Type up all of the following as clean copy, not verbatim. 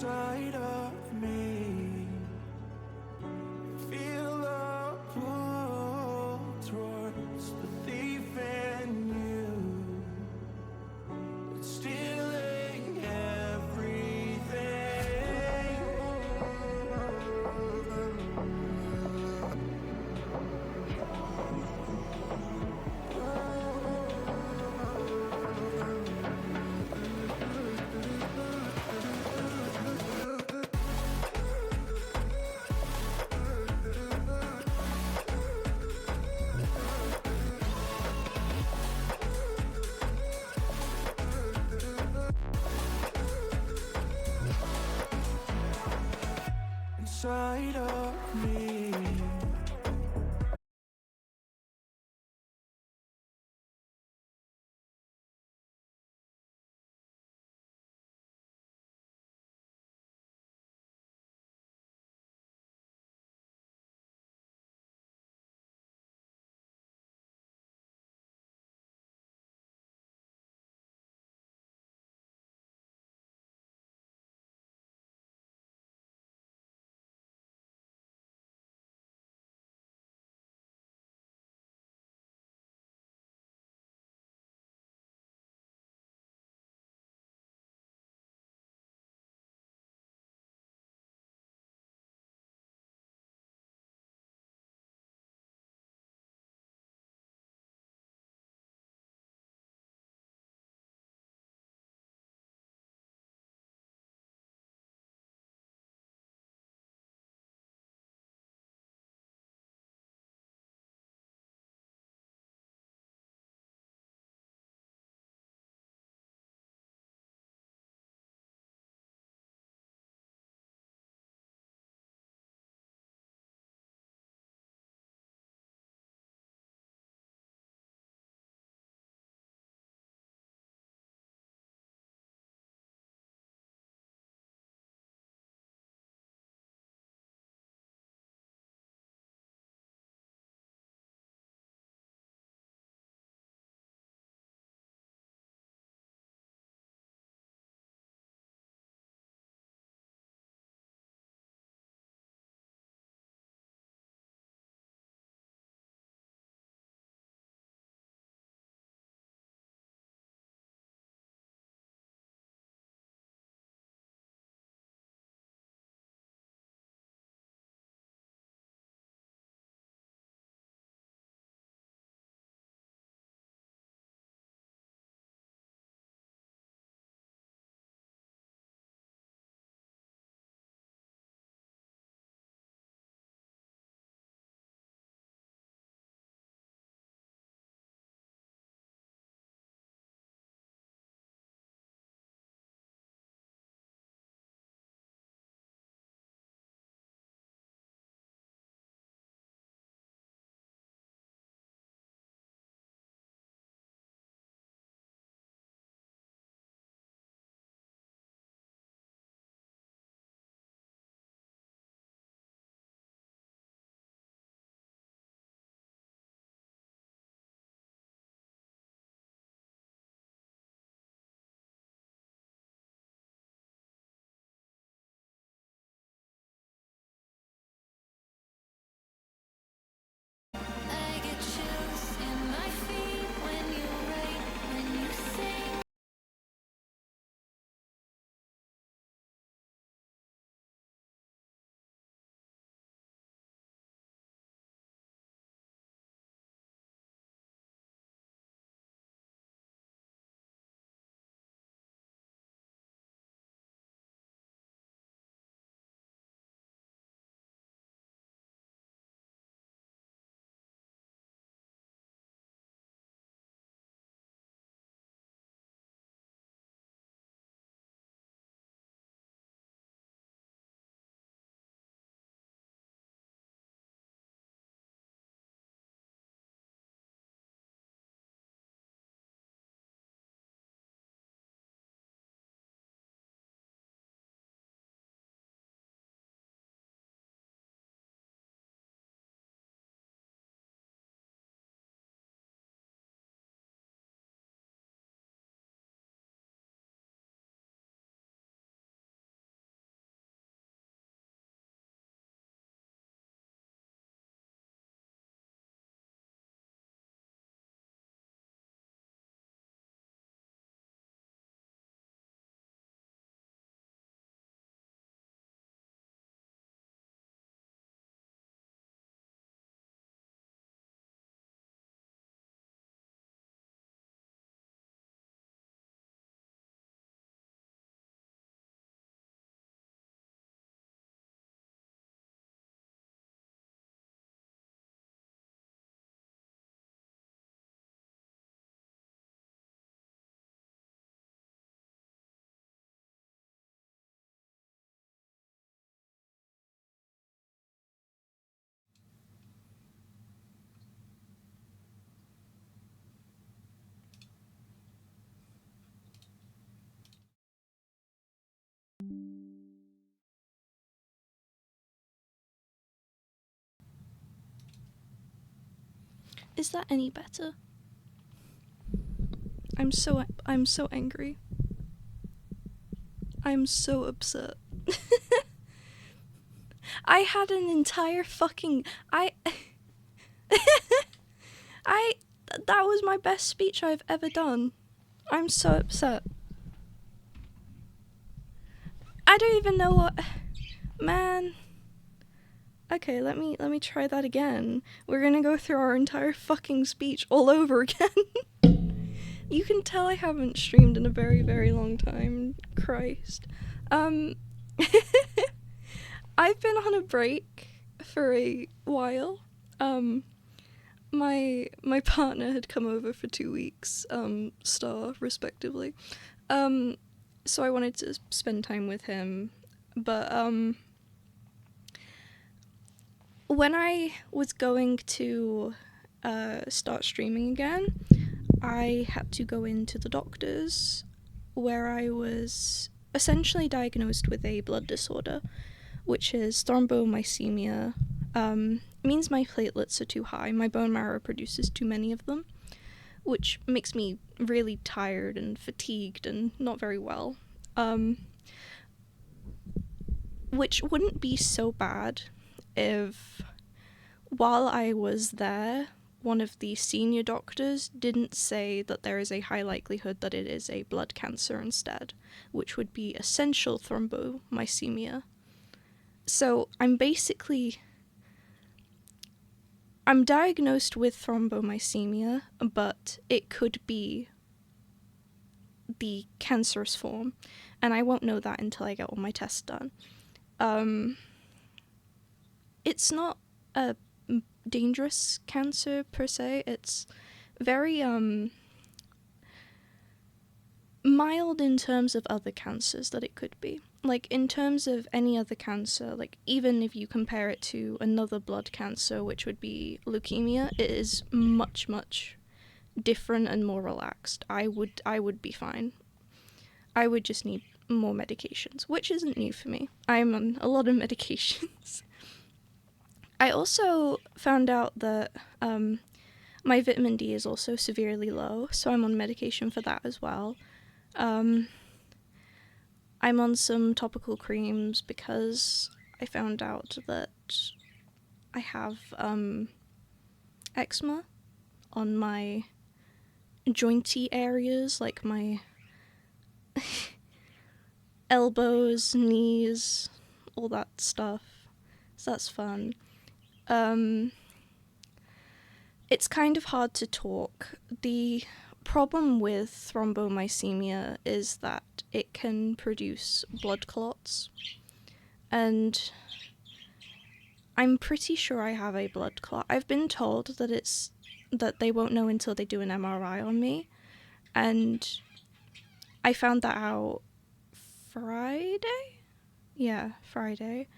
inside of me. Feel the pull towards the thief in you. It's stealing everything. Inside of me. Is that any better? I'm so angry. I'm so upset. I had an entire fucking... that was my best speech I've ever done. I'm so upset. I don't even know what... Man. Okay, let me try that again. We're gonna go through our entire fucking speech all over again. You can tell I haven't streamed in a very, very long time. Christ. I've been on a break for a while. My partner had come over for 2 weeks, Star, respectively. So I wanted to spend time with him. But, when I was going to start streaming again, I had to go into the doctor's, where I was essentially diagnosed with a blood disorder, which is thrombocythemia. It means my platelets are too high. My bone marrow produces too many of them, which makes me really tired and fatigued and not very well. Which wouldn't be so bad if, while I was there, one of the senior doctors didn't say that there is a high likelihood that it is a blood cancer instead, which would be essential thrombocythemia. So I'm diagnosed with thrombocythemia, but it could be the cancerous form, and I won't know that until I get all my tests done. It's not a dangerous cancer per se. It's very mild in terms of other cancers that it could be. Like, in terms of any other cancer, like, even if you compare it to another blood cancer, which would be leukemia, it is much, much different and more relaxed. I would be fine. I would just need more medications, which isn't new for me. I'm on a lot of medications. I also found out that my vitamin D is also severely low, so I'm on medication for that as well. I'm on some topical creams because I found out that I have eczema on my jointy areas, like my elbows, knees, all that stuff. So that's fun. It's kind of hard to talk. The problem with thrombocythemia is that it can produce blood clots, and I'm pretty sure I have a blood clot. I've been told that they won't know until they do an MRI on me, and I found that out Friday? Yeah, Friday.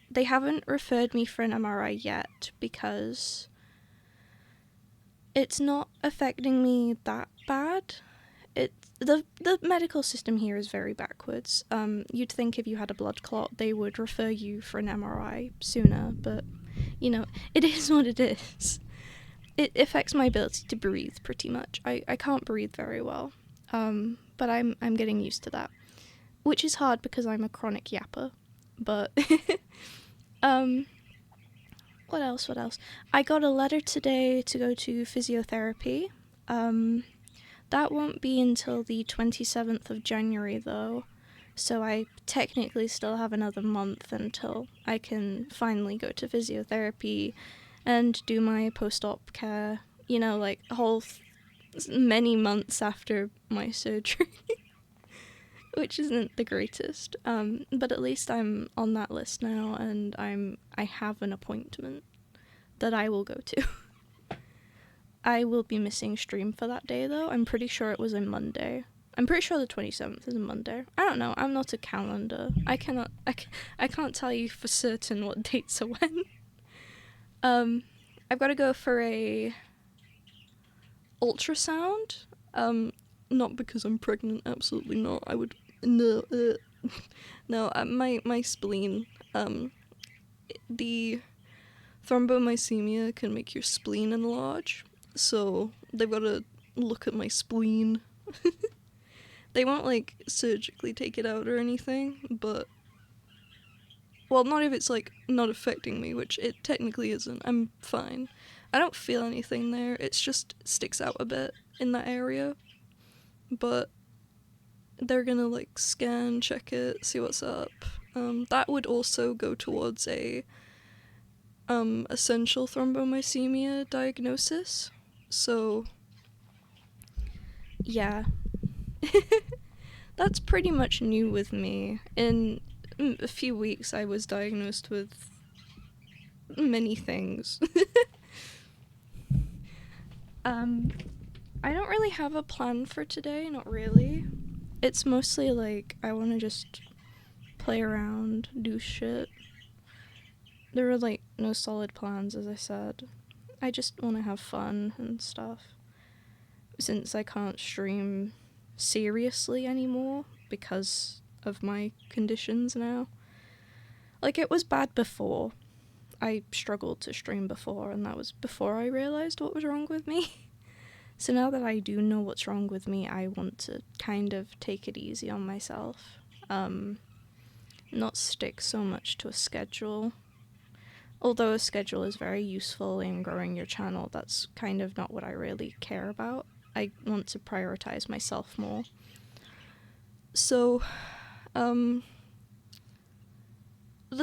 They haven't referred me for an MRI yet because it's not affecting me that bad. The medical system here is very backwards. You'd think if you had a blood clot, they would refer you for an MRI sooner, but, you know, it is what it is. It affects my ability to breathe pretty much. I can't breathe very well, but I'm getting used to that, which is hard because I'm a chronic yapper, but... What else? I got a letter today to go to physiotherapy. That won't be until the 27th of January, though, so I technically still have another month until I can finally go to physiotherapy and do my post-op care, you know, like, many months after my surgery. Which isn't the greatest, but at least I'm on that list now, and I have an appointment that I will go to. I will be missing stream for that day, though. I'm pretty sure it was a Monday. I'm pretty sure the 27th is a Monday. I don't know. I'm not a calendar. I can't tell you for certain what dates are when. I've got to go for a ultrasound. Not because I'm pregnant. Absolutely not. I would. No, my spleen, the Thrombocythemia can make your spleen enlarge, so they've got to look at my spleen. They won't, like, surgically take it out or anything, but... Well, not if it's, like, not affecting me, which it technically isn't. I'm fine. I don't feel anything there, it's just sticks out a bit in that area. But they're gonna, like, scan, check it, see what's up. That would also go towards a essential thrombocythemia diagnosis. So, yeah. That's pretty much new with me. In a few weeks, I was diagnosed with many things. I don't really have a plan for today, not really. It's mostly like, I want to just play around, do shit. There are, like, no solid plans, as I said. I just want to have fun and stuff. Since I can't stream seriously anymore because of my conditions now. Like, it was bad before. I struggled to stream before, and that was before I realised what was wrong with me. So now that I do know what's wrong with me, I want to kind of take it easy on myself. Not stick so much to a schedule. Although a schedule is very useful in growing your channel, that's kind of not what I really care about. I want to prioritize myself more. So, the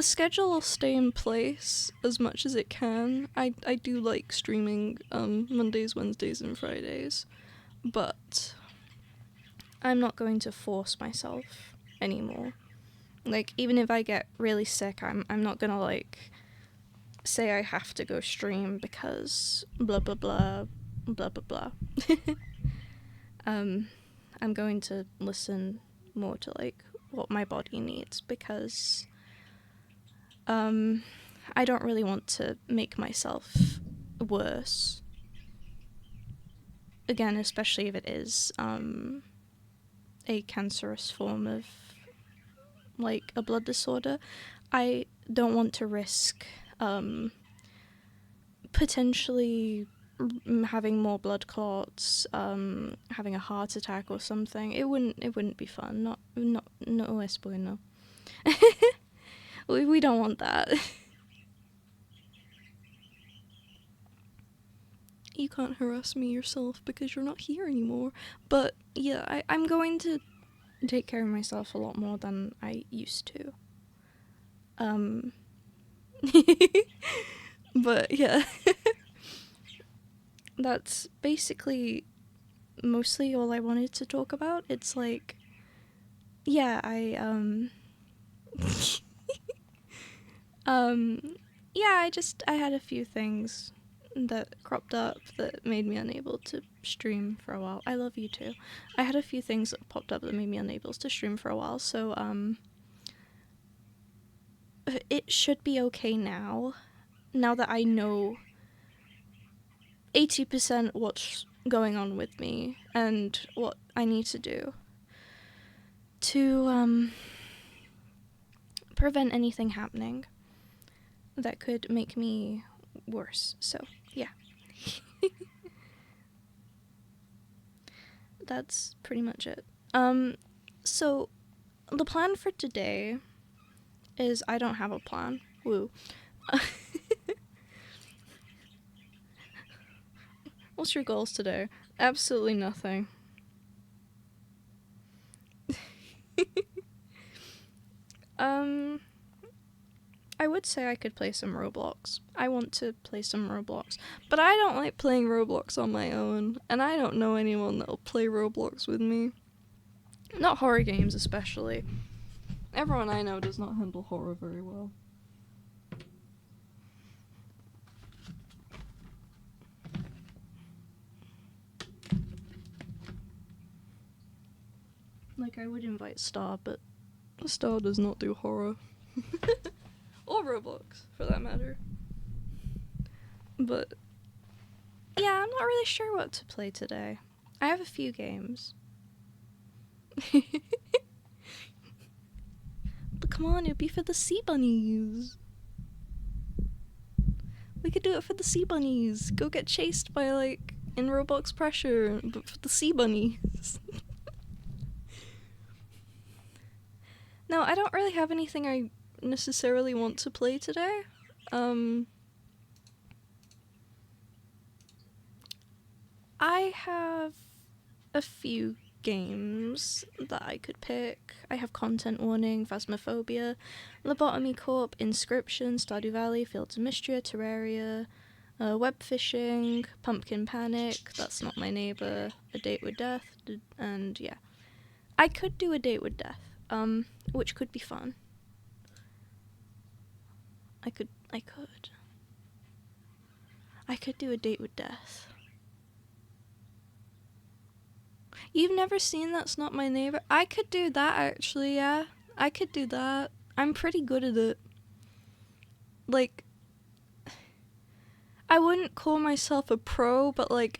schedule will stay in place as much as it can. I do like streaming Mondays, Wednesdays, and Fridays, but I'm not going to force myself anymore. Like, even if I get really sick, I'm not gonna, like, say I have to go stream because blah blah blah blah blah blah. I'm going to listen more to, like, what my body needs, because I don't really want to make myself worse. Again, especially if it is a cancerous form of, like, a blood disorder. I don't want to risk potentially having more blood clots, having a heart attack or something. It wouldn't be fun. No es bueno. We don't want that. You can't harass me yourself because you're not here anymore. But yeah, I'm going to take care of myself a lot more than I used to. But yeah. That's basically mostly all I wanted to talk about. It's like, yeah, I I had a few things that cropped up that made me unable to stream for a while. I love you too. I had a few things that popped up that made me unable to stream for a while, so it should be okay now that I know 80% what's going on with me and what I need to do to prevent anything happening that could make me worse. So, yeah. That's pretty much it. So the plan for today is I don't have a plan. Woo. What's your goals today? Absolutely nothing. I would say I could play some Roblox. I want to play some Roblox. But I don't like playing Roblox on my own, and I don't know anyone that'll play Roblox with me. Not horror games, especially. Everyone I know does not handle horror very well. Like, I would invite Star, but Star does not do horror. Or Roblox, for that matter. But, yeah, I'm not really sure what to play today. I have a few games. But come on, it'd be for the sea bunnies. We could do it for the sea bunnies. Go get chased by, like, in Roblox Pressure, but for the sea bunnies. No, I don't really have anything I necessarily want to play today. I have a few games that I could pick. I have Content Warning, Phasmophobia, Lobotomy Corp, Inscription, Stardew Valley, Fields of Mystria, Terraria, Web Fishing, Pumpkin Panic, That's Not My Neighbor, A Date with Death, and yeah. I could do A Date with Death, which could be fun. I could do A Date with Death. You've never seen That's Not My Neighbor? I could do that, actually, yeah. I could do that. I'm pretty good at it. Like, I wouldn't call myself a pro, but, like,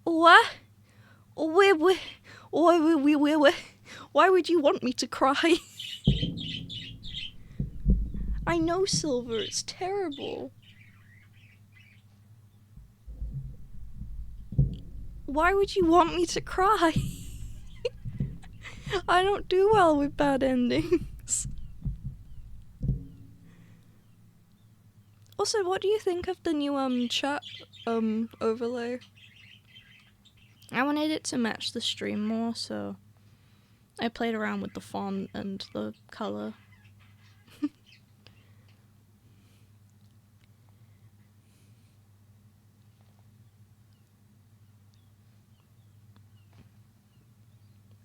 what? Why would you want me to cry? I know, Silver, it's terrible. Why would you want me to cry? I don't do well with bad endings. Also, what do you think of the new chat overlay? I wanted it to match the stream more, so I played around with the font and the color.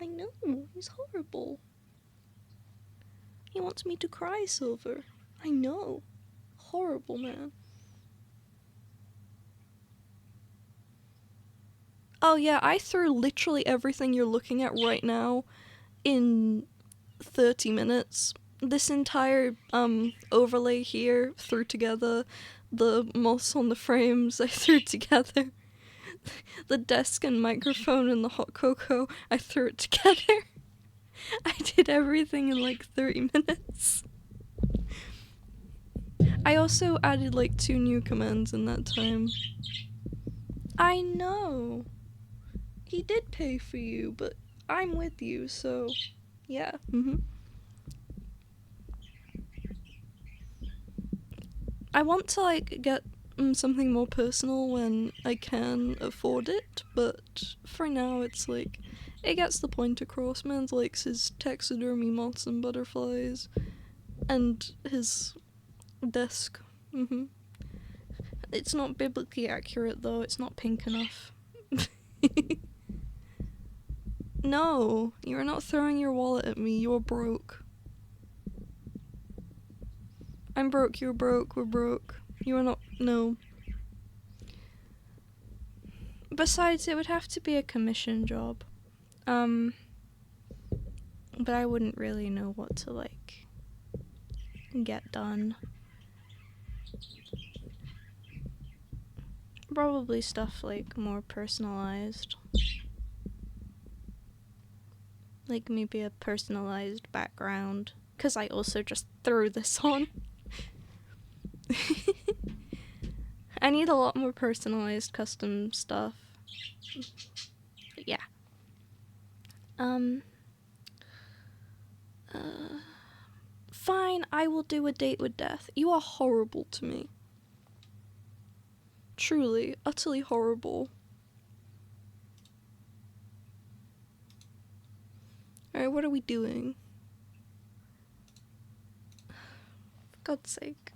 I know, he's horrible. He wants me to cry, Silver. I know. Horrible man. Oh yeah, I threw literally everything you're looking at right now in 30 minutes. This entire overlay here threw together. The moss on the frames I threw together. The desk and microphone and the hot cocoa, I threw it together. I did everything in like 30 minutes. I also added like 2 new commands in that time. I know. He did pay for you, but I'm with you, so yeah. I want to like get something more personal when I can afford it, but for now it's like, it gets the point across. Man likes his taxidermy moths and butterflies, and his desk. It's not biblically accurate though, it's not pink enough. No, you're not throwing your wallet at me, you're broke. I'm broke, you're broke, we're broke. You are not, no. Besides, it would have to be a commission job. But I wouldn't really know what to, like, get done. Probably stuff, like, more personalized. Like, maybe a personalized background. 'Cause I also just threw this on. I need a lot more personalized custom stuff. But yeah. Fine, I will do A Date with Death. You are horrible to me. Truly, utterly horrible. Alright, what are we doing? For God's sake.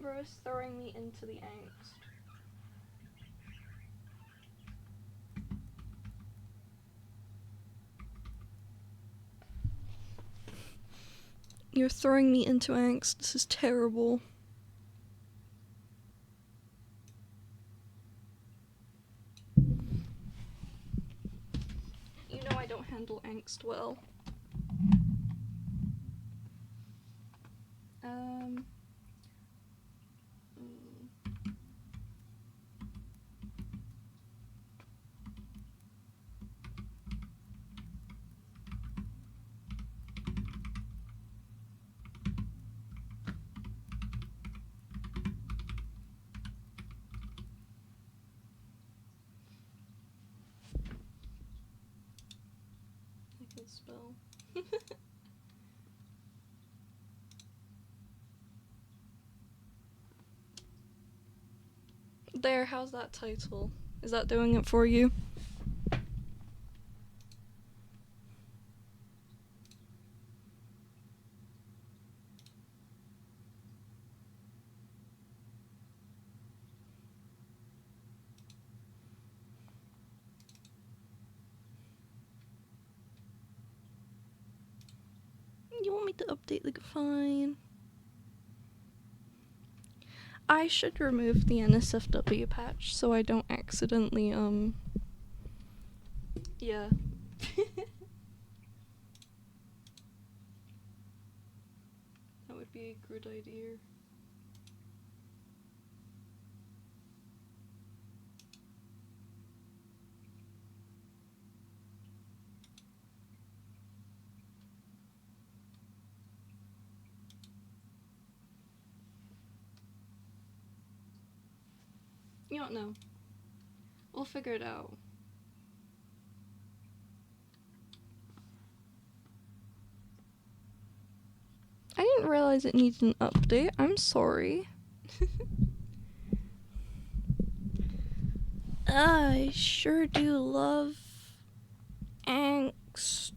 Bro's throwing me into the angst. You're throwing me into angst. This is terrible. You know I don't handle angst well. can spell. There, how's that title? Is that doing it for you? You want me to update the fine? I should remove the NSFW patch so I don't accidentally, yeah. That would be a good idea. You don't know. We'll figure it out. I didn't realize it needs an update. I'm sorry. I sure do love angst.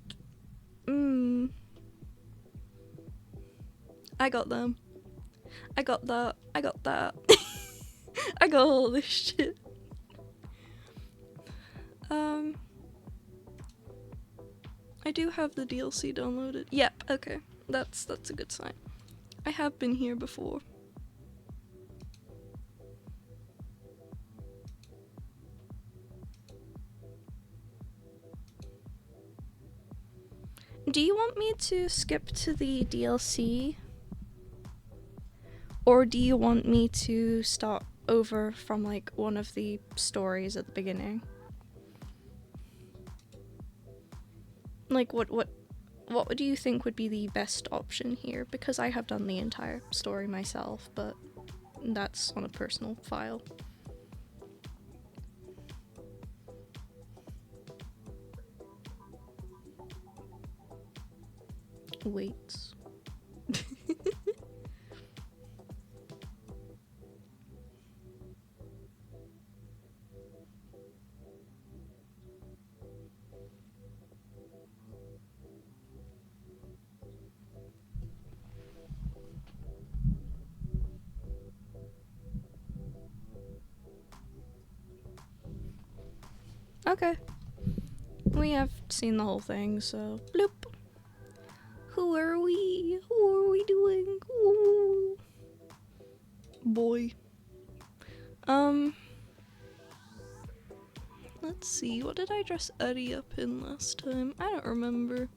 I got them. I got that. I got that. I got all this shit. I do have the DLC downloaded. Yep, okay. That's a good sign. I have been here before. Do you want me to skip to the DLC? Or do you want me to start over from like one of the stories at the beginning? Like what do you think would be the best option here? Because I have done the entire story myself, but that's on a personal file. Wait. Okay. We have seen the whole thing, so bloop. Who are we? Who are we doing? Ooh. Boy. Let's see, what did I dress Eddie up in last time? I don't remember.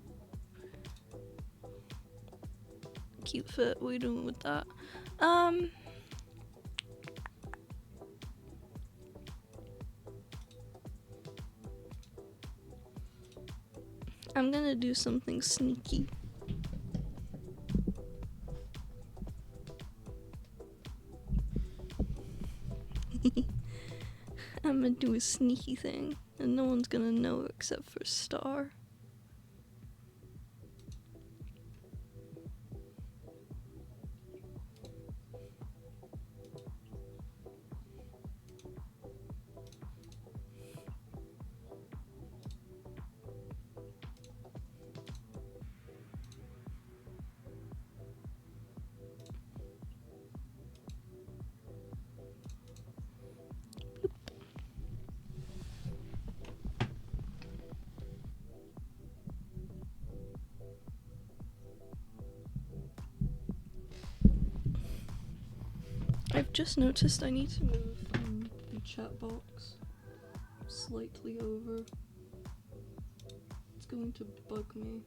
Cute fit, what are you doing with that? I'm gonna do something sneaky. I'm gonna do a sneaky thing, and no one's gonna know except for Star. I've just noticed I need to move the chat box slightly over. It's going to bug me.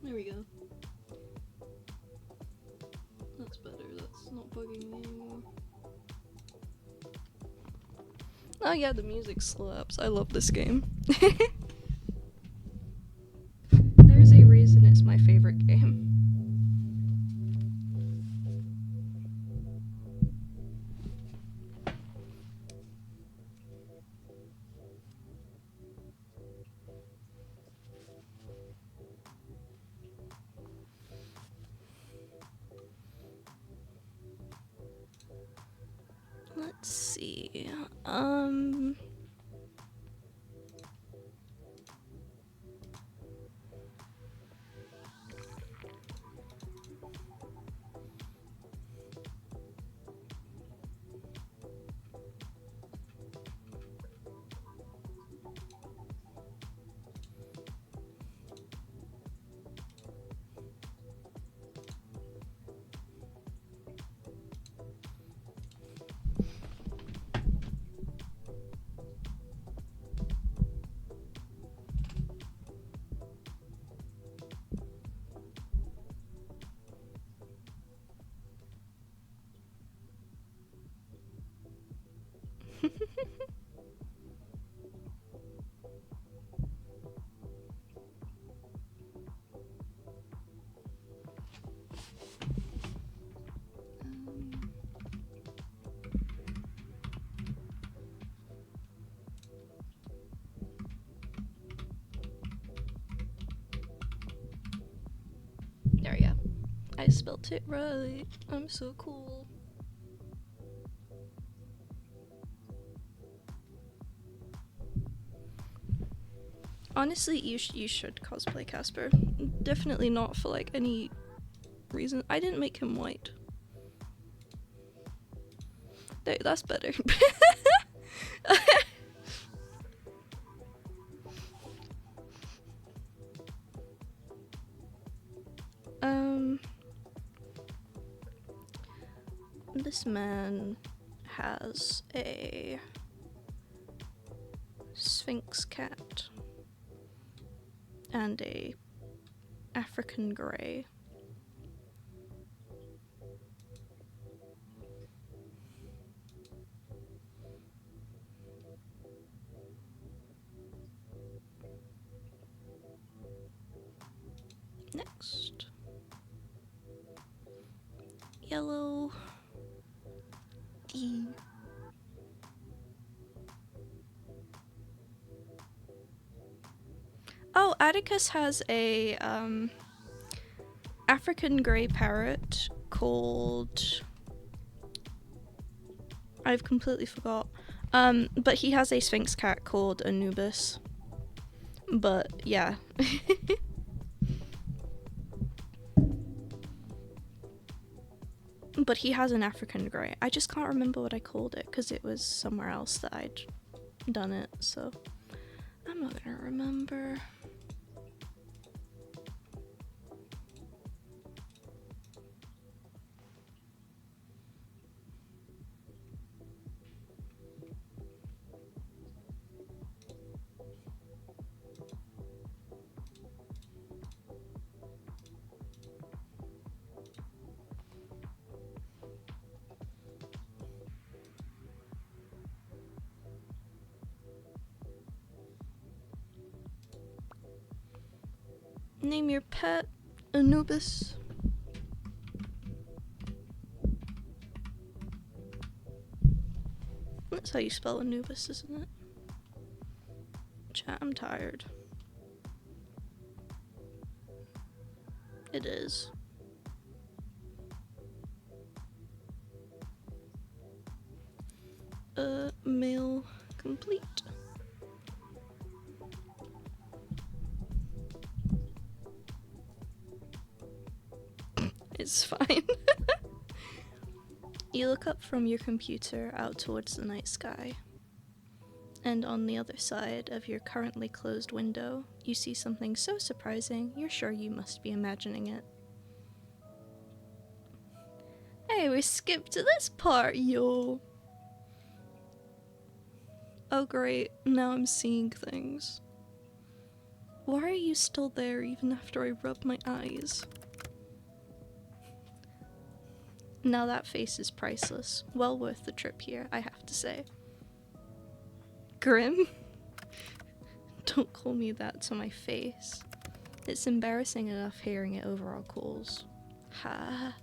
There we go. That's better, that's not bugging me anymore. Oh yeah, the music slaps. I love this game. There's a reason it's my favorite game. Let's see. There we go. I spelled it right. I'm so cool. Honestly, you should cosplay Casper. Definitely not for like any reason. I didn't make him white. There, that's better. This man has a Sphinx cat and a African grey. Next. Yellow. D. Oh, Atticus has a African grey parrot called... I've completely forgot. But he has a Sphinx cat called Anubis. But yeah. But he has an African grey. I just can't remember what I called it because it was somewhere else that I'd done it, so I'm not gonna remember. Name your pet Anubis. That's how you spell Anubis, isn't it? Chat, I'm tired. It is. Mail complete. It's fine. You look up from your computer out towards the night sky. And on the other side of your currently closed window, you see something so surprising, you're sure you must be imagining it. Hey, we skipped to this part, yo! Oh great, now I'm seeing things. Why are you still there even after I rub my eyes? Now that face is priceless. Well worth the trip here, I have to say. Grim? Don't call me that to my face. It's embarrassing enough hearing it over our calls. Ha.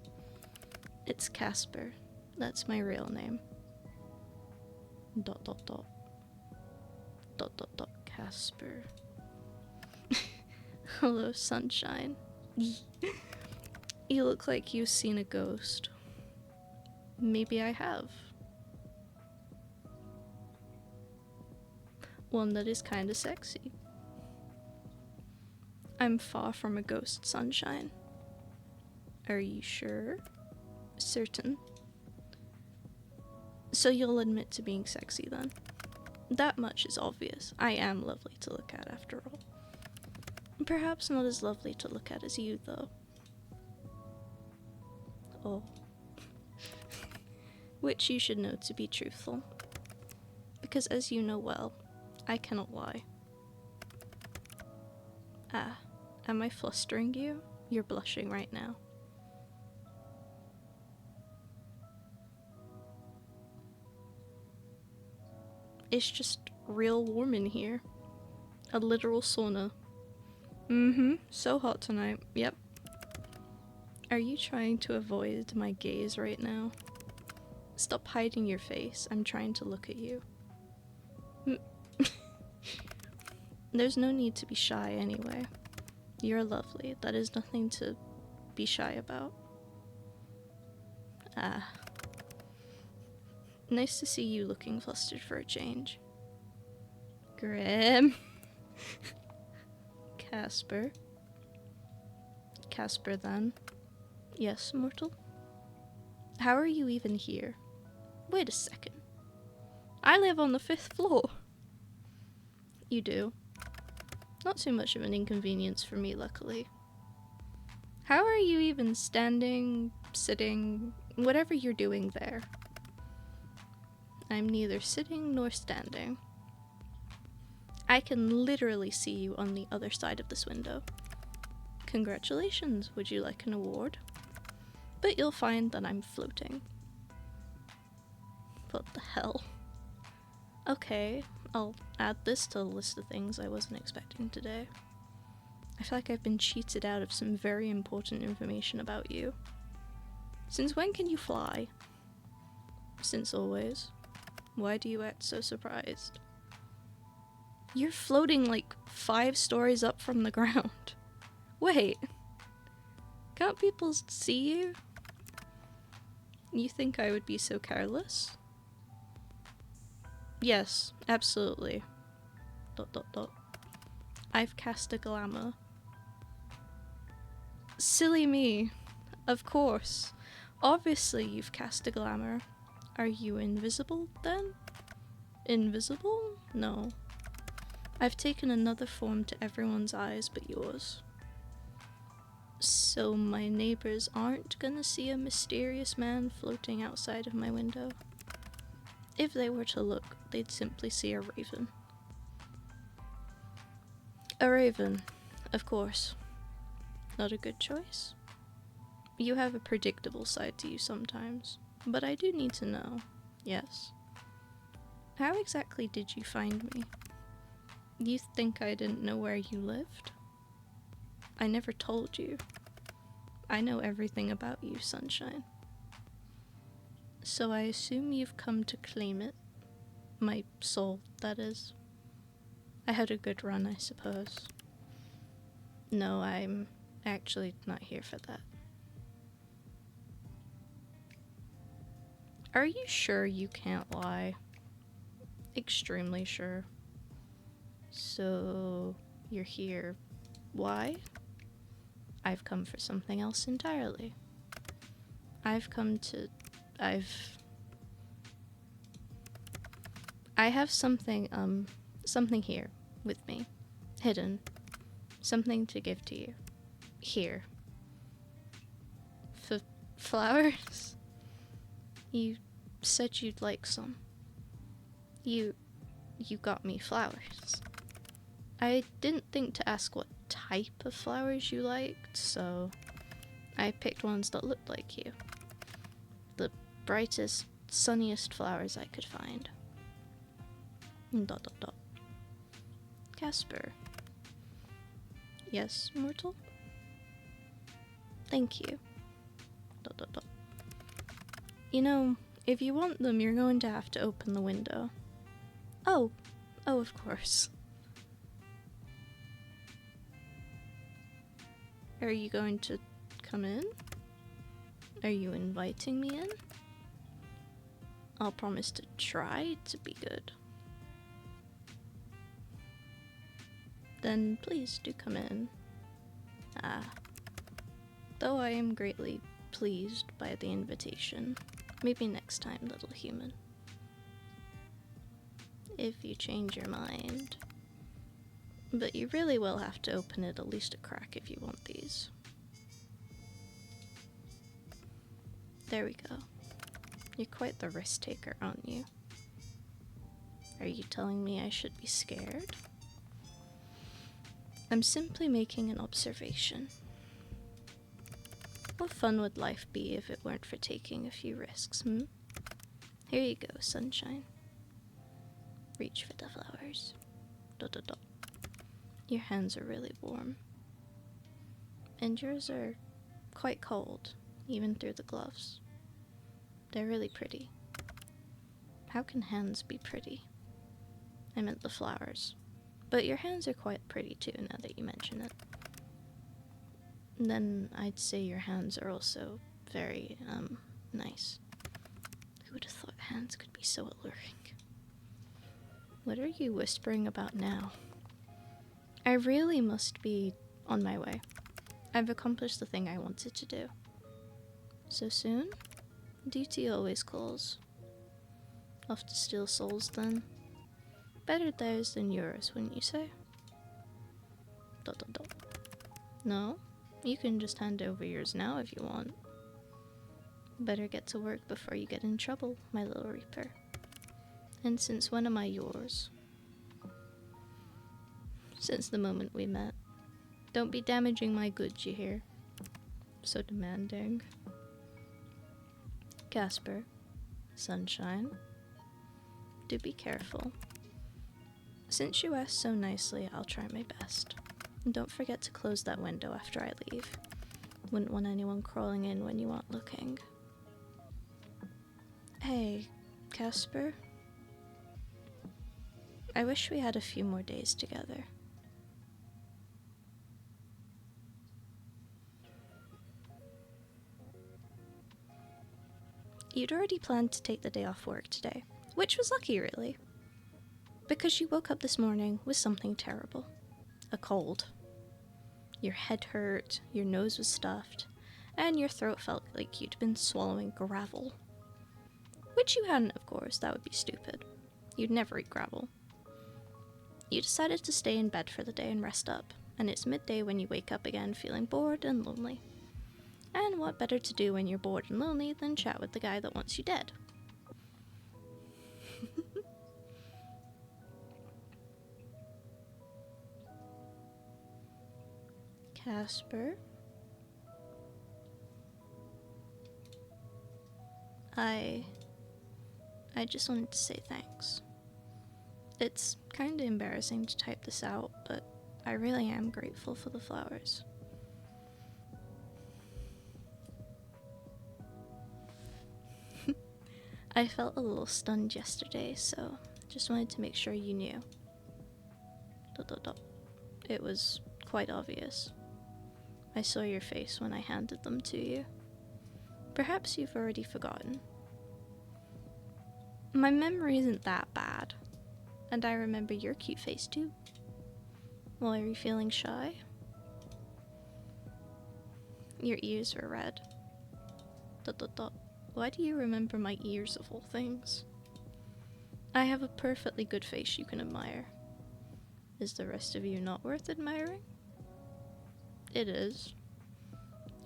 It's Casper. That's my real name. ... Casper. Hello, sunshine. You look like you've seen a ghost. Maybe I have. One that is kinda sexy. I'm far from a ghost, Sunshine. Are you sure? Certain. So you'll admit to being sexy then? That much is obvious. I am lovely to look at after all. Perhaps not as lovely to look at as you, though. Oh. Which you should know to be truthful. Because as you know well, I cannot lie. Ah, am I flustering you? You're blushing right now. It's just real warm in here. A literal sauna. So hot tonight, yep. Are you trying to avoid my gaze right now? Stop hiding your face, I'm trying to look at you. There's no need to be shy anyway. You're lovely, that is nothing to be shy about. Ah. Nice to see you looking flustered for a change. Grim. Casper. Casper then. Yes, mortal? How are you even here? Wait a second. I live on the 5th floor. You do. Not too much of an inconvenience for me, luckily. How are you even standing, sitting, whatever you're doing there? I'm neither sitting nor standing. I can literally see you on the other side of this window. Congratulations, would you like an award? But you'll find that I'm floating. What the hell? Okay, I'll add this to the list of things I wasn't expecting today. I feel like I've been cheated out of some very important information about you. Since when can you fly? Since always. Why do you act so surprised? You're floating like 5 stories up from the ground. Wait. Can't people see you? You think I would be so careless? Yes, absolutely. ... I've cast a glamour. Silly me. Of course. Obviously you've cast a glamour. Are you invisible then? Invisible? No. I've taken another form to everyone's eyes but yours. So my neighbors aren't gonna see a mysterious man floating outside of my window. If they were to look, they'd simply see a raven. A raven, of course. Not a good choice. You have a predictable side to you sometimes, but I do need to know, yes. How exactly did you find me? You think I didn't know where you lived? I never told you. I know everything about you, Sunshine. So I assume you've come to claim it. My soul, that is. I had a good run, I suppose. No, I'm actually not here for that. Are you sure you can't lie? Extremely sure. So, you're here. Why? I've come for something else entirely. I have something here with me. Hidden. Something to give to you. Here. Flowers? You said you'd like some. You got me flowers. I didn't think to ask what type of flowers you liked, so I picked ones that looked like you. The brightest, sunniest flowers I could find. ... Casper. Yes, mortal? Thank you. ... You know, if you want them, you're going to have to open the window. Oh, of course. Are you going to come in? Are you inviting me in? I'll promise to try to be good. then please do come in. Though I am greatly pleased by the invitation. Maybe next time, little human. If you change your mind. But you really will have to open it at least a crack if you want these. There we go. You're quite the risk taker, aren't you? Are you telling me I should be scared? I'm simply making an observation. What fun would life be if it weren't for taking a few risks, hmm? Here you go, sunshine. Reach for the flowers. Dot dot dot. Your hands are really warm. And yours are quite cold, even through the gloves. They're really pretty. How can hands be pretty? I meant the flowers. But your hands are quite pretty too, now that you mention it. And then I'd say your hands are also very, nice. Who would have thought hands could be so alluring? What are you whispering about now? I really must be on my way. I've accomplished the thing I wanted to do. So soon? Duty always calls. Off to steal souls then. Better theirs than yours, wouldn't you say? Dot dot dot. No? You can just hand over yours now if you want. Better get to work before you get in trouble, my little reaper. And since when am I yours? Since the moment we met. Don't be damaging my goods, you hear? So demanding. Casper, sunshine, do be careful. Since you asked so nicely, I'll try my best. And don't forget to close that window after I leave. Wouldn't want anyone crawling in when you aren't looking. Hey, Casper. I wish we had a few more days together. You'd already planned to take the day off work today, which was lucky, really. Because you woke up this morning with something terrible. A cold. Your head hurt, your nose was stuffed, and your throat felt like you'd been swallowing gravel. Which you hadn't, of course, that would be stupid. You'd never eat gravel. You decided to stay in bed for the day and rest up, and it's midday when you wake up again feeling bored and lonely. And what better to do when you're bored and lonely than chat with the guy that wants you dead? Casper? I just wanted to say thanks. It's kinda embarrassing to type this out, but I really am grateful for the flowers. I felt a little stunned yesterday, so just wanted to make sure you knew. ... It was quite obvious. I saw your face when I handed them to you. Perhaps you've already forgotten. My memory isn't that bad, and I remember your cute face too. Well, are you feeling shy? Your ears were red. ... Why do you remember my ears of all things? I have a perfectly good face you can admire. Is the rest of you not worth admiring? It is.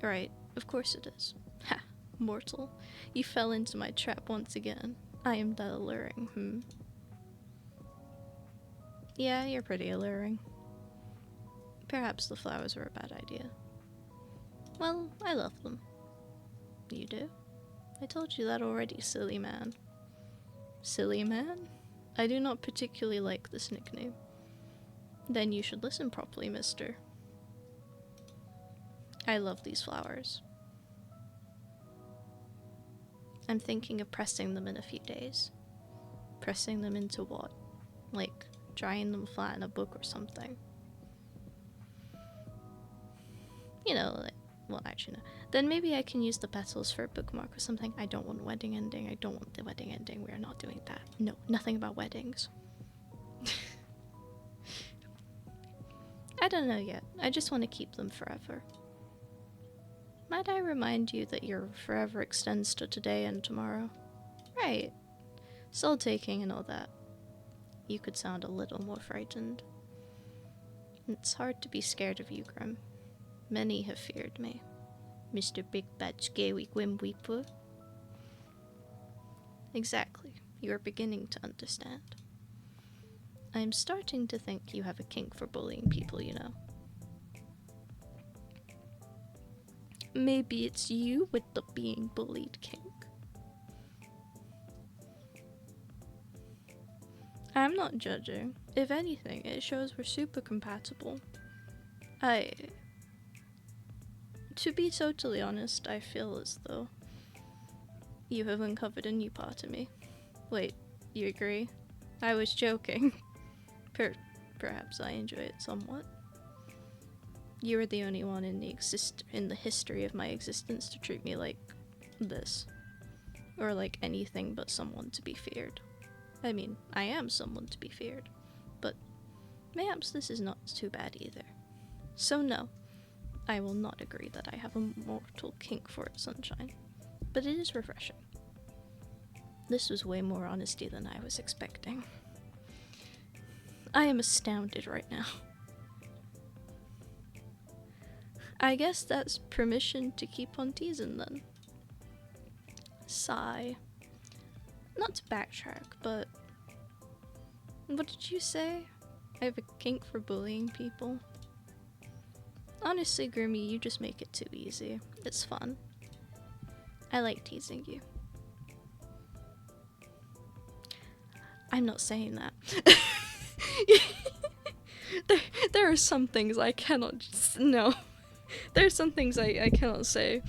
Right, of course it is. Ha, mortal. You fell into my trap once again. I am that alluring, Yeah, you're pretty alluring. Perhaps the flowers were a bad idea. Well, I love them. You do? I told you that already, silly man. Silly man? I do not particularly like this nickname. Then you should listen properly, mister. I love these flowers. I'm thinking of pressing them in a few days. Pressing them into what? Like, drying them flat in a book or something. You know, like, well, actually, no. Then maybe I can use the petals for a bookmark or something. I don't want wedding ending. I don't want the wedding ending. We are not doing that. No, nothing about weddings. I don't know yet. I just want to keep them forever. Might I remind you that your forever extends to today and tomorrow? Right. Soul taking and all that. You could sound a little more frightened. It's hard to be scared of you, Grim. Many have feared me. Mr. Big Bad Scary Grim Reaper. Exactly. You are beginning to understand. I'm starting to think you have a kink for bullying people, you know. Maybe it's you with the being bullied kink. I'm not judging. If anything, it shows we're super compatible. To be totally honest, I feel as though you have uncovered a new part of me. Wait, you agree? I was joking. Perhaps I enjoy it somewhat. You are the only one in the history of my existence to treat me like this. Or like anything but someone to be feared. I mean, I am someone to be feared. But perhaps this is not too bad either. So no, I will not agree that I have a mortal kink for it, Sunshine. But it is refreshing. This was way more honesty than I was expecting. I am astounded right now. I guess that's permission to keep on teasing then. Sigh. Not to backtrack, but what did you say? I have a kink for bullying people. Honestly, Grimmy, you just make it too easy. It's fun. I like teasing you. I'm not saying that. there are some things I cannot just, no. There are some things I cannot say.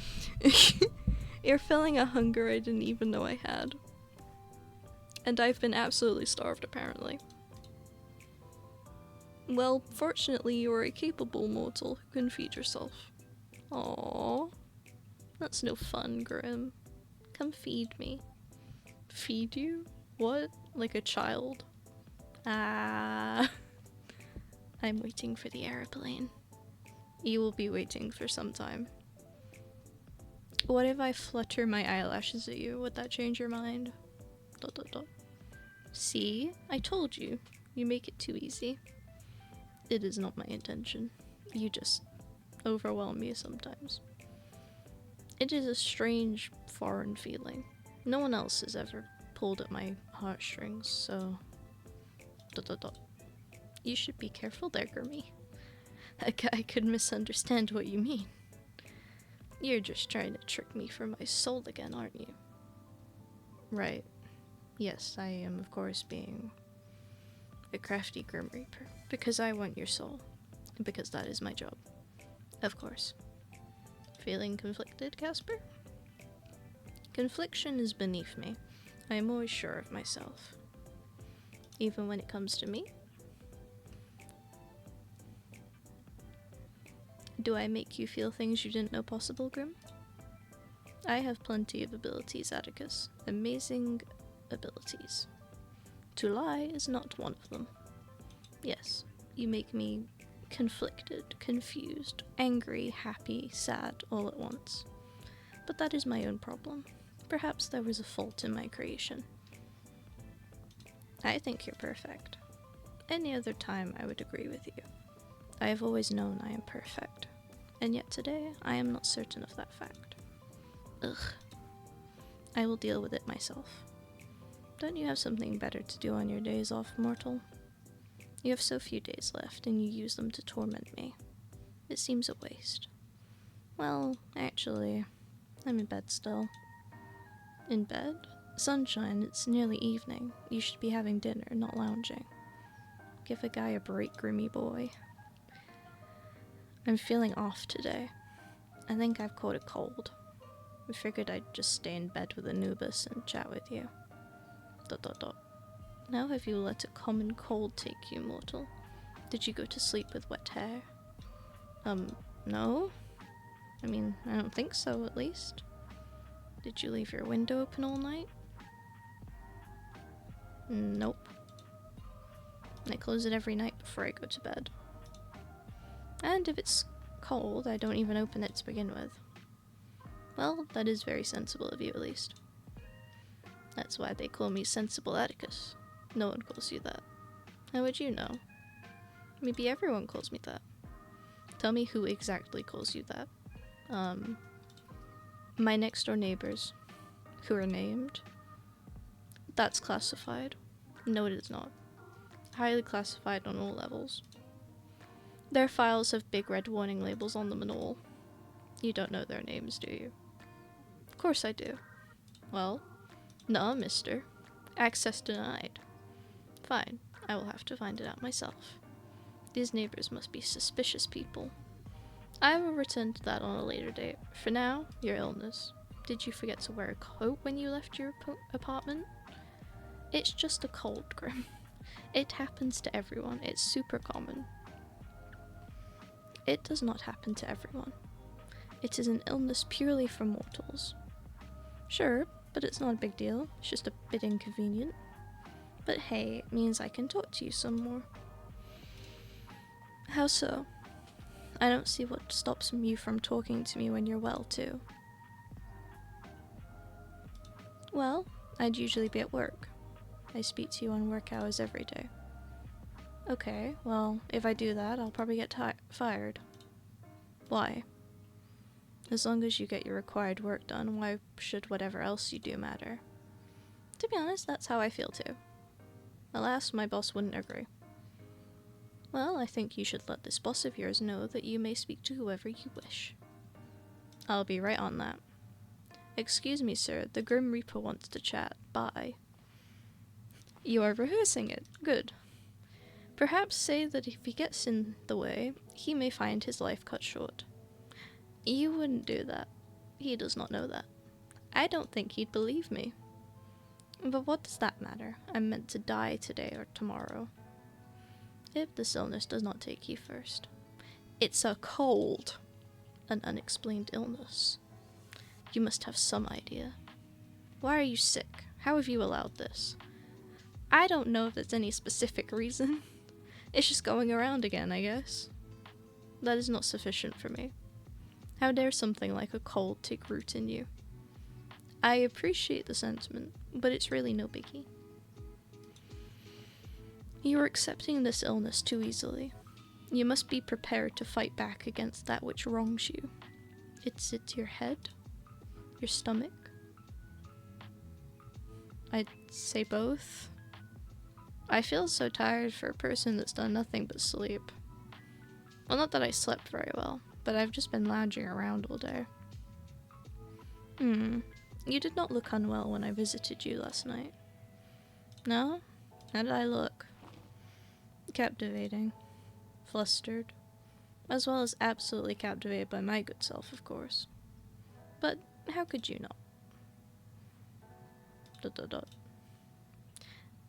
You're filling a hunger I didn't even know I had. And I've been absolutely starved, apparently. Well, fortunately you are a capable mortal who can feed yourself. Aww. That's no fun, Grim. Come feed me. Feed you? What? Like a child? Ah. I'm waiting for the airplane. You will be waiting for some time. What if I flutter my eyelashes at you? Would that change your mind? ... See? I told you. You make it too easy. It is not my intention. You just overwhelm me sometimes. It is a strange, foreign feeling. No one else has ever pulled at my heartstrings, so... ... You should be careful there, Grimmy. I could misunderstand what you mean. You're just trying to trick me for my soul again, aren't you? Right. Yes, I am, of course, being a crafty Grim Reaper. Because I want your soul. Because that is my job. Of course. Feeling conflicted, Casper? Confliction is beneath me. I am always sure of myself. Even when it comes to me? Do I make you feel things you didn't know possible, Grim? I have plenty of abilities, Atticus. Amazing abilities. To lie is not one of them. Yes, you make me conflicted, confused, angry, happy, sad, all at once. But that is my own problem. Perhaps there was a fault in my creation. I think you're perfect. Any other time I would agree with you. I have always known I am perfect. And yet today, I am not certain of that fact. Ugh. I will deal with it myself. Don't you have something better to do on your days off, mortal? You have so few days left, and you use them to torment me. It seems a waste. Well, actually, I'm in bed still. In bed? Sunshine, it's nearly evening. You should be having dinner, not lounging. Give a guy a break, Grimmy boy. I'm feeling off today. I think I've caught a cold. I figured I'd just stay in bed with Anubis and chat with you. ... Now have you let a common cold take you, mortal? Did you go to sleep with wet hair? No? I mean, I don't think so, at least. Did you leave your window open all night? Nope. I close it every night before I go to bed. And if it's cold, I don't even open it to begin with. Well, that is very sensible of you, at least. That's why they call me Sensible Atticus. No one calls you that. How would you know? Maybe everyone calls me that. Tell me who exactly calls you that. My next door neighbors, who are named. That's classified. No, it is not. Highly classified on all levels. Their files have big red warning labels on them and all. You don't know their names, do you? Of course I do. Well, no, mister. Access denied. Fine, I will have to find it out myself. These neighbors must be suspicious people. I will return to that on a later date. For now, your illness. Did you forget to wear a coat when you left your apartment? It's just a cold, Grim. It happens to everyone. It's super common. It does not happen to everyone. It is an illness purely for mortals. Sure, but it's not a big deal. It's just a bit inconvenient. But hey, it means I can talk to you some more. How so? I don't see what stops you from talking to me when you're well, too. Well, I'd usually be at work. I speak to you on work hours every day. Okay, well, if I do that, I'll probably get fired. Why? As long as you get your required work done, why should whatever else you do matter? To be honest, that's how I feel too. Alas, my boss wouldn't agree. Well, I think you should let this boss of yours know that you may speak to whoever you wish. I'll be right on that. Excuse me, sir, the Grim Reaper wants to chat. Bye. You are rehearsing it. Good. Perhaps say that if he gets in the way, he may find his life cut short. You wouldn't do that. He does not know that. I don't think he'd believe me. But what does that matter? I'm meant to die today or tomorrow. If this illness does not take you first. It's a cold. An unexplained illness. You must have some idea. Why are you sick? How have you allowed this? I don't know if there's any specific reason. It's just going around again, I guess. That is not sufficient for me. How dare something like a cold take root in you? I appreciate the sentiment, but it's really no biggie. You are accepting this illness too easily. You must be prepared to fight back against that which wrongs you. Is it your head? Your stomach? I'd say both. I feel so tired for a person that's done nothing but sleep. Well, not that I slept very well, but I've just been lounging around all day. You did not look unwell when I visited you last night. No? How did I look? Captivating. Flustered. As well as absolutely captivated by my good self, of course. But how could you not? ...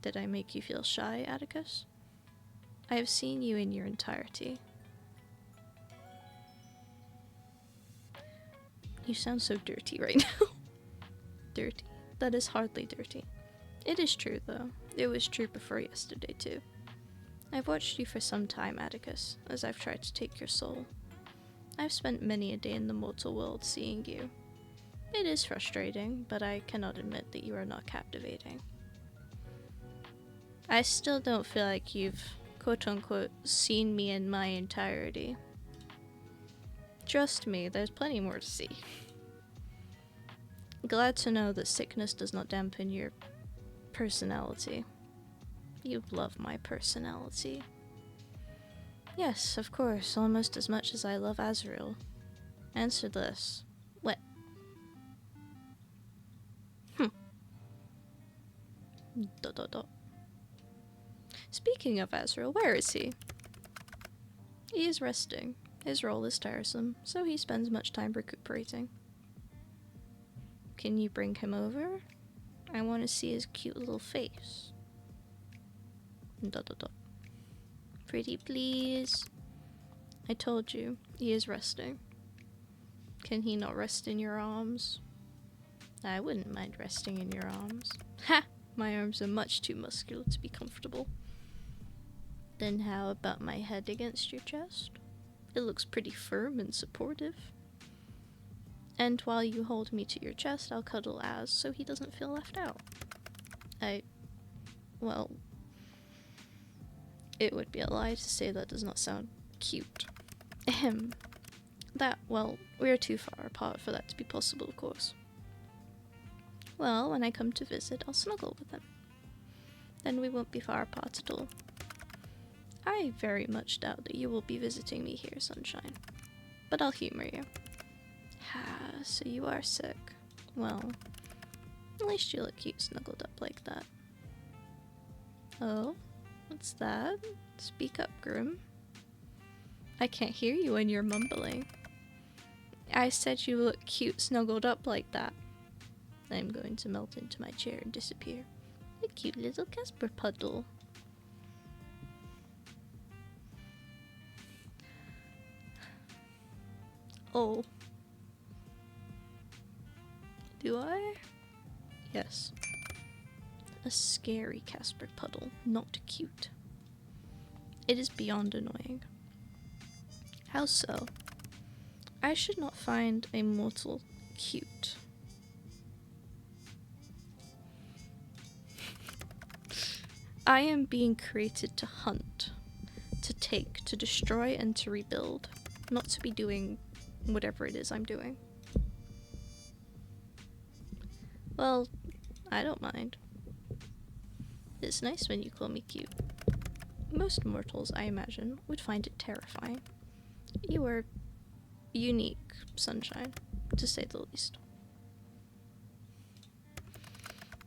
Did I make you feel shy, Atticus? I have seen you in your entirety. You sound so dirty right now. Dirty? That is hardly dirty. It is true, though. It was true before yesterday, too. I've watched you for some time, Atticus, as I've tried to take your soul. I've spent many a day in the mortal world seeing you. It is frustrating, but I cannot admit that you are not captivating. I still don't feel like you've, quote-unquote, seen me in my entirety. Trust me, there's plenty more to see. Glad to know that sickness does not dampen your personality. You love my personality. Yes, of course, almost as much as I love Azrael. Answer this. What? Dot dot dot. Speaking of Azrael, where is he? He is resting. His role is tiresome, so he spends much time recuperating. Can you bring him over? I want to see his cute little face. Dot dot dot. Pretty please. I told you, he is resting. Can he not rest in your arms? I wouldn't mind resting in your arms. Ha! My arms are much too muscular to be comfortable. Then how about my head against your chest? It looks pretty firm and supportive. And while you hold me to your chest, I'll cuddle Az so he doesn't feel left out. Well, it would be a lie to say that does not sound cute. Ahem. Well, we're too far apart for that to be possible, of course. Well, when I come to visit, I'll snuggle with him. Then we won't be far apart at all. I very much doubt that you will be visiting me here, Sunshine. But I'll humor you. So you are sick. Well, at least you look cute snuggled up like that. Oh? What's that? Speak up, Groom. I can't hear you when you're mumbling. I said you look cute snuggled up like that. I'm going to melt into my chair and disappear. A cute little Casper puddle. Oh. Do I? Yes. A scary Casper puddle, not cute. It is beyond annoying. How so? I should not find a mortal cute. I am being created to hunt, to take, to destroy, and to rebuild, not to be doing whatever it is I'm doing. Well, I don't mind. It's nice when you call me cute. Most mortals, I imagine, would find it terrifying. You are unique, Sunshine, to say the least.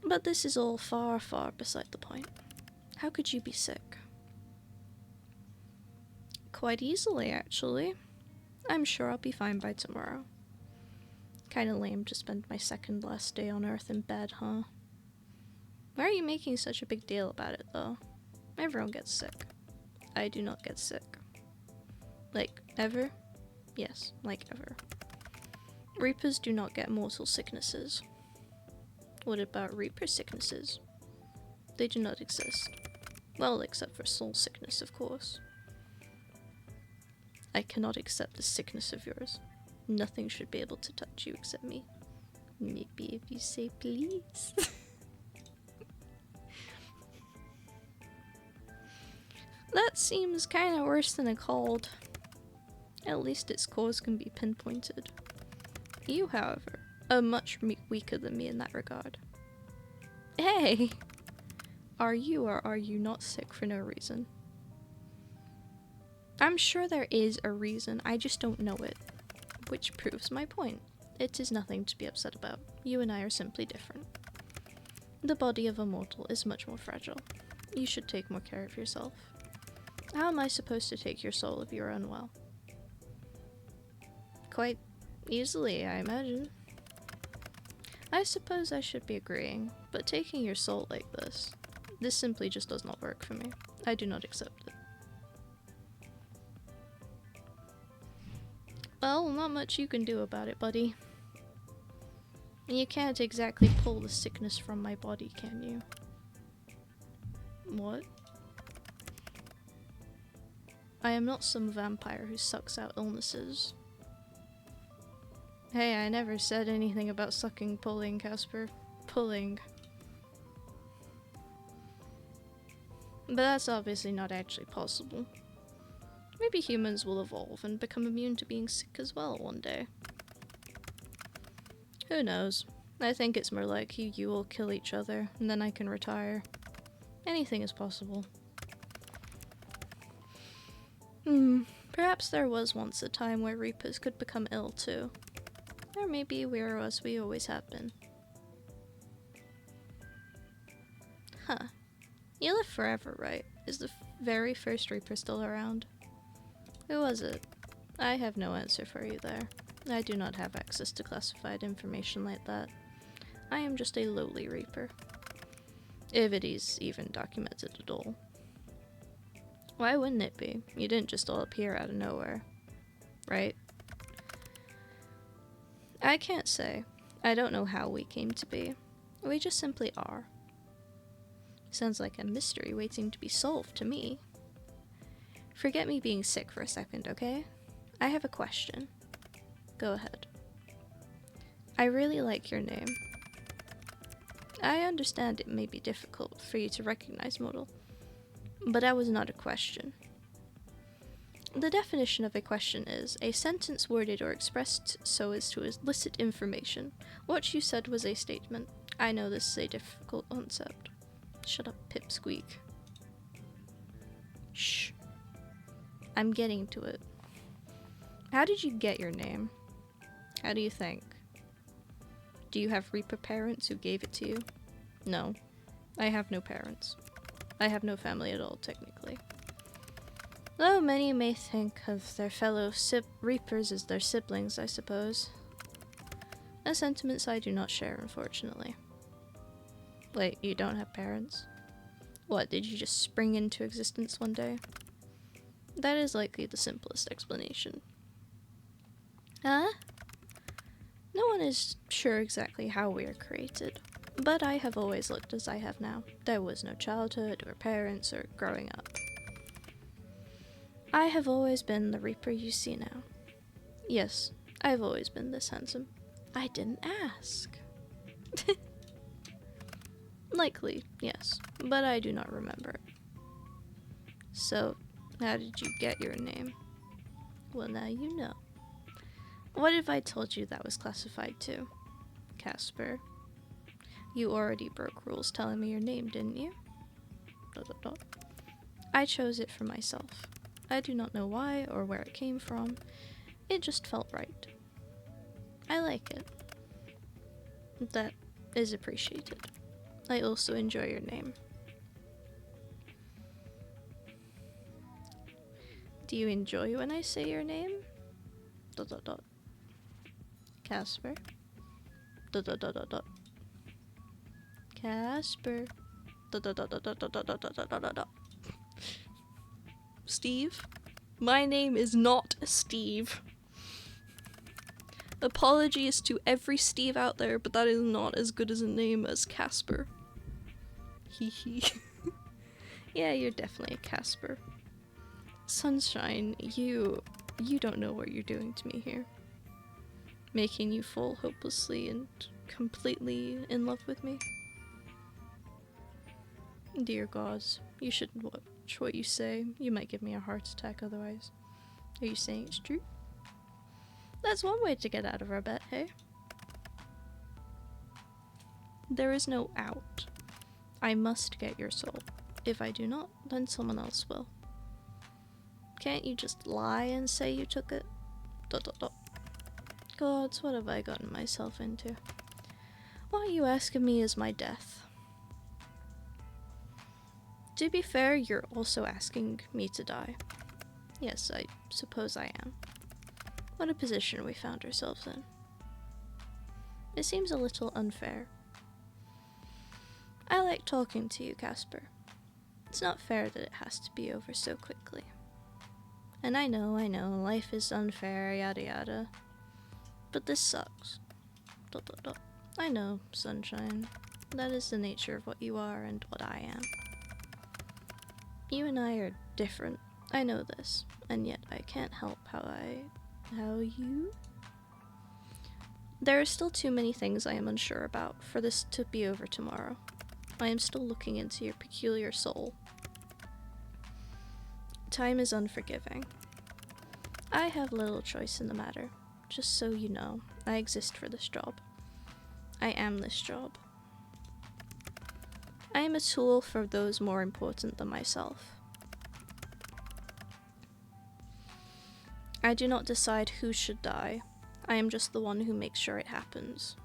But this is all far, far beside the point. How could you be sick? Quite easily, actually. I'm sure I'll be fine by tomorrow. Kinda lame to spend my second last day on Earth in bed, huh? Why are you making such a big deal about it, though? Everyone gets sick. I do not get sick. Like, ever? Yes, like ever. Reapers do not get mortal sicknesses. What about Reaper sicknesses? They do not exist. Well, except for soul sickness, of course. I cannot accept the sickness of yours. Nothing should be able to touch you except me. Maybe if you say please. That seems kinda worse than a cold. At least its cause can be pinpointed. You, however, are much weaker than me in that regard. Hey! Are you or are you not sick for no reason? I'm sure there is a reason, I just don't know it. Which proves my point. It is nothing to be upset about. You and I are simply different. The body of a mortal is much more fragile. You should take more care of yourself. How am I supposed to take your soul if you're unwell? Quite easily, I imagine. I suppose I should be agreeing, but taking your soul like this simply just does not work for me. I do not accept it. Well, not much you can do about it, buddy. You can't exactly pull the sickness from my body, can you? What? I am not some vampire who sucks out illnesses. Hey, I never said anything about sucking pulling, Casper. Pulling. But that's obviously not actually possible. Maybe humans will evolve and become immune to being sick as well one day. Who knows? I think it's more likely you will kill each other, and then I can retire. Anything is possible. Perhaps there was once a time where Reapers could become ill too. Or maybe we're as we always have been. Huh. You live forever, right? Is the very first Reaper still around? Who was it? I have no answer for you there. I do not have access to classified information like that. I am just a lowly Reaper. If it is even documented at all. Why wouldn't it be? You didn't just all appear out of nowhere. Right? I can't say. I don't know how we came to be. We just simply are. Sounds like a mystery waiting to be solved to me. Forget me being sick for a second, okay? I have a question. Go ahead. I really like your name. I understand it may be difficult for you to recognize model, but that was not a question. The definition of a question is a sentence worded or expressed so as to elicit information. What you said was a statement. I know this is a difficult concept. Shut up, pipsqueak. Shh. I'm getting to it. How did you get your name? How do you think? Do you have Reaper parents who gave it to you? No. I have no parents. I have no family at all, technically. Though many may think of their fellow Reapers as their siblings, I suppose. A sentiments I do not share, unfortunately. Wait, you don't have parents? What, did you just spring into existence one day? That is likely the simplest explanation. Huh? No one is sure exactly how we are created, but I have always looked as I have now. There was no childhood, or parents, or growing up. I have always been the Reaper you see now. Yes, I've always been this handsome. I didn't ask. Likely, yes, but I do not remember it. So, how did you get your name? Well, now you know. What if I told you that was classified too? Casper. You already broke rules telling me your name, didn't you? ... I chose it for myself. I do not know why or where it came from. It just felt right. I like it. That is appreciated. I also enjoy your name. Do you enjoy when I say your name? ... Casper. ... Casper. ... Steve? My name is not Steve. Apologies to every Steve out there, but that is not as good as a name as Casper. Hee hee. Yeah, you're definitely a Casper. Sunshine, you don't know what you're doing to me here. Making you fall hopelessly and completely in love with me. Dear gods, you should watch what you say. You might give me a heart attack otherwise. Are you saying it's true? That's one way to get out of our bet, hey? There is no out. I must get your soul. If I do not, then someone else will. Can't you just lie and say you took it? ... Gods, what have I gotten myself into? What you ask of me is my death. To be fair, you're also asking me to die. Yes, I suppose I am. What a position we found ourselves in. It seems a little unfair. I like talking to you, Casper. It's not fair that it has to be over so quickly. And I know, life is unfair, yada yada. But this sucks. ... I know, Sunshine. That is the nature of what you are and what I am. You and I are different. I know this, and yet I can't help how you? There are still too many things I am unsure about for this to be over tomorrow. I am still looking into your peculiar soul. Time is unforgiving. I have little choice in the matter. Just so you know, I exist for this job. I am this job. I am a tool for those more important than myself. I do not decide who should die. I am just the one who makes sure it happens.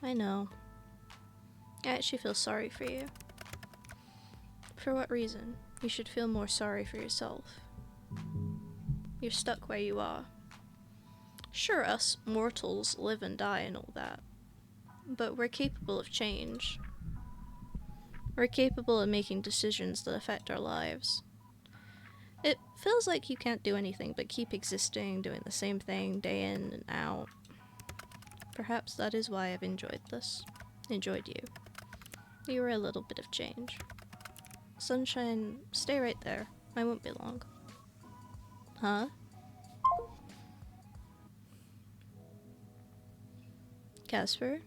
I know. I actually feel sorry for you. For what reason? You should feel more sorry for yourself. You're stuck where you are. Sure, us mortals live and die and all that, but we're capable of change. We're capable of making decisions that affect our lives. It feels like you can't do anything but keep existing, doing the same thing day in and out. Perhaps that is why I've enjoyed this. Enjoyed you. You were a little bit of change. Sunshine, stay right there. I won't be long. Huh? Casper?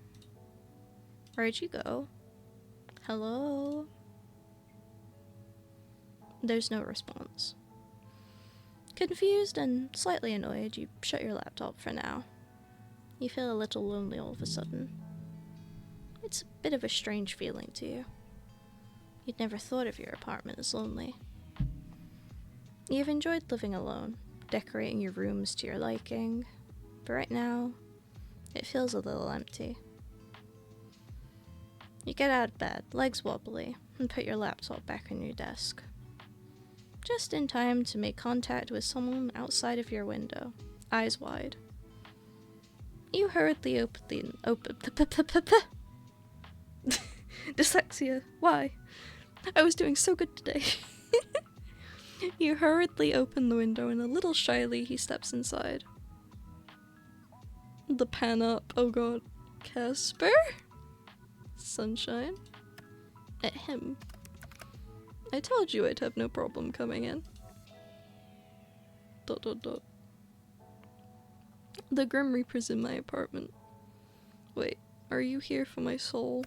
Where'd you go? Hello? There's no response. Confused and slightly annoyed, you shut your laptop for now. You feel a little lonely all of a sudden. It's a bit of a strange feeling to you. You'd never thought of your apartment as lonely. You've enjoyed living alone, decorating your rooms to your liking, but right now, it feels a little empty. You get out of bed, legs wobbly, and put your laptop back on your desk. Just in time to make contact with someone outside of your window, eyes wide. You hurriedly open dyslexia. Why? I was doing so good today. You hurriedly open the window and a little shyly he steps inside. The pan up. Oh god. Casper? Sunshine? At him. I told you I'd have no problem coming in. ... The Grim Reaper's in my apartment. Wait, are you here for my soul?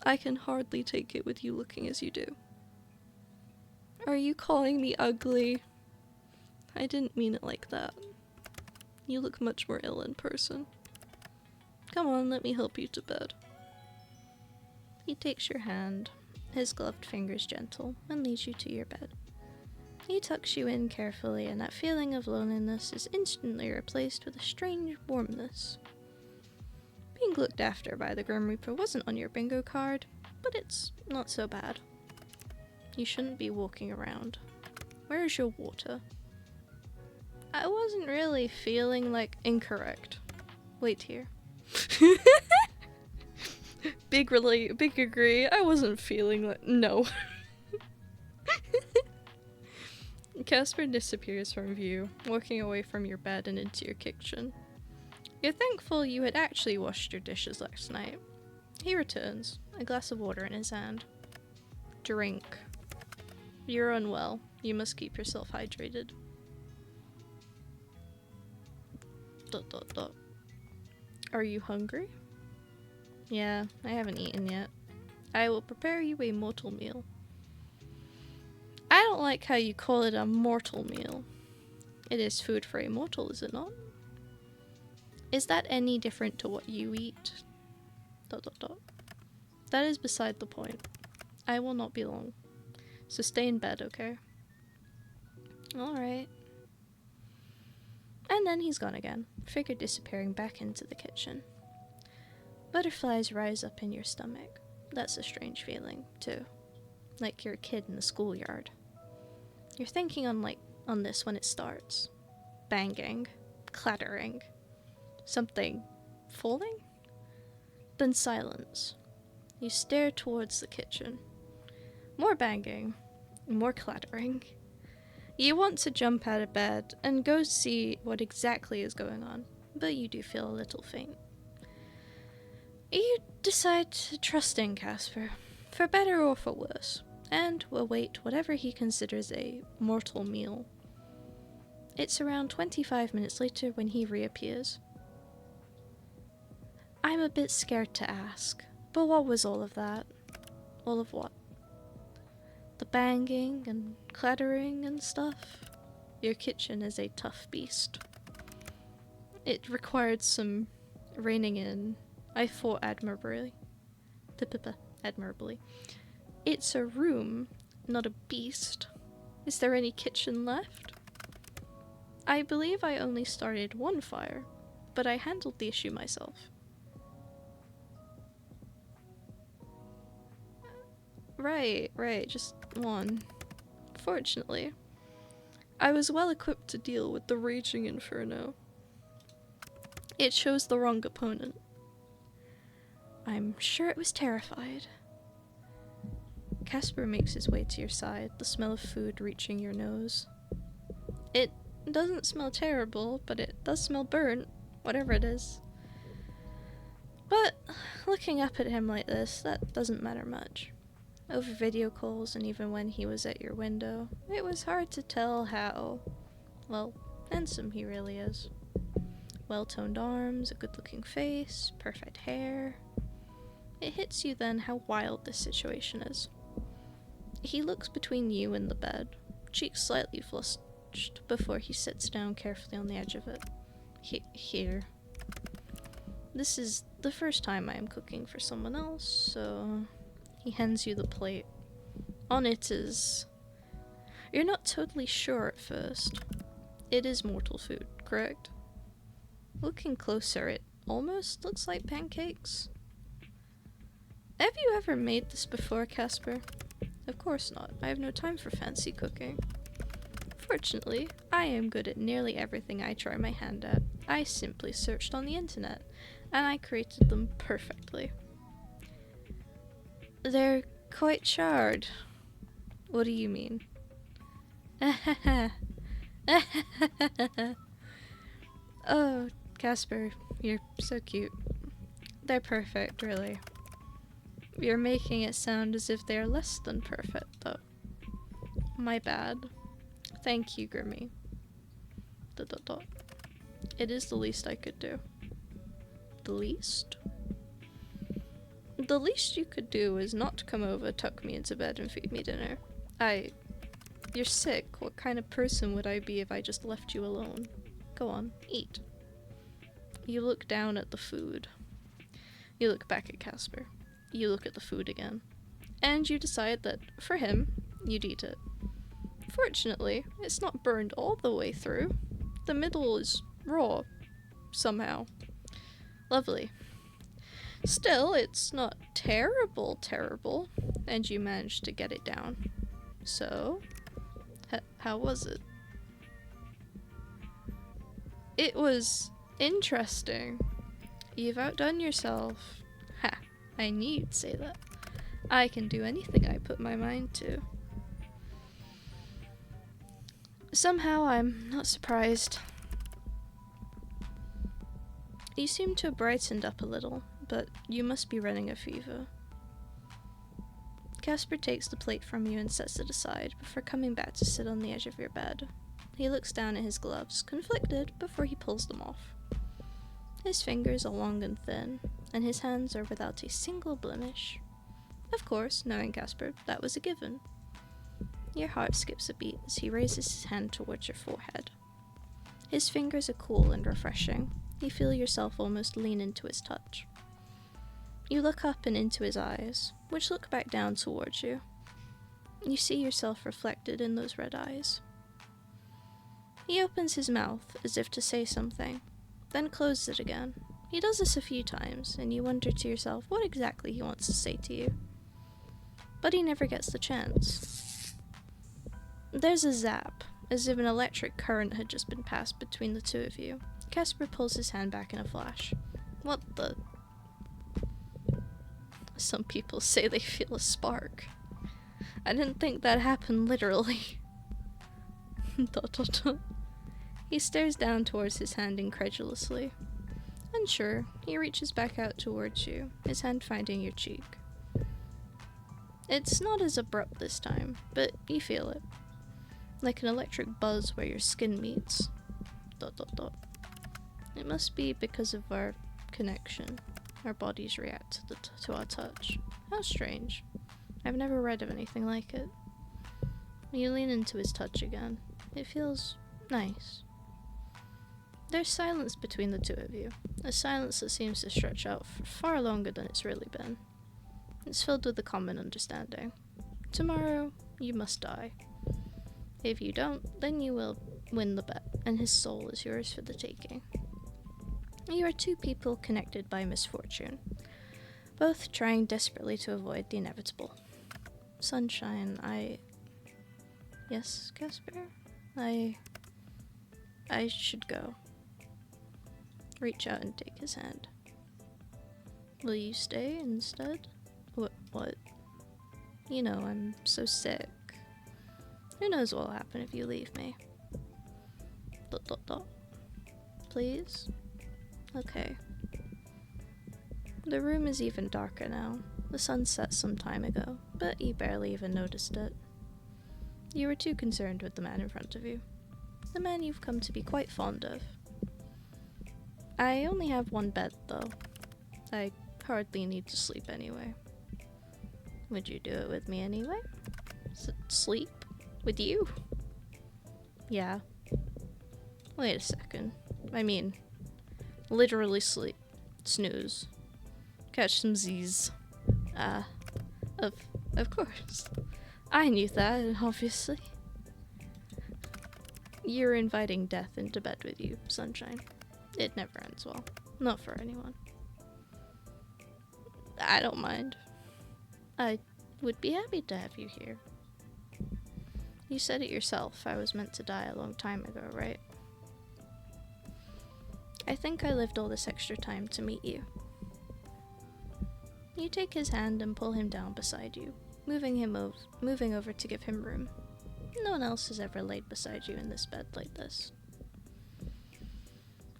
I can hardly take it with you looking as you do. Are you calling me ugly? I didn't mean it like that. You look much more ill in person. Come on, let me help you to bed. He takes your hand, his gloved fingers gentle, and leads you to your bed. He tucks you in carefully, and that feeling of loneliness is instantly replaced with a strange warmness. Being looked after by the Grim Reaper wasn't on your bingo card, but it's not so bad. You shouldn't be walking around. Where's your water? I wasn't really feeling like incorrect. Wait here. Big agree. I wasn't feeling like no. Casper disappears from view, walking away from your bed and into your kitchen. You're thankful you had actually washed your dishes last night. He returns, a glass of water in his hand. Drink. You're unwell. You must keep yourself hydrated. ... Are you hungry? Yeah, I haven't eaten yet. I will prepare you a mortal meal. I don't like how you call it a mortal meal. It is food for a mortal, is it not? Is that any different to what you eat? ... That is beside the point. I will not be long. So stay in bed, okay? Alright. And then he's gone again, figure disappearing back into the kitchen. Butterflies rise up in your stomach. That's a strange feeling, too. Like you're a kid in the schoolyard. You're thinking on this when it starts. Banging. Clattering. Something falling? Then silence. You stare towards the kitchen. More banging. More clattering. You want to jump out of bed and go see what exactly is going on, but you do feel a little faint. You decide to trust in Casper, for better or for worse, and await whatever he considers a mortal meal. It's around 25 minutes later when he reappears. I'm a bit scared to ask, but what was all of that? All of what? The banging and clattering and stuff? Your kitchen is a tough beast. It required some reining in. I fought admirably. Admirably. It's a room, not a beast. Is there any kitchen left? I believe I only started one fire, but I handled the issue myself. Right, just one. Fortunately, I was well equipped to deal with the raging inferno. It chose the wrong opponent. I'm sure it was terrified. Casper makes his way to your side, the smell of food reaching your nose. It doesn't smell terrible, but it does smell burnt, whatever it is. But looking up at him like this, that doesn't matter much. Over video calls and even when he was at your window, it was hard to tell how, well, handsome he really is. well-toned arms, a good-looking face, perfect hair. It hits you then how wild this situation is. He looks between you and the bed, cheeks slightly flushed before he sits down carefully on the edge of it. Here. This is the first time I am cooking for someone else, so he hands you the plate. On it is... You're not totally sure at first. It is mortal food, correct? Looking closer, it almost looks like pancakes. Have you ever made this before, Casper? Of course not. I have no time for fancy cooking. Fortunately, I am good at nearly everything I try my hand at. I simply searched on the internet, and I created them perfectly. They're quite charred. What do you mean? Oh, Casper, you're so cute. They're perfect, really. You're making it sound as if they're less than perfect, though. My bad. Thank you, Grimmy. ... It is the least I could do. The least? The least you could do is not come over, tuck me into bed, and feed me dinner. You're sick. What kind of person would I be if I just left you alone? Go on, eat. You look down at the food. You look back at Casper. You look at the food again. And you decide that, for him, you'd eat it. Fortunately, it's not burned all the way through. The middle is raw, somehow. Lovely. Still, it's not terrible, and you managed to get it down. So, how was it? It was interesting. You've outdone yourself. Ha, I knew you'd say that. I can do anything I put my mind to. Somehow, I'm not surprised. You seem to have brightened up a little, but you must be running a fever. Casper takes the plate from you and sets it aside before coming back to sit on the edge of your bed. He looks down at his gloves, conflicted, before he pulls them off. His fingers are long and thin, and his hands are without a single blemish. Of course, knowing Casper, that was a given. Your heart skips a beat as he raises his hand towards your forehead. His fingers are cool and refreshing. You feel yourself almost lean into his touch. You look up and into his eyes, which look back down towards you. You see yourself reflected in those red eyes. He opens his mouth as if to say something, then closes it again. He does this a few times, and you wonder to yourself what exactly he wants to say to you. But he never gets the chance. There's a zap, as if an electric current had just been passed between the two of you. Casper pulls his hand back in a flash. What the... Some people say they feel a spark. I didn't think that happened literally. ... He stares down towards his hand incredulously. Unsure, he reaches back out towards you, his hand finding your cheek. It's not as abrupt this time, but you feel it. Like an electric buzz where your skin meets. ... It must be because of our connection. Our bodies react to our touch. How strange. I've never read of anything like it. You lean into his touch again. It feels nice. There's silence between the two of you. A silence that seems to stretch out for far longer than it's really been. It's filled with a common understanding. Tomorrow, you must die. If you don't, then you will win the bet, and his soul is yours for the taking. You are two people connected by misfortune, both trying desperately to avoid the inevitable. Sunshine, Yes, Casper? I should go. Reach out and take his hand. Will you stay instead? What? You know, I'm so sick. Who knows what'll happen if you leave me? ... Please? Okay. The room is even darker now. The sun set some time ago, but you barely even noticed it. You were too concerned with the man in front of you. The man you've come to be quite fond of. I only have one bed, though. I hardly need to sleep anyway. Would you do it with me anyway? Sleep? With you? Yeah. Wait a second. I mean, literally sleep. Snooze. Catch some Z's. Of course. I knew that, obviously. You're inviting death into bed with you, sunshine. It never ends well. Not for anyone. I don't mind. I would be happy to have you here. You said it yourself, I was meant to die a long time ago, right? I think I lived all this extra time to meet you. You take his hand and pull him down beside you, moving over to give him room. No one else has ever laid beside you in this bed like this.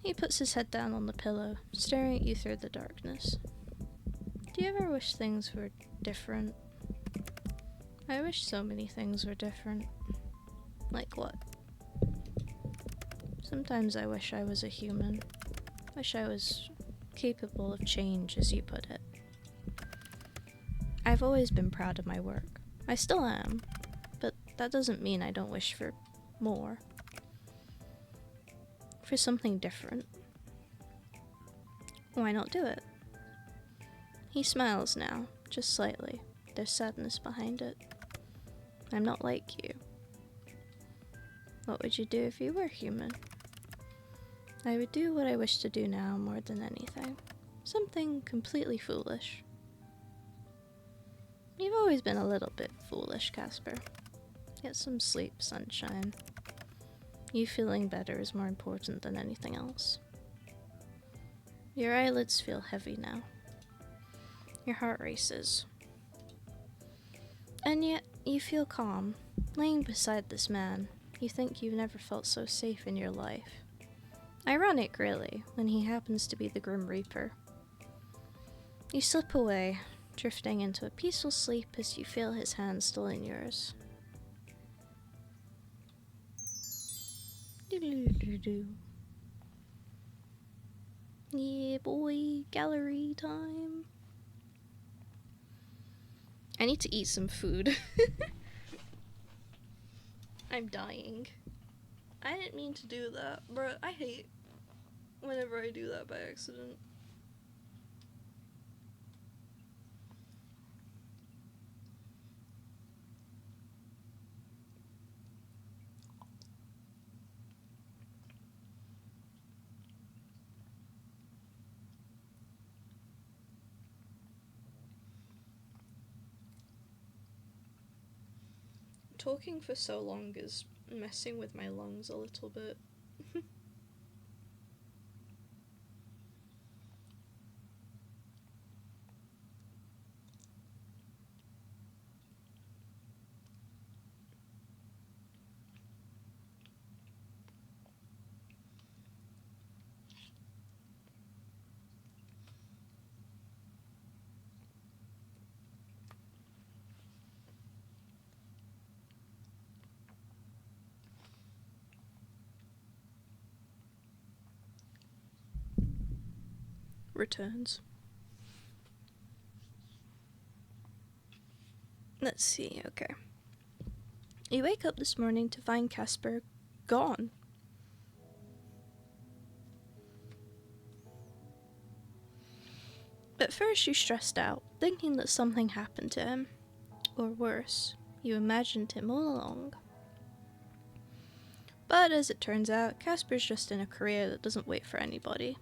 He puts his head down on the pillow, staring at you through the darkness. Do you ever wish things were different? I wish so many things were different. Like what? Sometimes I wish I was a human. Wish I was capable of change, as you put it. I've always been proud of my work. I still am, but that doesn't mean I don't wish for more. For something different. Why not do it? He smiles now, just slightly. There's sadness behind it. I'm not like you. What would you do if you were human? I would do what I wish to do now more than anything. Something completely foolish. You've always been a little bit foolish, Casper. Get some sleep, sunshine. You feeling better is more important than anything else. Your eyelids feel heavy now. Your heart races. And yet, you feel calm. Laying beside this man, you think you've never felt so safe in your life. Ironic, really, when he happens to be the Grim Reaper. You slip away, drifting into a peaceful sleep as you feel his hand still in yours. Doo-doo-doo-doo. Yeah, boy, gallery time. I need to eat some food. I'm dying. I didn't mean to do that, but I hate whenever I do that by accident. Talking for so long is messing with my lungs a little bit. Returns. Let's see, okay. You wake up this morning to find Casper gone. At first you stressed out, thinking that something happened to him. Or worse, you imagined him all along. But as it turns out, Casper's just in a career that doesn't wait for anybody.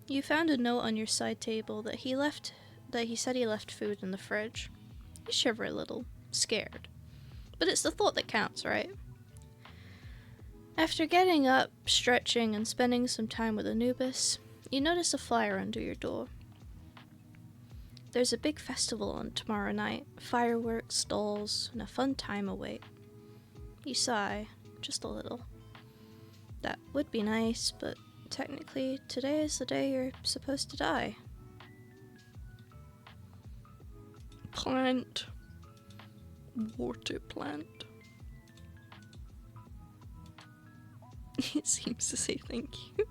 You found a note on your side table that he said he left food in the fridge. You shiver a little, scared. But it's the thought that counts, right? After getting up, stretching, and spending some time with Anubis, you notice a flyer under your door. There's a big festival on tomorrow night, fireworks, stalls, and a fun time await. You sigh, just a little. That would be nice, but technically, today is the day you're supposed to die. Plant. Water plant. It seems to say thank you.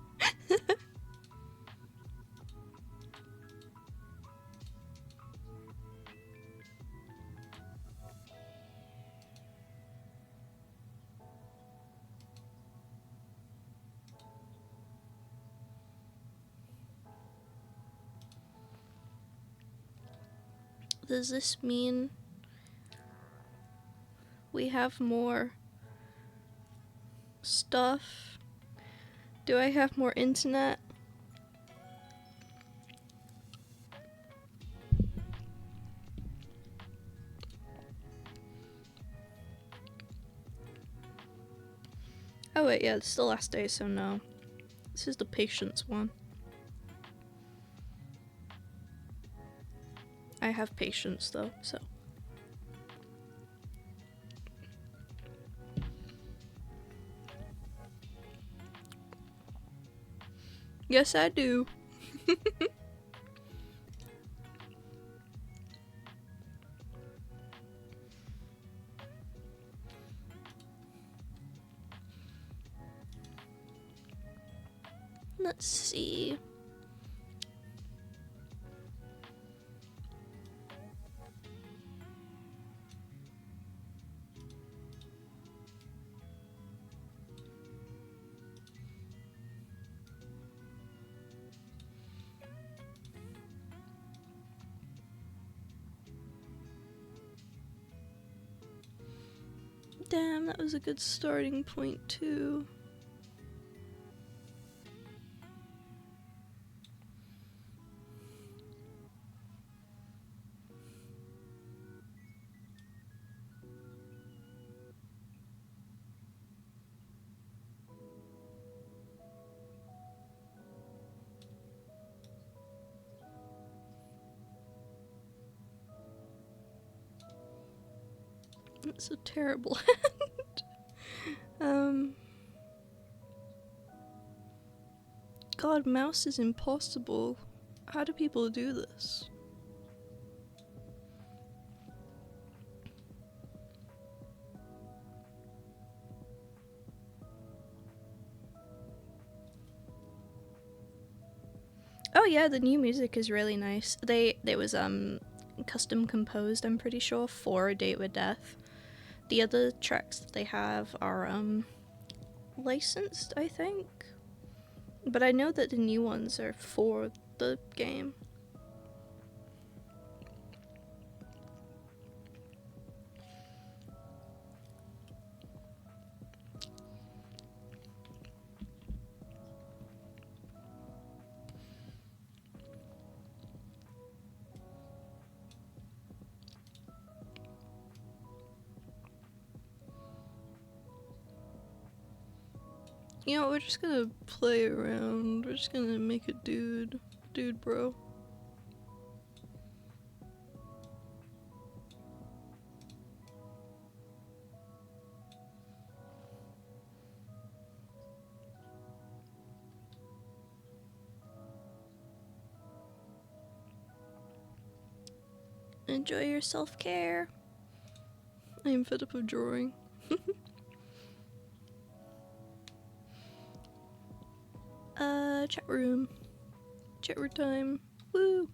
Does this mean we have more stuff? Do I have more internet? Oh wait, yeah, it's the last day, so no. This is the patience one. I have patience though, so. Yes, I do. Let's see. Damn, that was a good starting point too. That's a terrible hand. God, mouse is impossible. How do people do this? Oh yeah, the new music is really nice. They was custom composed, I'm pretty sure, for A Date with Death. The other tracks that they have are licensed, I think. But I know that the new ones are for the game. You know, we're just gonna play around. We're just gonna make a dude, bro. Enjoy your self-care. I am fed up of drawing. Chat room. Chat room time. Woo!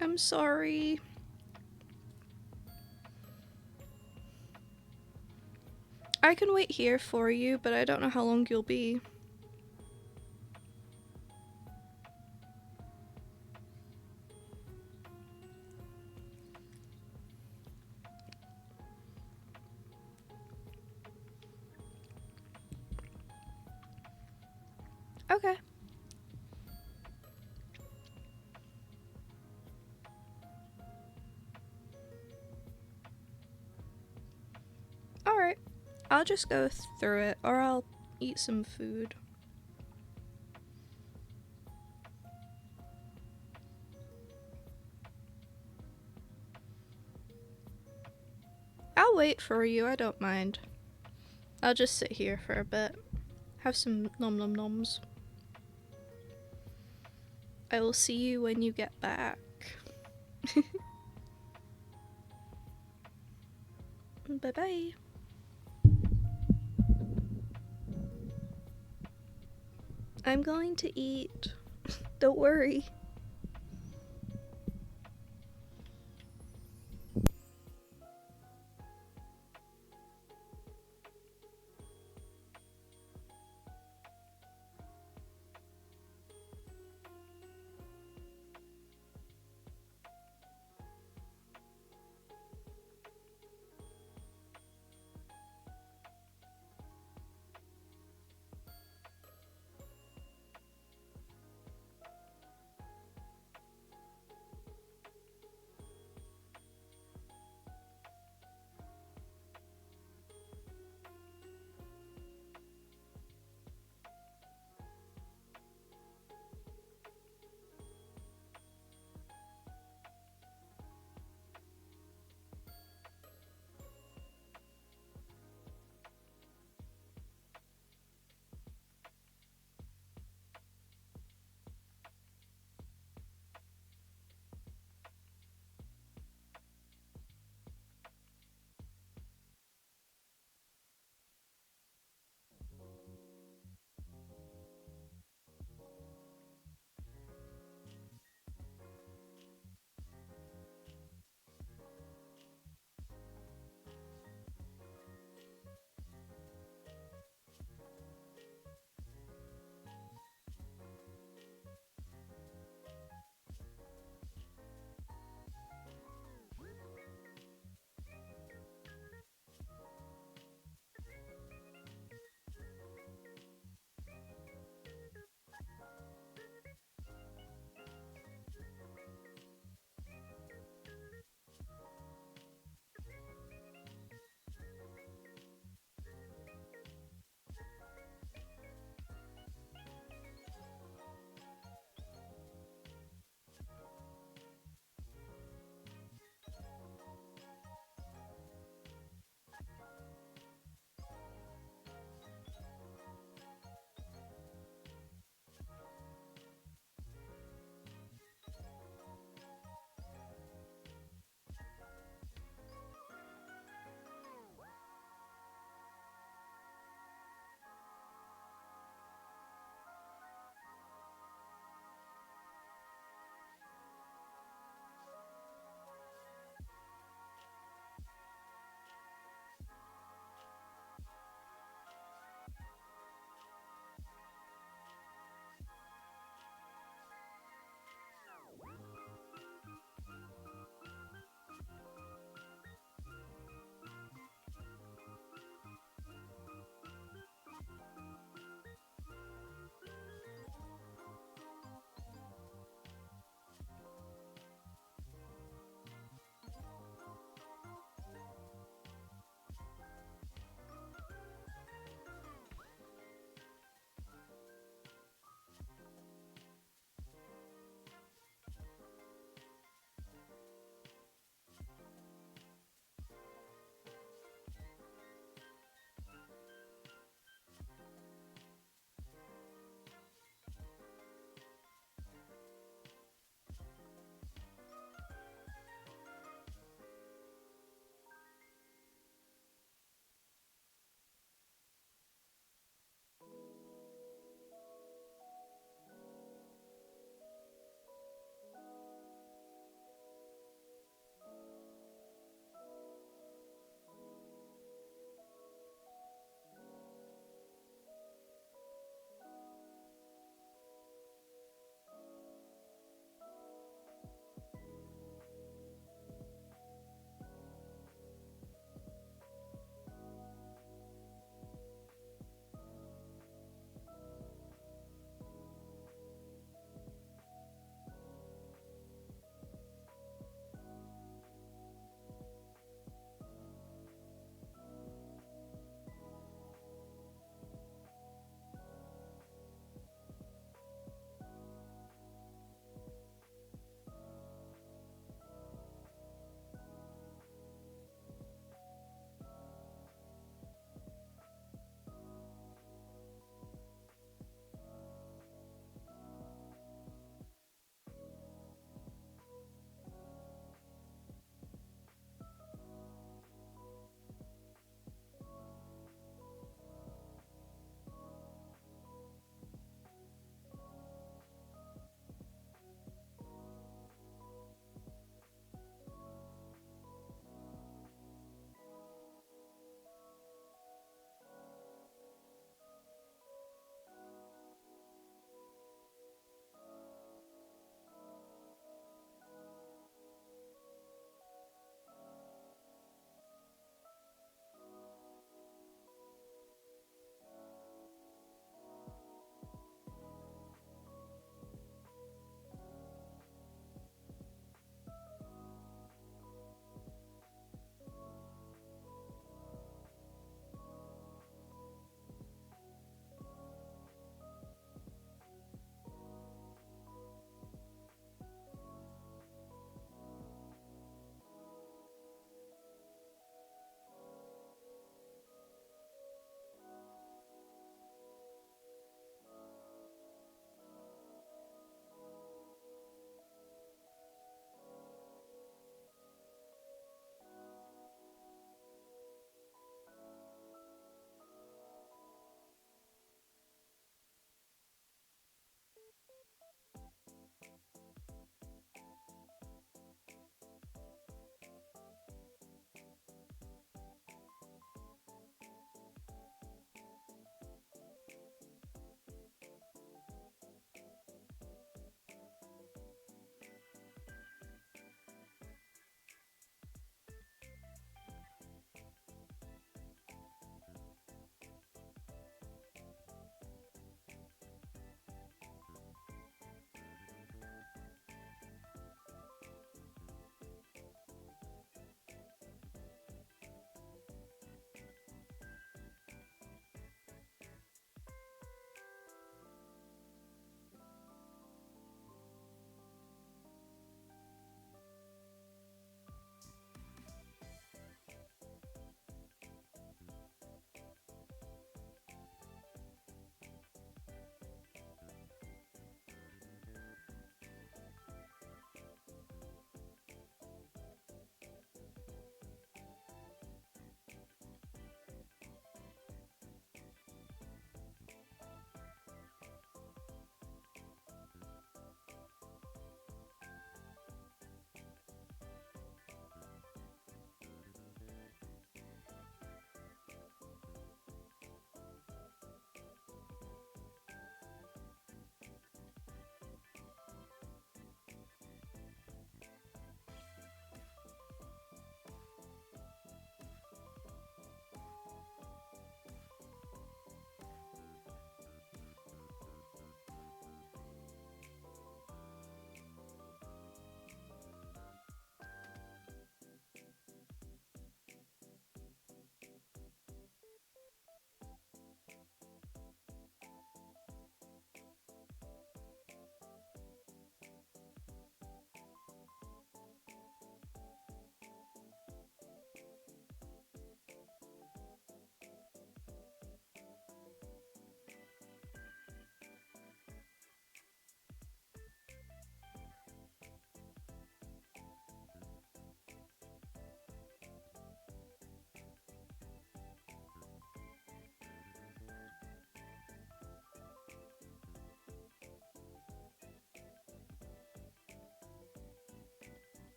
I'm sorry. I can wait here for you, but I don't know how long you'll be. Okay. Alright. I'll just go through it, or I'll eat some food. I'll wait for you, I don't mind. I'll just sit here for a bit. Have some nom nom noms. I will see you when you get back. Bye bye. I'm going to eat. Don't worry.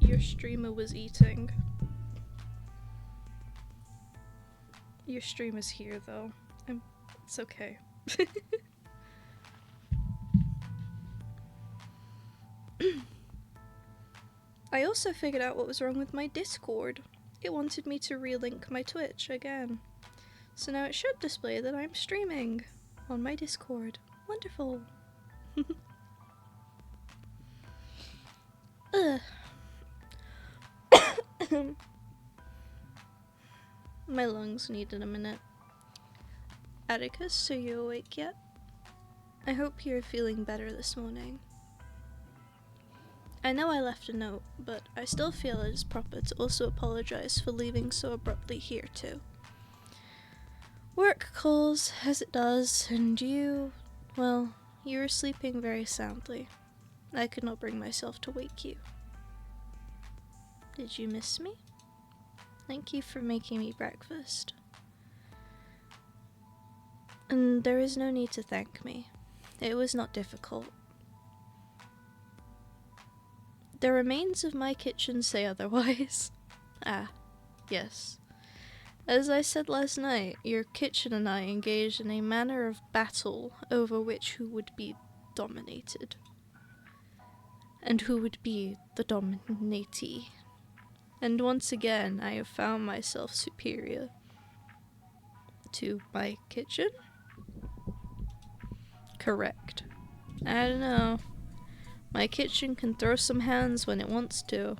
your streamer was eating. Your streamer's here though. It's okay. I also figured out what was wrong with my Discord. It wanted me to relink my Twitch again. So now it should display that I'm streaming on my Discord. Wonderful. Ugh. My lungs needed a minute. Atticus, are you awake yet? I hope you're feeling better this morning. I know I left a note, but I still feel it is proper to also apologize for leaving so abruptly here too. Work calls, as it does, and you were sleeping very soundly. I could not bring myself to wake you. Did you miss me? Thank you for making me breakfast. And there is no need to thank me. It was not difficult. The remains of my kitchen say otherwise. Ah, yes. As I said last night, your kitchen and I engaged in a manner of battle over who would be dominated. And who would be the dominatee. And once again, I have found myself superior to my kitchen? Correct. I don't know. My kitchen can throw some hands when it wants to.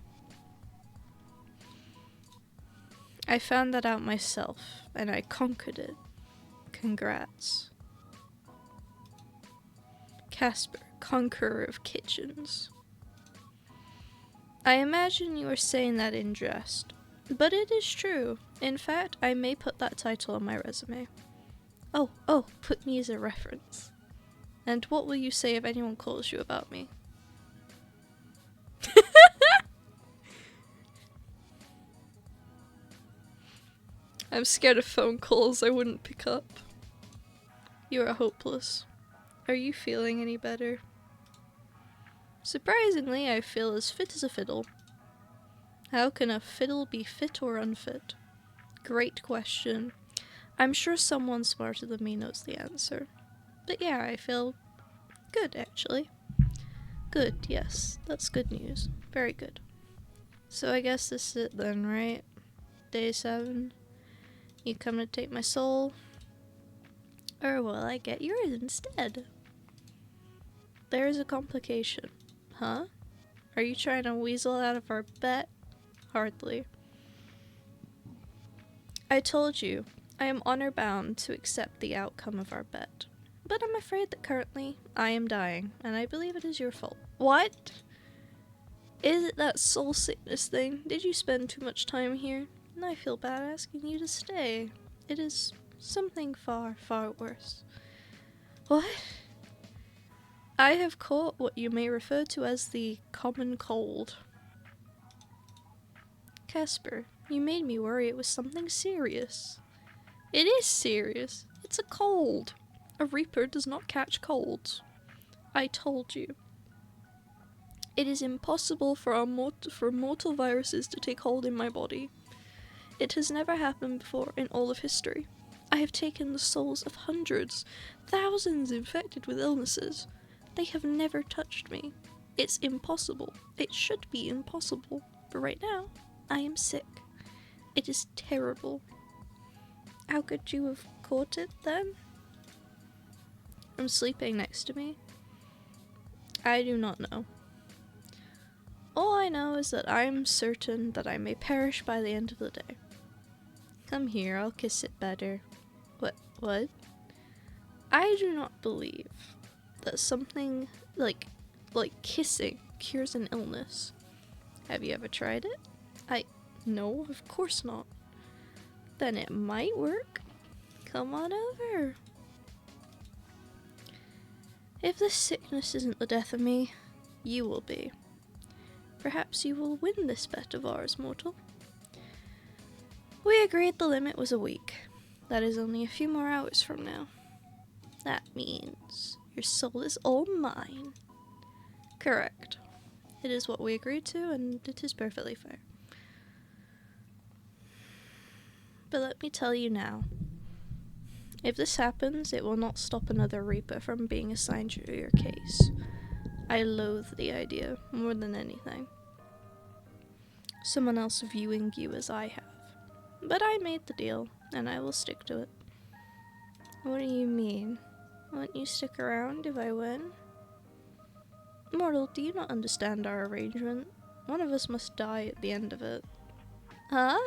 I found that out myself, and I conquered it. Congrats. Casper, conqueror of kitchens. I imagine you are saying that in jest, but it is true. In fact, I may put that title on my resume. Oh, put me as a reference. And what will you say if anyone calls you about me? I'm scared of phone calls I wouldn't pick up. You are hopeless. Are you feeling any better? Surprisingly, I feel as fit as a fiddle. How can a fiddle be fit or unfit? Great question. I'm sure someone smarter than me knows the answer. But yeah, I feel good, actually. Good, yes. That's good news. Very good. So I guess this is it then, right? Day 7. You come to take my soul? Or will I get yours instead? There is a complication. Huh? Are you trying to weasel out of our bet? Hardly. I told you, I am honor-bound to accept the outcome of our bet. But I'm afraid that currently, I am dying, and I believe it is your fault. What? Is it that soul sickness thing? Did you spend too much time here? And I feel bad asking you to stay. It is something far, far worse. What? I have caught what you may refer to as the common cold. Casper, you made me worry it was something serious. It is serious. It's a cold. A reaper does not catch colds. I told you. It is impossible for mortal viruses to take hold in my body. It has never happened before in all of history. I have taken the souls of hundreds, thousands infected with illnesses. They have never touched me. It's impossible. It should be impossible. But right now, I am sick. It is terrible. How could you have caught it then? I'm sleeping next to me. I do not know. All I know is that I am certain that I may perish by the end of the day. Come here, I'll kiss it better. What? I do not believe that something like kissing cures an illness. Have you ever tried it? No, of course not. Then it might work. Come on over. If this sickness isn't the death of me, you will be. Perhaps you will win this bet of ours, mortal. We agreed the limit was a week. That is only a few more hours from now. That means your soul is all mine. Correct. It is what we agreed to, and it is perfectly fair. But let me tell you now, if this happens, it will not stop another Reaper from being assigned to your case. I loathe the idea more than anything. Someone else viewing you as I have. But I made the deal, and I will stick to it. What do you mean? Won't you stick around if I win? Mortal, do you not understand our arrangement? One of us must die at the end of it. Huh?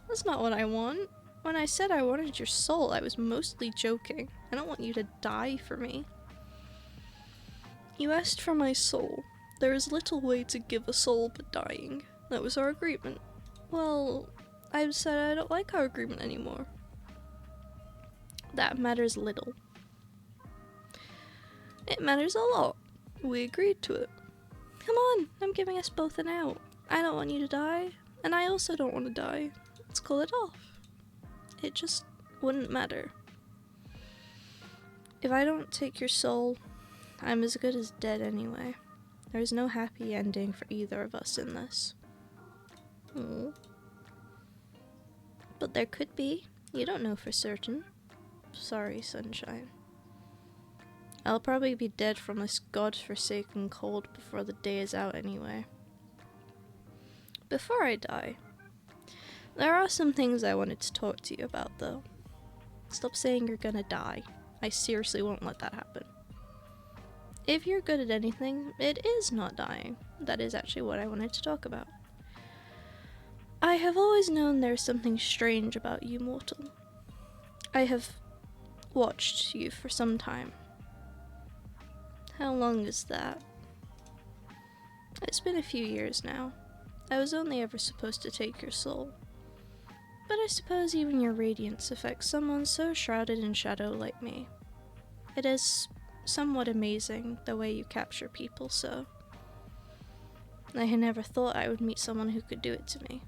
That's not what I want. When I said I wanted your soul, I was mostly joking. I don't want you to die for me. You asked for my soul. There is little way to give a soul but dying. That was our agreement. Well, I've said I don't like our agreement anymore. That matters little. It matters a lot. We agreed to it. Come on, I'm giving us both an out. I don't want you to die, and I also don't want to die. Let's call it off. It just wouldn't matter. If I don't take your soul, I'm as good as dead anyway. There is no happy ending for either of us in this. But there could be. You don't know for certain. Sorry, sunshine. I'll probably be dead from this god-forsaken cold before the day is out anyway. Before I die, there are some things I wanted to talk to you about, though. Stop saying you're gonna die. I seriously won't let that happen. If you're good at anything, it is not dying. That is actually what I wanted to talk about. I have always known there's something strange about you, mortal. I have watched you for some time. How long is that? It's been a few years now. I was only ever supposed to take your soul. But I suppose even your radiance affects someone so shrouded in shadow like me. It is somewhat amazing the way you capture people so. I had never thought I would meet someone who could do it to me.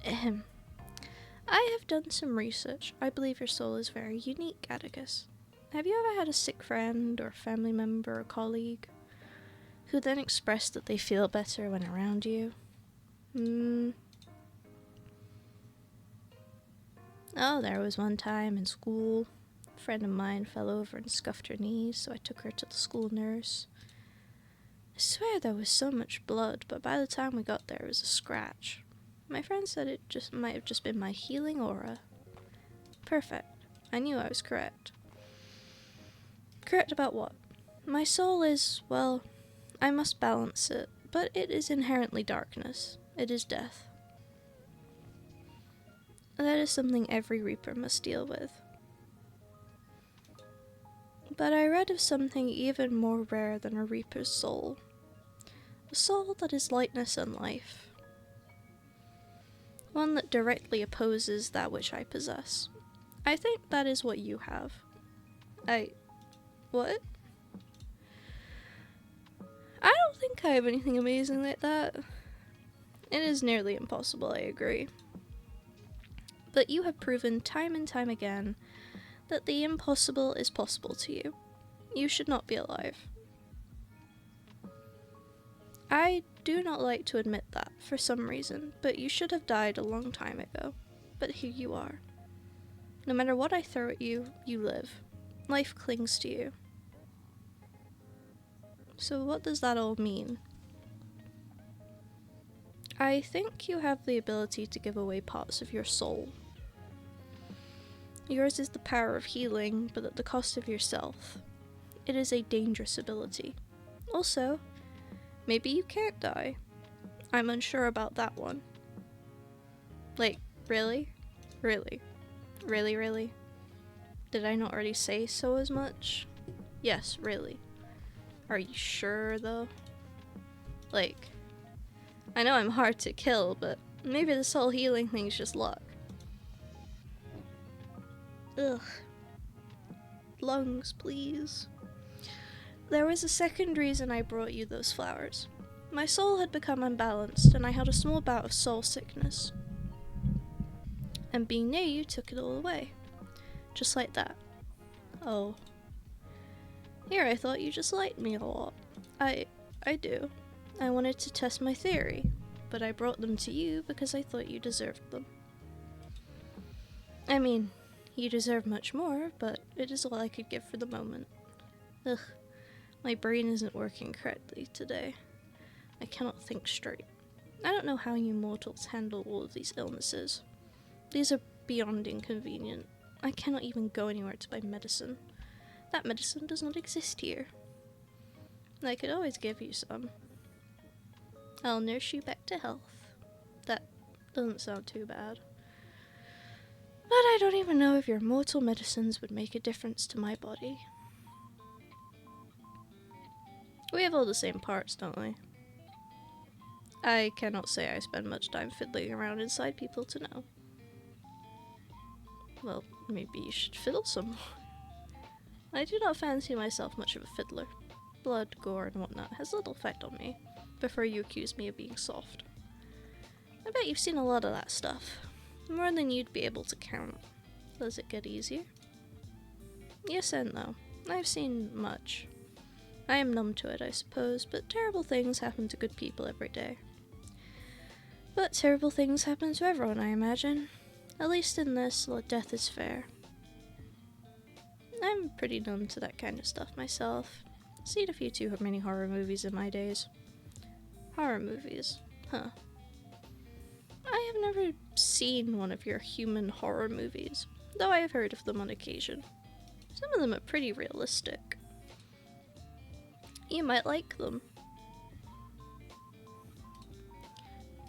Ahem. I have done some research. I believe your soul is very unique, Atticus. Have you ever had a sick friend or family member or colleague who then expressed that they feel better when around you? Oh, there was one time in school. A friend of mine fell over and scuffed her knees, so I took her to the school nurse. I swear there was so much blood, but by the time we got there, it was a scratch. My friend said it might have just been my healing aura. Perfect. I knew I was correct. Correct about what? My soul is, well, I must balance it, but it is inherently darkness. It is death. That is something every Reaper must deal with. But I read of something even more rare than a Reaper's soul. A soul that is lightness and life. One that directly opposes that which I possess. I think that is what you have. What? I don't think I have anything amazing like that. It is nearly impossible, I agree. But you have proven time and time again that the impossible is possible to you. You should not be alive. I do not like to admit that, for some reason, but you should have died a long time ago. But here you are. No matter what I throw at you, you live. Life clings to you. So what does that all mean? I think you have the ability to give away parts of your soul. Yours is the power of healing, but at the cost of yourself. It is a dangerous ability. Also, maybe you can't die. I'm unsure about that one. Like, really? Really? Really, really? Did I not already say so as much? Yes, really. Are you sure, though? Like, I know I'm hard to kill, but maybe this whole healing thing's just luck. Ugh. Lungs, please. There was a second reason I brought you those flowers. My soul had become unbalanced, and I had a small bout of soul sickness. And being near you took it all away. Just like that. Oh. Here, I thought you just liked me a lot. I do. I wanted to test my theory, but I brought them to you because I thought you deserved them. I mean, you deserve much more, but it is all I could give for the moment. Ugh, my brain isn't working correctly today. I cannot think straight. I don't know how you mortals handle all of these illnesses. These are beyond inconvenient. I cannot even go anywhere to buy medicine. That medicine does not exist here. I could always give you some. I'll nurse you back to health. That doesn't sound too bad. But I don't even know if your mortal medicines would make a difference to my body. We have all the same parts, don't we? I cannot say I spend much time fiddling around inside people to know. Well, maybe you should fiddle some more. I do not fancy myself much of a fiddler. Blood, gore, and whatnot has little effect on me, before you accuse me of being soft. I bet you've seen a lot of that stuff. More than you'd be able to count. Does it get easier? Yes and no. I've seen much. I am numb to it, I suppose, but terrible things happen to good people every day. But terrible things happen to everyone, I imagine. At least in this, death is fair. I'm pretty numb to that kind of stuff myself. Seen a few too many horror movies in my days. Horror movies, huh. I have never seen one of your human horror movies, though I have heard of them on occasion. Some of them are pretty realistic. You might like them.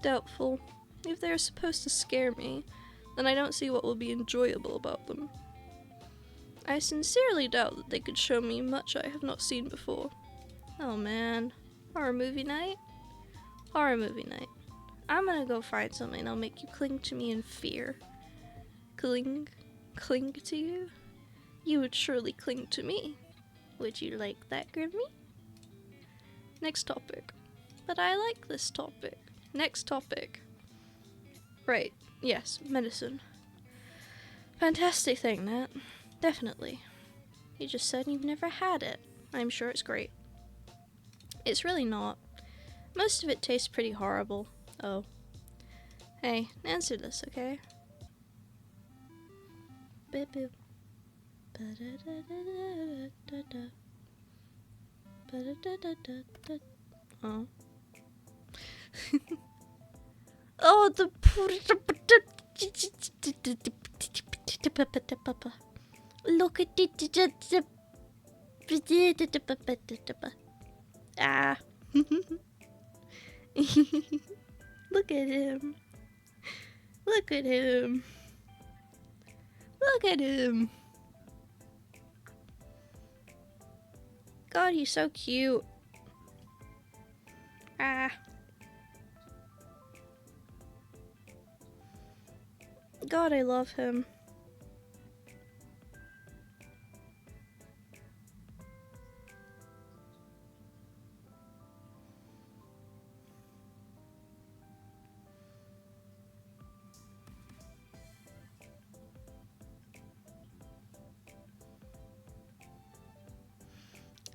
Doubtful. If they are supposed to scare me, then I don't see what will be enjoyable about them. I sincerely doubt that they could show me much I have not seen before. Oh man. Horror movie night? Horror movie night. I'm gonna go find something that'll make you cling to me in fear. Cling to you? You would surely cling to me. Would you like that, Grimmy? Next topic. But I like this topic. Next topic. Right, yes, medicine. Fantastic thing, that. Definitely. You just said you've never had it. I'm sure it's great. It's really not. Most of it tastes pretty horrible. Oh. Hey, answer this, okay? Beep boop. Ba-da-da-da-da-da-da. Ba-da-da-da-da-da. Oh. Oh, the look at it. Ah. Look at him. Look at him. Look at him. God, he's so cute. Ah. God, I love him.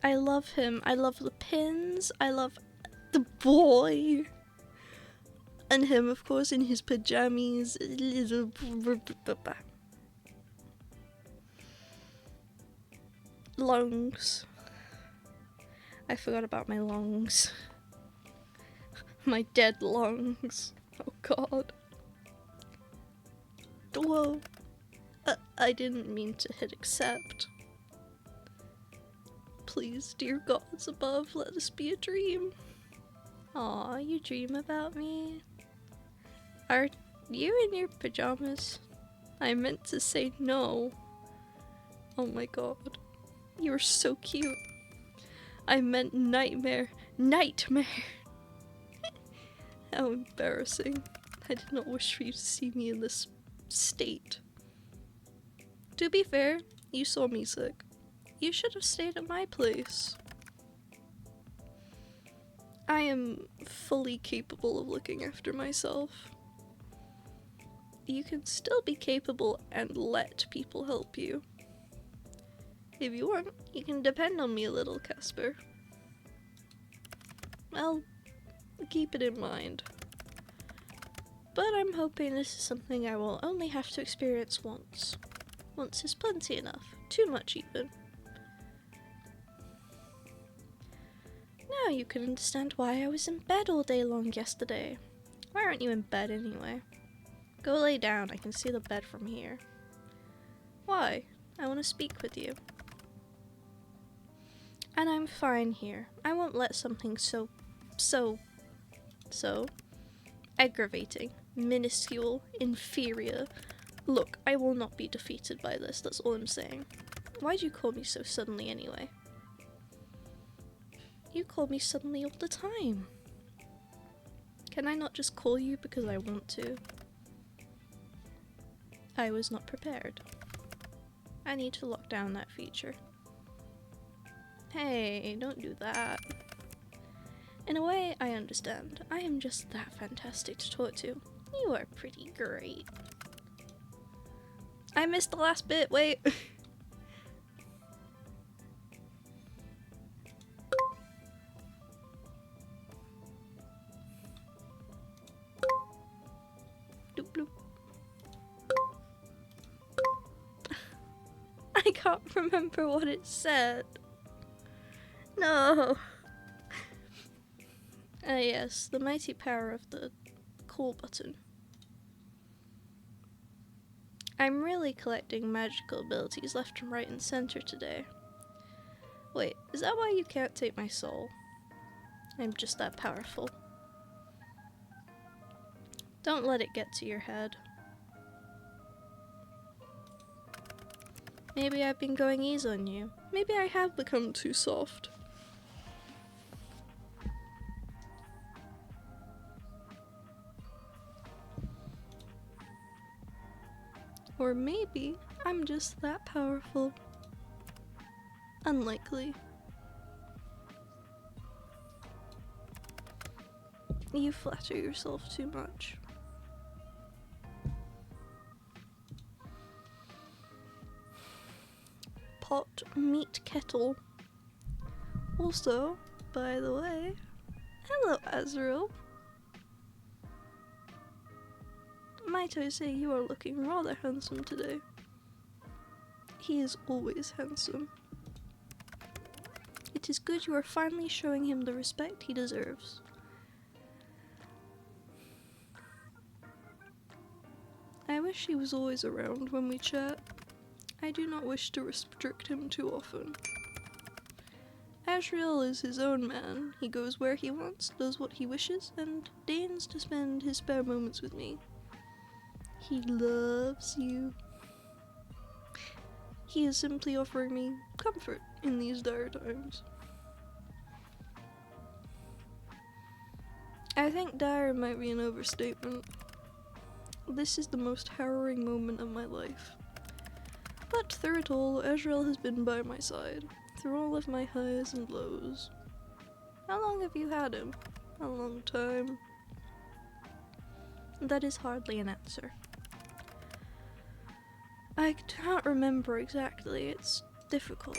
I love him. I love the pins. I love the boy. And him, of course, in his pajamas. Lungs. I forgot about my lungs. My dead lungs. Oh god. Whoa. I didn't mean to hit accept. Please, dear gods above, let this be a dream. Aw, you dream about me? Are you in your pajamas? I meant to say no. Oh my god. You are so cute. I meant nightmare. Nightmare! How embarrassing. I did not wish for you to see me in this state. To be fair, you saw me sick. You should have stayed at my place. I am fully capable of looking after myself. You can still be capable and let people help you. If you want, you can depend on me a little, Casper. Well, Keep it in mind. But I'm hoping this is something I will only have to experience once. Once is plenty enough. Too much even. Now you can understand why I was in bed all day long yesterday. Why aren't you in bed anyway? Go lay down, I can see the bed from here. Why? I want to speak with you. And I'm fine here. I won't let something so aggravating, minuscule, inferior. Look, I will not be defeated by this, that's all I'm saying. Why'd you call me so suddenly anyway? You call me suddenly all the time. Can I not just call you because I want to? I was not prepared. I need to lock down that feature. Hey, don't do that. In a way, I understand. I am just that fantastic to talk to. You are pretty great. I missed the last bit, wait. Doop bloop. I can't remember what it said. No. Yes, the mighty power of the call button. I'm really collecting magical abilities left and right and center today. Wait, is that why you can't take my soul? I'm just that powerful. Don't let it get to your head. Maybe I've been going easy on you. Maybe I have become too soft. Or maybe I'm just that powerful. Unlikely. You flatter yourself too much. Pot, meat, kettle. Also, by the way, hello Azrael. Might I say you are looking rather handsome today. He is always handsome. It is good you are finally showing him the respect he deserves. I wish he was always around when we chat. I do not wish to restrict him too often. Azrael is his own man. He goes where he wants, does what he wishes, and deigns to spend his spare moments with me. He loves you. He is simply offering me comfort in these dire times. I think dire might be an overstatement. This is the most harrowing moment of my life. But through it all, Azrael has been by my side, through all of my highs and lows. How long have you had him? A long time. That is hardly an answer. I can't remember exactly, it's difficult.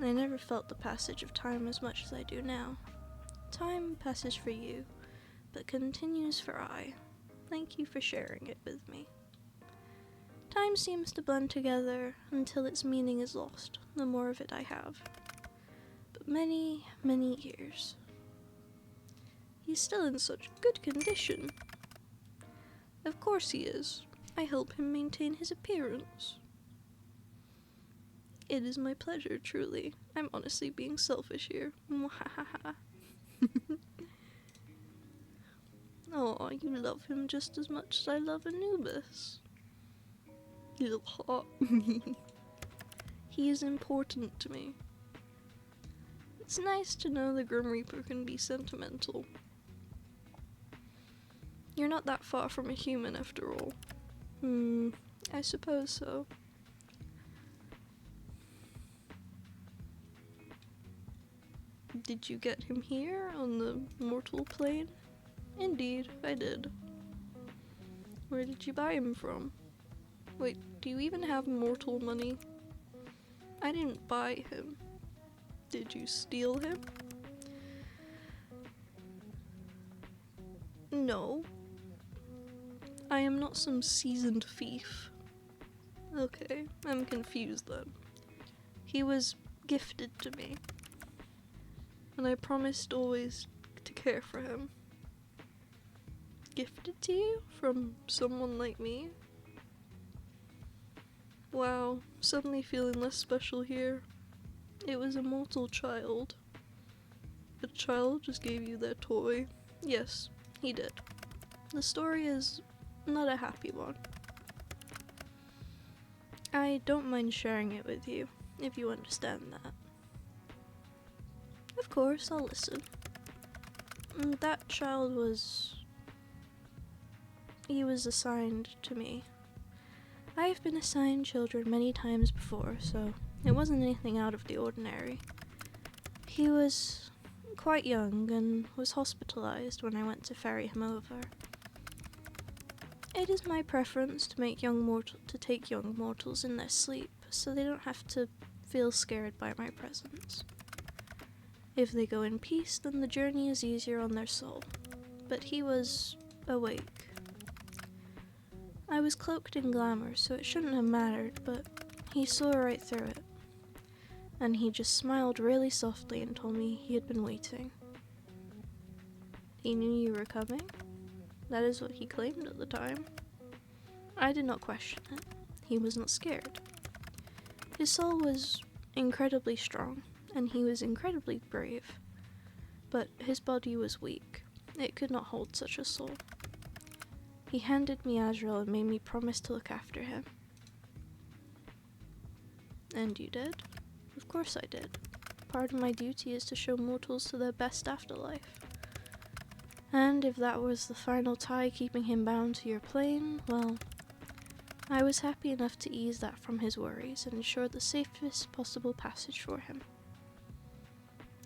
I never felt the passage of time as much as I do now. Time passes for you, but continues for I. Thank you for sharing it with me. Time seems to blend together until its meaning is lost, the more of it I have. But many, many years. He's still in such good condition. Of course he is. I help him maintain his appearance. It is my pleasure, truly. I'm honestly being selfish here. Mwahaha. Oh, you love him just as much as I love Anubis. He's hot. He is important to me. It's nice to know the Grim Reaper can be sentimental. You're not that far from a human after all. I suppose so. Did you get him here on the mortal plane? Indeed, I did. Where did you buy him from? Wait, do you even have mortal money? I didn't buy him. Did you steal him? No. I am not some seasoned thief. Okay, I'm confused then. He was gifted to me, and I promised always to care for him. Gifted to you? From someone like me? Wow, suddenly feeling less special here. It was a mortal child. The child just gave you their toy. Yes, he did. The story is not a happy one. I don't mind sharing it with you, if you understand that. Of course, I'll listen. That child he was assigned to me. I have been assigned children many times before, so it wasn't anything out of the ordinary. He was quite young and was hospitalized when I went to ferry him over. It is my preference to take young mortals in their sleep, so they don't have to feel scared by my presence. If they go in peace, then the journey is easier on their soul. But he was awake. I was cloaked in glamour, so it shouldn't have mattered, but he saw right through it. And he just smiled really softly and told me he had been waiting. He knew you were coming? That is what he claimed at the time. I did not question it. He was not scared. His soul was incredibly strong, and he was incredibly brave. But his body was weak. It could not hold such a soul. He handed me Azrael and made me promise to look after him. And you did? Of course I did. Part of my duty is to show mortals to their best afterlife. And if that was the final tie keeping him bound to your plane, well, I was happy enough to ease that from his worries and ensure the safest possible passage for him.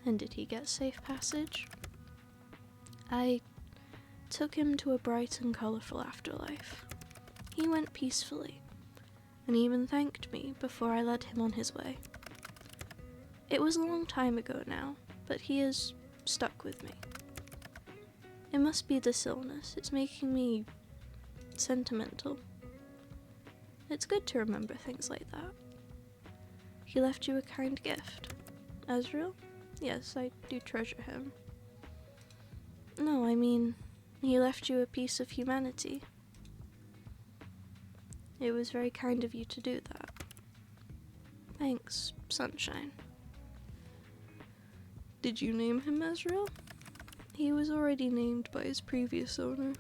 And did he get safe passage? I took him to a bright and colourful afterlife. He went peacefully, and even thanked me before I led him on his way. It was a long time ago now, but he is stuck with me. It must be this illness. It's making me sentimental. It's good to remember things like that. He left you a kind gift. Azrael? Yes, I do treasure him. No, I mean, he left you a piece of humanity. It was very kind of you to do that. Thanks, Sunshine. Did you name him Azrael? He was already named by his previous owner.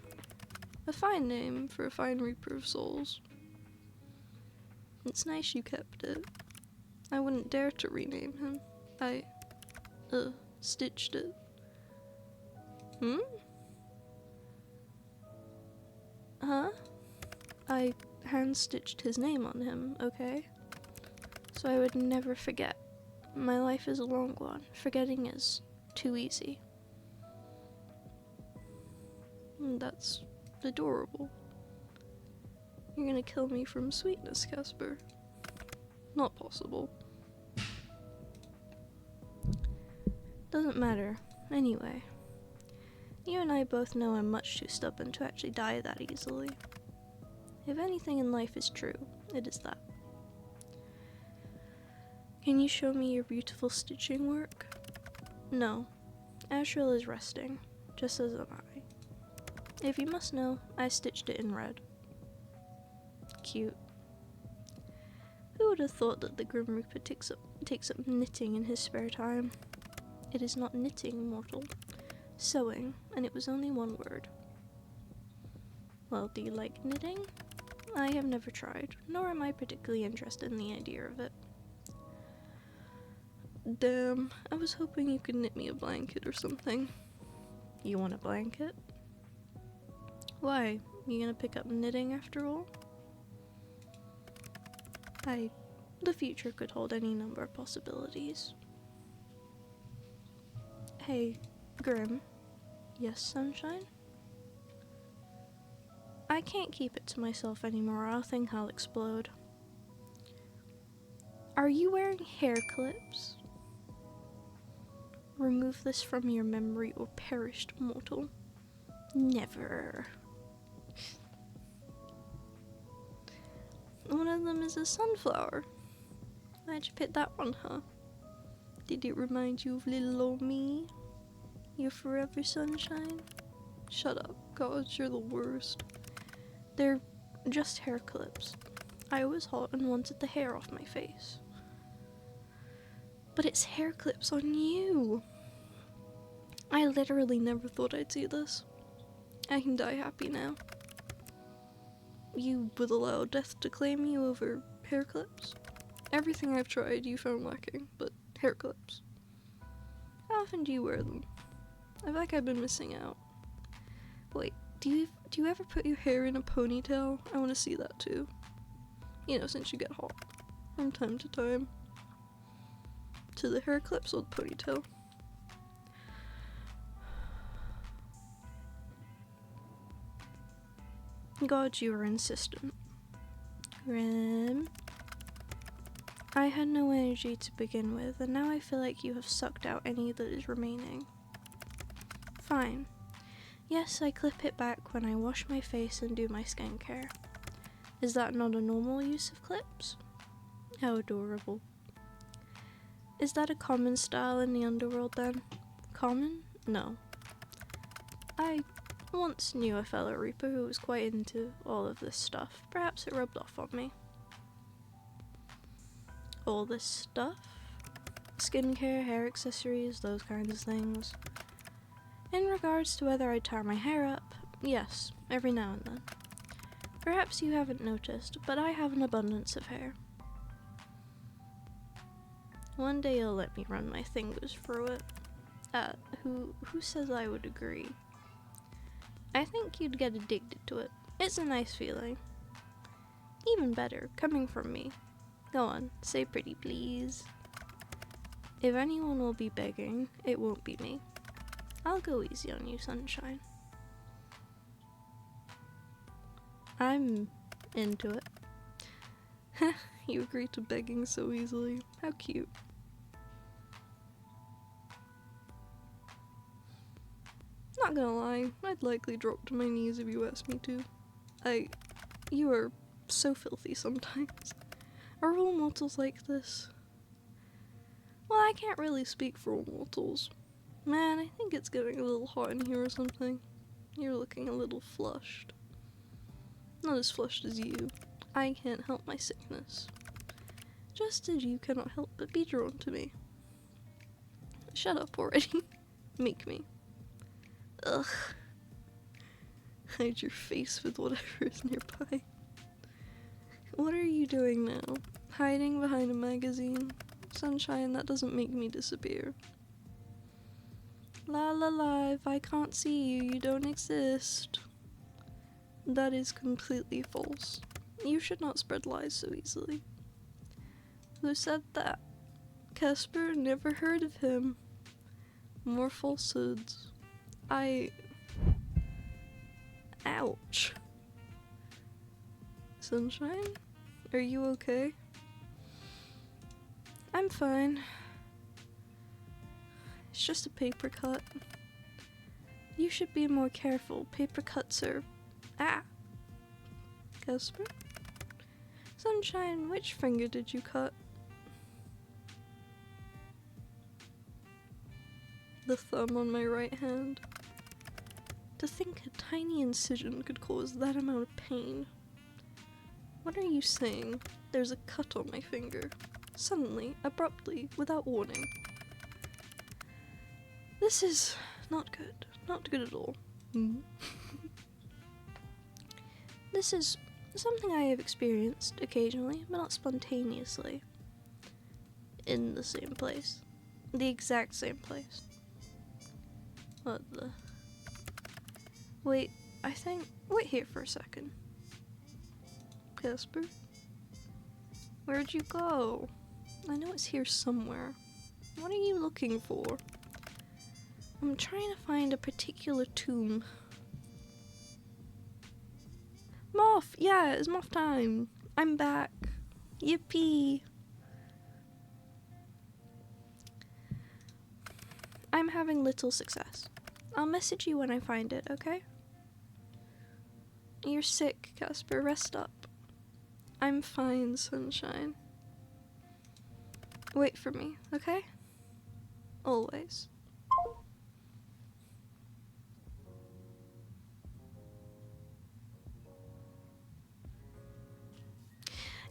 A fine name for a fine reaper of souls. It's nice you kept it. I wouldn't dare to rename him. I, stitched it. Huh? I hand-stitched his name on him, okay? So I would never forget. My life is a long one. Forgetting is too easy. That's adorable. You're gonna kill me from sweetness, Casper. Not possible. Doesn't matter. Anyway, you and I both know I'm much too stubborn to actually die that easily. If anything in life is true, it is that. Can you show me your beautiful stitching work? No. Azrael is resting, just as am I. If you must know, I stitched it in red. Cute. Who would have thought that the Grim Reaper takes up knitting in his spare time? It is not knitting, mortal. Sewing, and it was only one word. Well, do you like knitting? I have never tried, nor am I particularly interested in the idea of it. Damn, I was hoping you could knit me a blanket or something. You want a blanket? Why? You gonna pick up knitting after all? The future could hold any number of possibilities. Hey, Grim. Yes, Sunshine? I can't keep it to myself anymore, I'll think I'll explode. Are you wearing hair clips? Remove this from your memory or perished, mortal. Never. One of them is a sunflower. Why'd you pick that one, huh? Did it remind you of little old me? Your forever sunshine? Shut up, God, you're the worst. They're just hair clips. I was hot and wanted the hair off my face. But it's hair clips on you. I literally never thought I'd see this. I can die happy now. You would allow death to claim you over hair clips? Everything I've tried you found lacking, but hair clips. How often do you wear them? I feel like I've been missing out. Wait, do you ever put your hair in a ponytail? I want to see that too. You know, since you get hot. From time to time. To the hair clips or the ponytail? God, you are insistent. Grim. I had no energy to begin with, and now I feel like you have sucked out any that is remaining. Fine. Yes, I clip it back when I wash my face and do my skincare. Is that not a normal use of clips? How adorable. Is that a common style in the underworld then? Common? No. I once knew a fellow Reaper who was quite into all of this stuff. Perhaps it rubbed off on me. All this stuff? Skincare, hair accessories, those kinds of things. In regards to whether I tie my hair up, yes, every now and then. Perhaps you haven't noticed, but I have an abundance of hair. One day you'll let me run my fingers through it. Who says I would agree? I think you'd get addicted to it. It's a nice feeling. Even better, coming from me. Go on, say pretty please. If anyone will be begging, it won't be me. I'll go easy on you, sunshine. I'm into it. You agree to begging so easily. How cute. Not gonna lie, I'd likely drop to my knees if you asked me to. You are so filthy sometimes. Are all mortals like this? Well, I can't really speak for all mortals. Man, I think it's getting a little hot in here or something. You're looking a little flushed. Not as flushed as you. I can't help my sickness. Just as you cannot help but be drawn to me. Shut up already. Make me. Ugh. Hide your face with whatever is nearby. What are you doing now? Hiding behind a magazine? Sunshine, that doesn't make me disappear. La la la, if I can't see you, you don't exist. That is completely false. You should not spread lies so easily. Who said that? Casper? Never heard of him. More falsehoods. Ouch. Sunshine? Are you okay? I'm fine. It's just a paper cut. You should be more careful. Paper cuts are... Ah! Casper? Sunshine, which finger did you cut? The thumb on my right hand. To think a tiny incision could cause that amount of pain. What are you saying? There's a cut on my finger. Suddenly, abruptly, without warning. This is not good. Not good at all. This is something I have experienced occasionally, but not spontaneously. In the same place. The exact same place. What the... Wait, wait here for a second. Casper? Where'd you go? I know it's here somewhere. What are you looking for? I'm trying to find a particular tomb. Moth! Yeah, it's moth time. I'm back. Yippee! I'm having little success. I'll message you when I find it, okay? You're sick, Casper. Rest up. I'm fine, sunshine. Wait for me, okay? Always.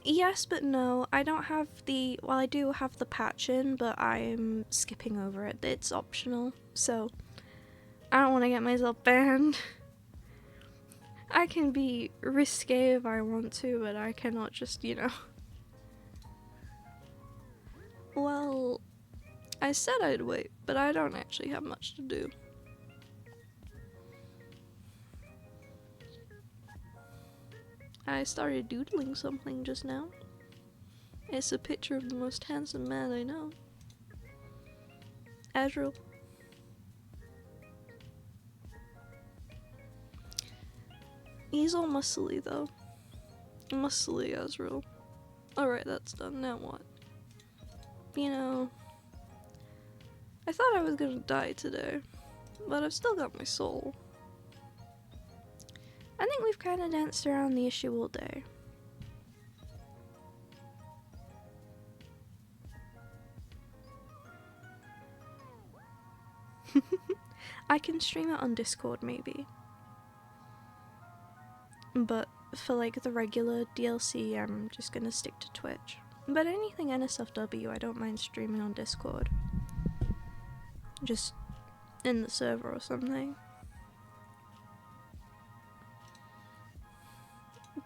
Yes, but no. I don't have the... Well, I do have the patch in, but I'm skipping over it. It's optional, so I don't want to get myself banned. I can be risque if I want to, but I cannot just, you know. Well, I said I'd wait, but I don't actually have much to do. I started doodling something just now. It's a picture of the most handsome man I know. Azrael. He's all muscly though. Muscly Azrael. Alright, that's done. Now what? You know, I thought I was gonna die today, but I've still got my soul. I think we've kind of danced around the issue all day. I can stream it on Discord maybe. But for like the regular DLC, I'm just gonna stick to Twitch. But anything NSFW, I don't mind streaming on Discord. Just in the server or something.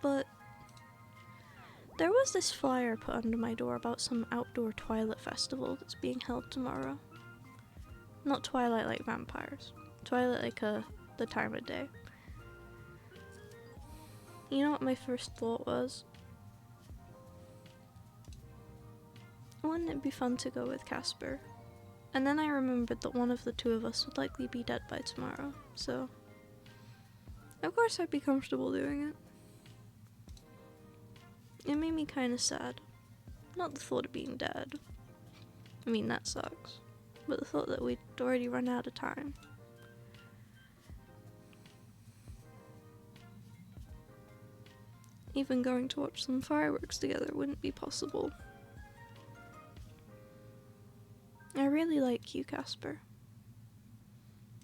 But there was this flyer put under my door about some outdoor Twilight festival that's being held tomorrow. Not Twilight like vampires. Twilight like the time of day. You know what my first thought was? Wouldn't it be fun to go with Casper? And then I remembered that one of the two of us would likely be dead by tomorrow, so... Of course I'd be comfortable doing it. It made me kinda sad. Not the thought of being dead. I mean, that sucks. But the thought that we'd already run out of time. Even going to watch some fireworks together wouldn't be possible. I really like you, Casper.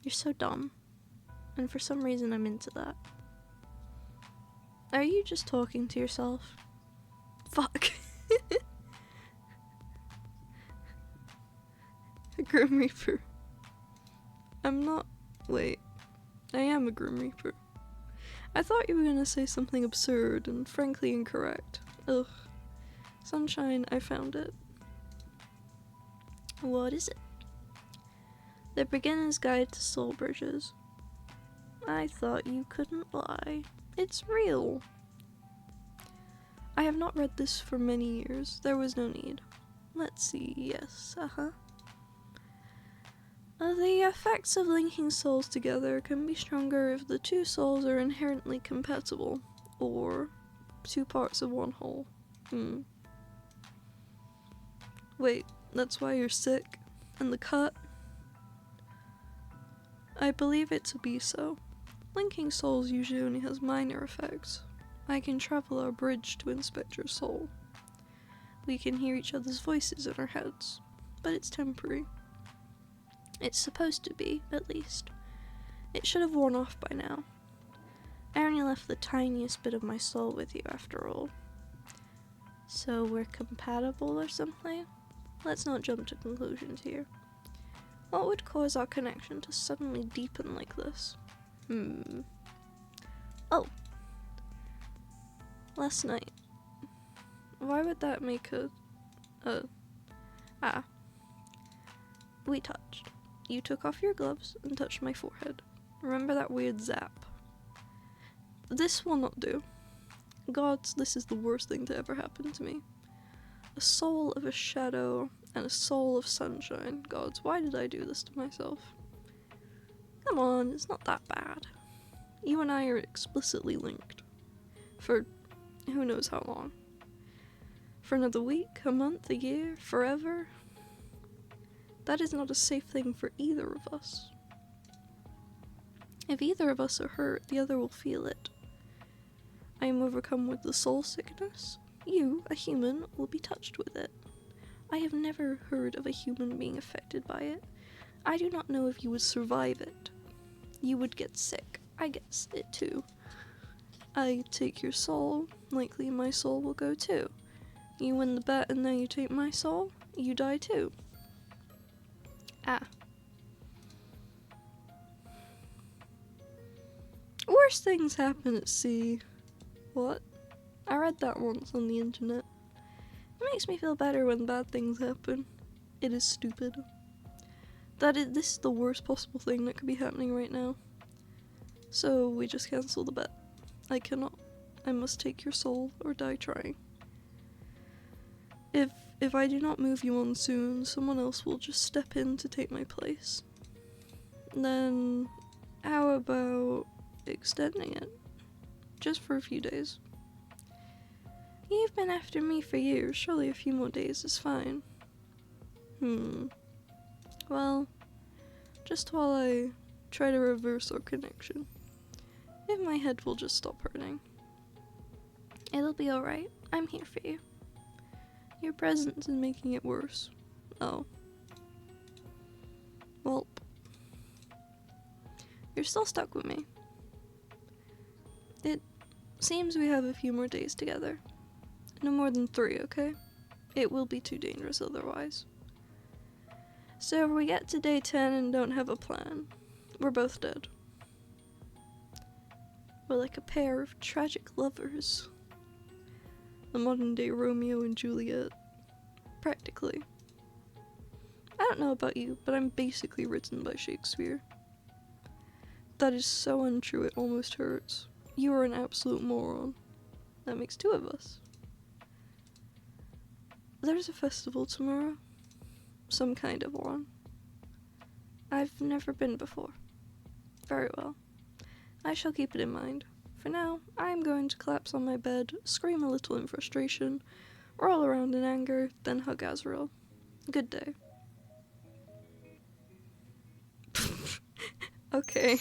You're so dumb. And for some reason I'm into that. Are you just talking to yourself? Fuck. Grim Reaper. I'm not... Wait. I am a Grim Reaper. I thought you were gonna say something absurd and frankly incorrect. Ugh. Sunshine, I found it. What is it? The Beginner's Guide to Soul Bridges. I thought you couldn't lie. It's real. I have not read this for many years. There was no need. Let's see. Yes, the effects of linking souls together can be stronger if the two souls are inherently compatible, or two parts of one whole. Wait, that's why you're sick? And the cut? I believe it to be so. Linking souls usually only has minor effects. I can travel our bridge to inspect your soul. We can hear each other's voices in our heads, but it's temporary. It's supposed to be, at least. It should have worn off by now. I only left the tiniest bit of my soul with you, after all. So we're compatible or something? Let's not jump to conclusions here. What would cause our connection to suddenly deepen like this? Oh. Last night. Why would that make we touched. You took off your gloves and touched my forehead. Remember that weird zap? This will not do. Gods, this is the worst thing to ever happen to me. A soul of a shadow and a soul of sunshine. Gods, why did I do this to myself? Come on, it's not that bad. You and I are explicitly linked. For who knows how long. For another week, a month, a year, forever. That is not a safe thing for either of us. If either of us are hurt, the other will feel it. I am overcome with the soul sickness. You, a human, will be touched with it. I have never heard of a human being affected by it. I do not know if you would survive it. You would get sick. I guess it too. I take your soul, likely my soul will go too. You win the bet and now you take my soul, you die too. Ah. Worst things happen at sea. What? I read that once on the internet. It makes me feel better when bad things happen. It is stupid. This is the worst possible thing that could be happening right now. So we just cancel the bet. I cannot. I must take your soul or die trying. If I do not move you on soon, someone else will just step in to take my place. Then how about extending it? Just for a few days. You've been after me for years, surely a few more days is fine. Well, just while I try to reverse our connection. If my head will just stop hurting. It'll be alright. I'm here for you. Your presence is making it worse. Oh. Well. You're still stuck with me. It seems we have a few more days together. No more than 3, okay? It will be too dangerous otherwise. So if we get to day 10 and don't have a plan, we're both dead. We're like a pair of tragic lovers. The modern day Romeo and Juliet. Practically. I don't know about you, but I'm basically written by Shakespeare. That is so untrue it almost hurts. You are an absolute moron. That makes 2 of us. There's a festival tomorrow. Some kind of one. I've never been before. Very well. I shall keep it in mind. For now, I am going to collapse on my bed, scream a little in frustration, roll around in anger, then hug Azrael. Good day. Okay.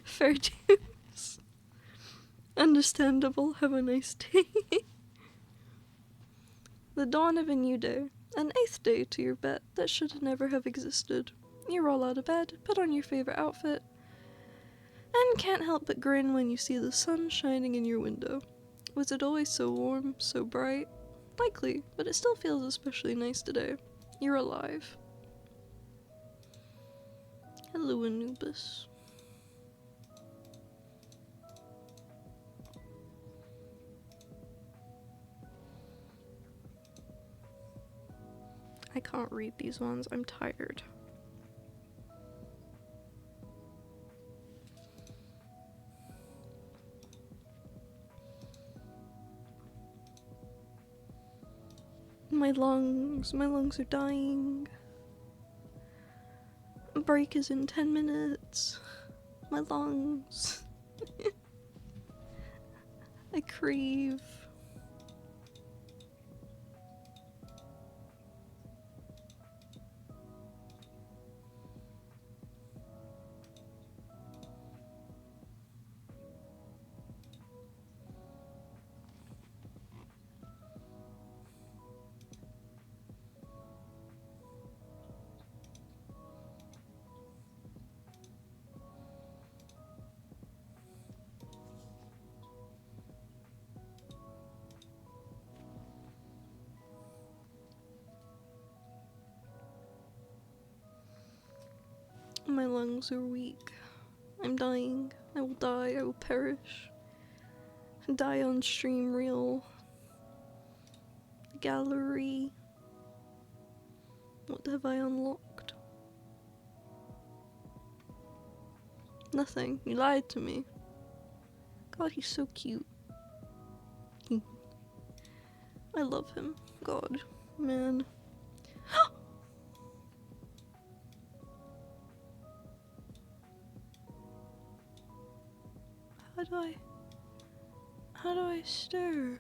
Fair dues. Understandable. Have a nice day. The dawn of a new day. An 8th day to your bet that should never have existed. You roll out of bed, put on your favorite outfit, and can't help but grin when you see the sun shining in your window. Was it always so warm, so bright? Likely, but it still feels especially nice today. You're alive. Hello, Anubis. I can't read these ones, I'm tired. My lungs are dying. Break is in 10 minutes. My lungs. I crave. My lungs are weak. I'm dying. I will die. I will perish. Die on stream reel. Gallery. What have I unlocked? Nothing. You lied to me. God, he's so cute. I love him. God, man. How do I stir?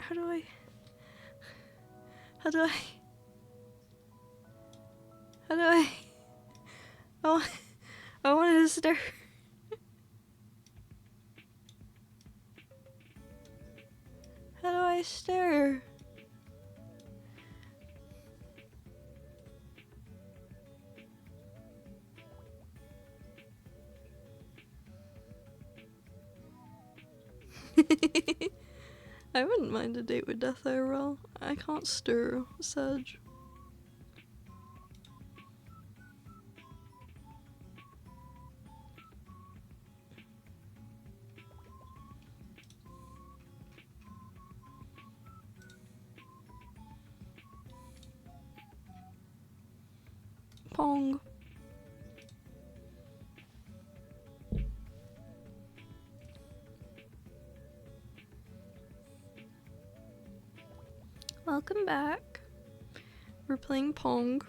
How do I... How do I... How do I... Oh, I wanted to stir. How do I stir? I wouldn't mind a date with Death IRL. I can't stir, Sag. Pong. Welcome back. We're playing Pong.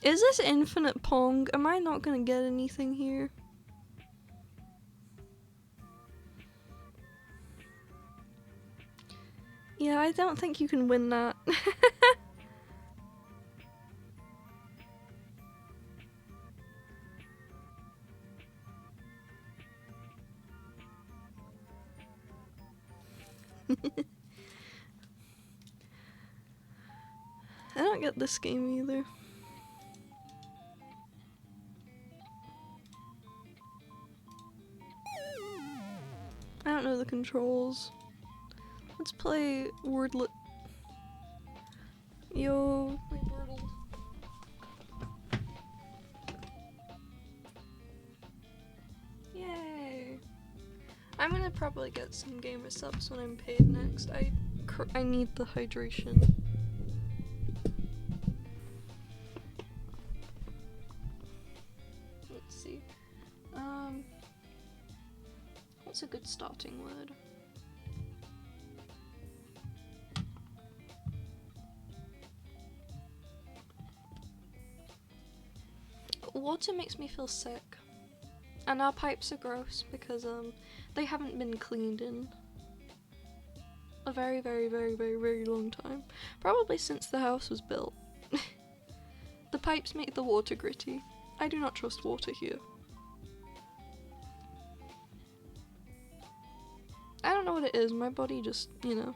Is this infinite Pong? Am I not gonna get anything here? Yeah, I don't think you can win that. I don't get this game either. I don't know the controls. Let's play Wordlet. Yo, play Wordle. Yay! I'm gonna probably get some gamer subs when I'm paid next. I need the hydration. Let's see. What's a good starting word? Water makes me feel sick. And our pipes are gross because they haven't been cleaned in a very, very, very, very, very long time. Probably since the house was built. The pipes make the water gritty. I do not trust water here. I don't know what it is, my body just, you know.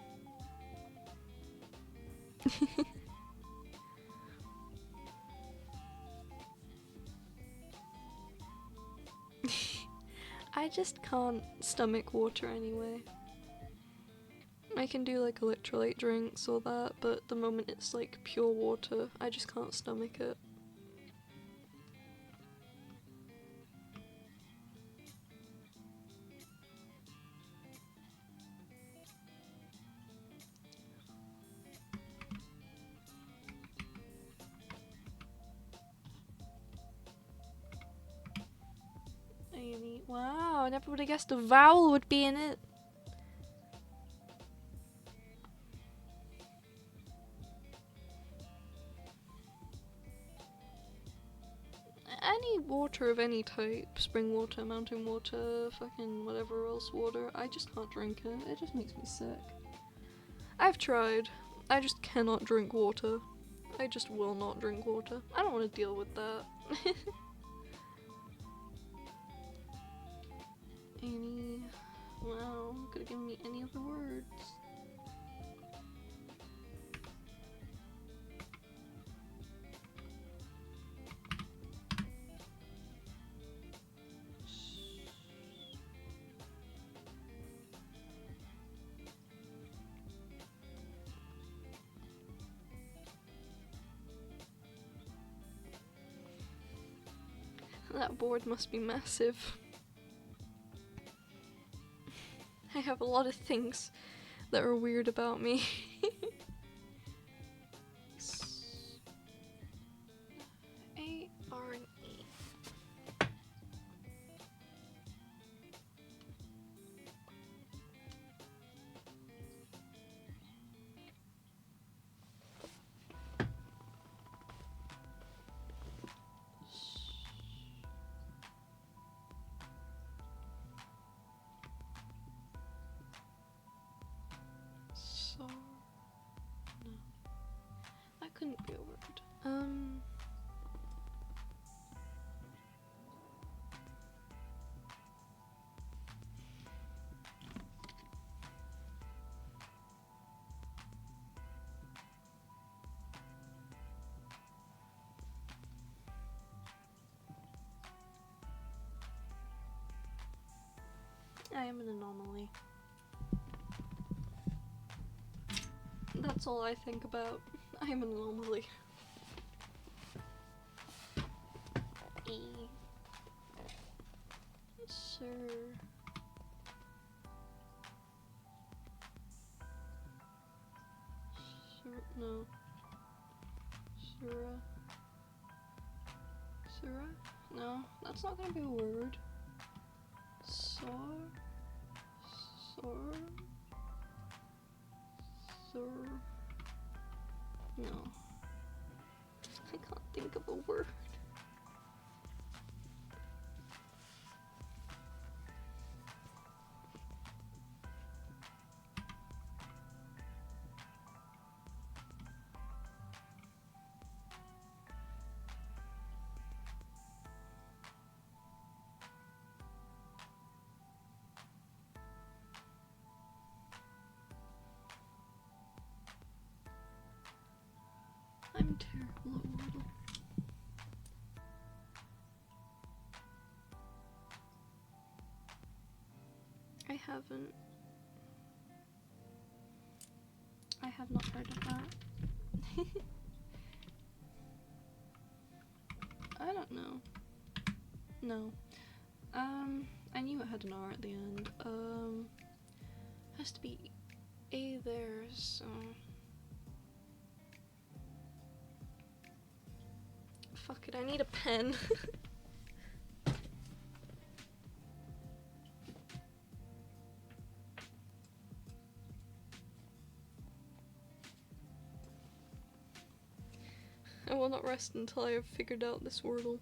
I just can't stomach water anyway. I can do like electrolyte drinks or that, but the moment it's like pure water, I just can't stomach it. Wow, I never would have guessed a vowel would be in it. Any water of any type, spring water, mountain water, fucking whatever else water, I just can't drink it. It just makes me sick. I've tried. I just cannot drink water. I just will not drink water. I don't want to deal with that. Wow, could have given me any other words. That board must be massive. I have a lot of things that are weird about me. A, R, and E. I am an anomaly. That's all I think about. I am an anomaly. Sir. No. Surah. Surah? No, that's not gonna be a word. Sor. No. I can't think of a word. I'm terrible at Wordle. I have not heard of that. I don't know. No. I knew it had an R at the end. Has to be A there, so... Fuck it, I need a pen. I will not rest until I have figured out this Wordle.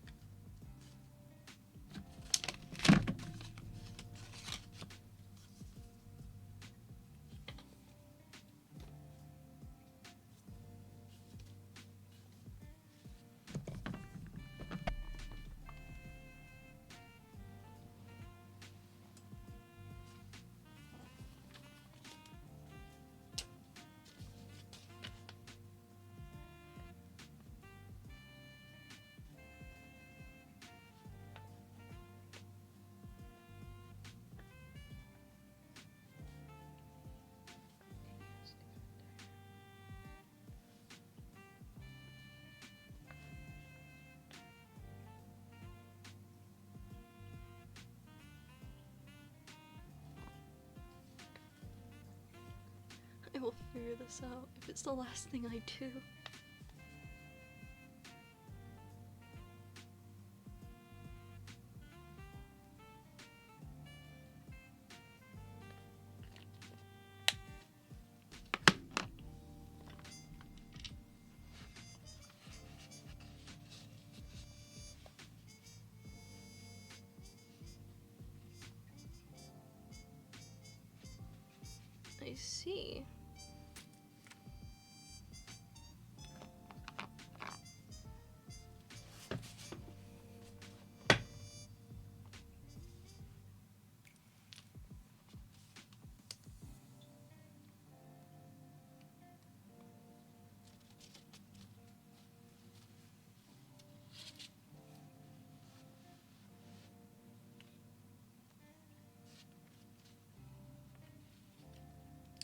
I will figure this out if it's the last thing I do. I see.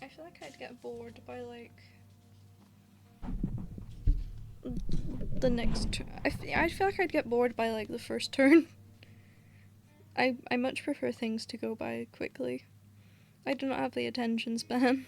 I feel like I'd get bored by like the next turn. I feel like I'd get bored by like the first turn. I much prefer things to go by quickly. I do not have the attention span.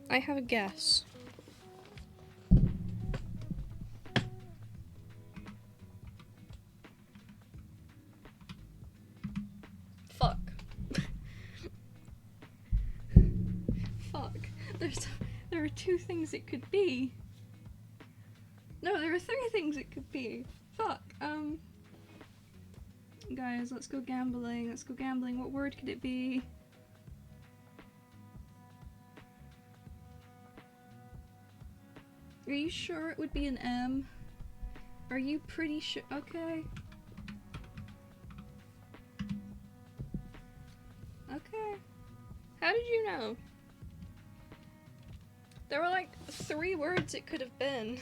I have a guess. Fuck. Fuck. There are 2 things it could be. No, there are 3 things it could be. Fuck. Guys, let's go gambling. Let's go gambling. What word could it be? Are you sure it would be an M? Are you pretty sure? Okay. Okay. How did you know? There were like 3 words it could have been.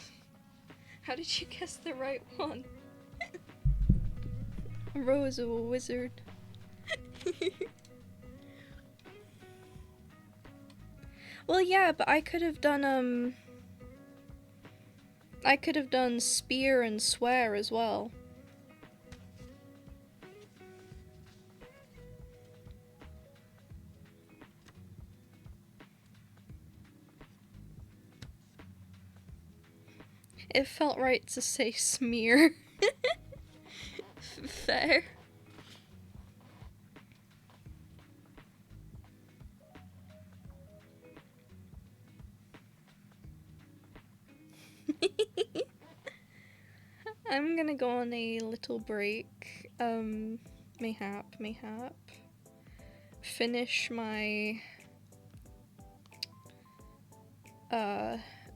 How did you guess the right one? Rose, a wizard. Well, yeah, but I could have done spear and swear as well. It felt right to say smear. Fair. I'm gonna go on a little break. Mayhap. Finish my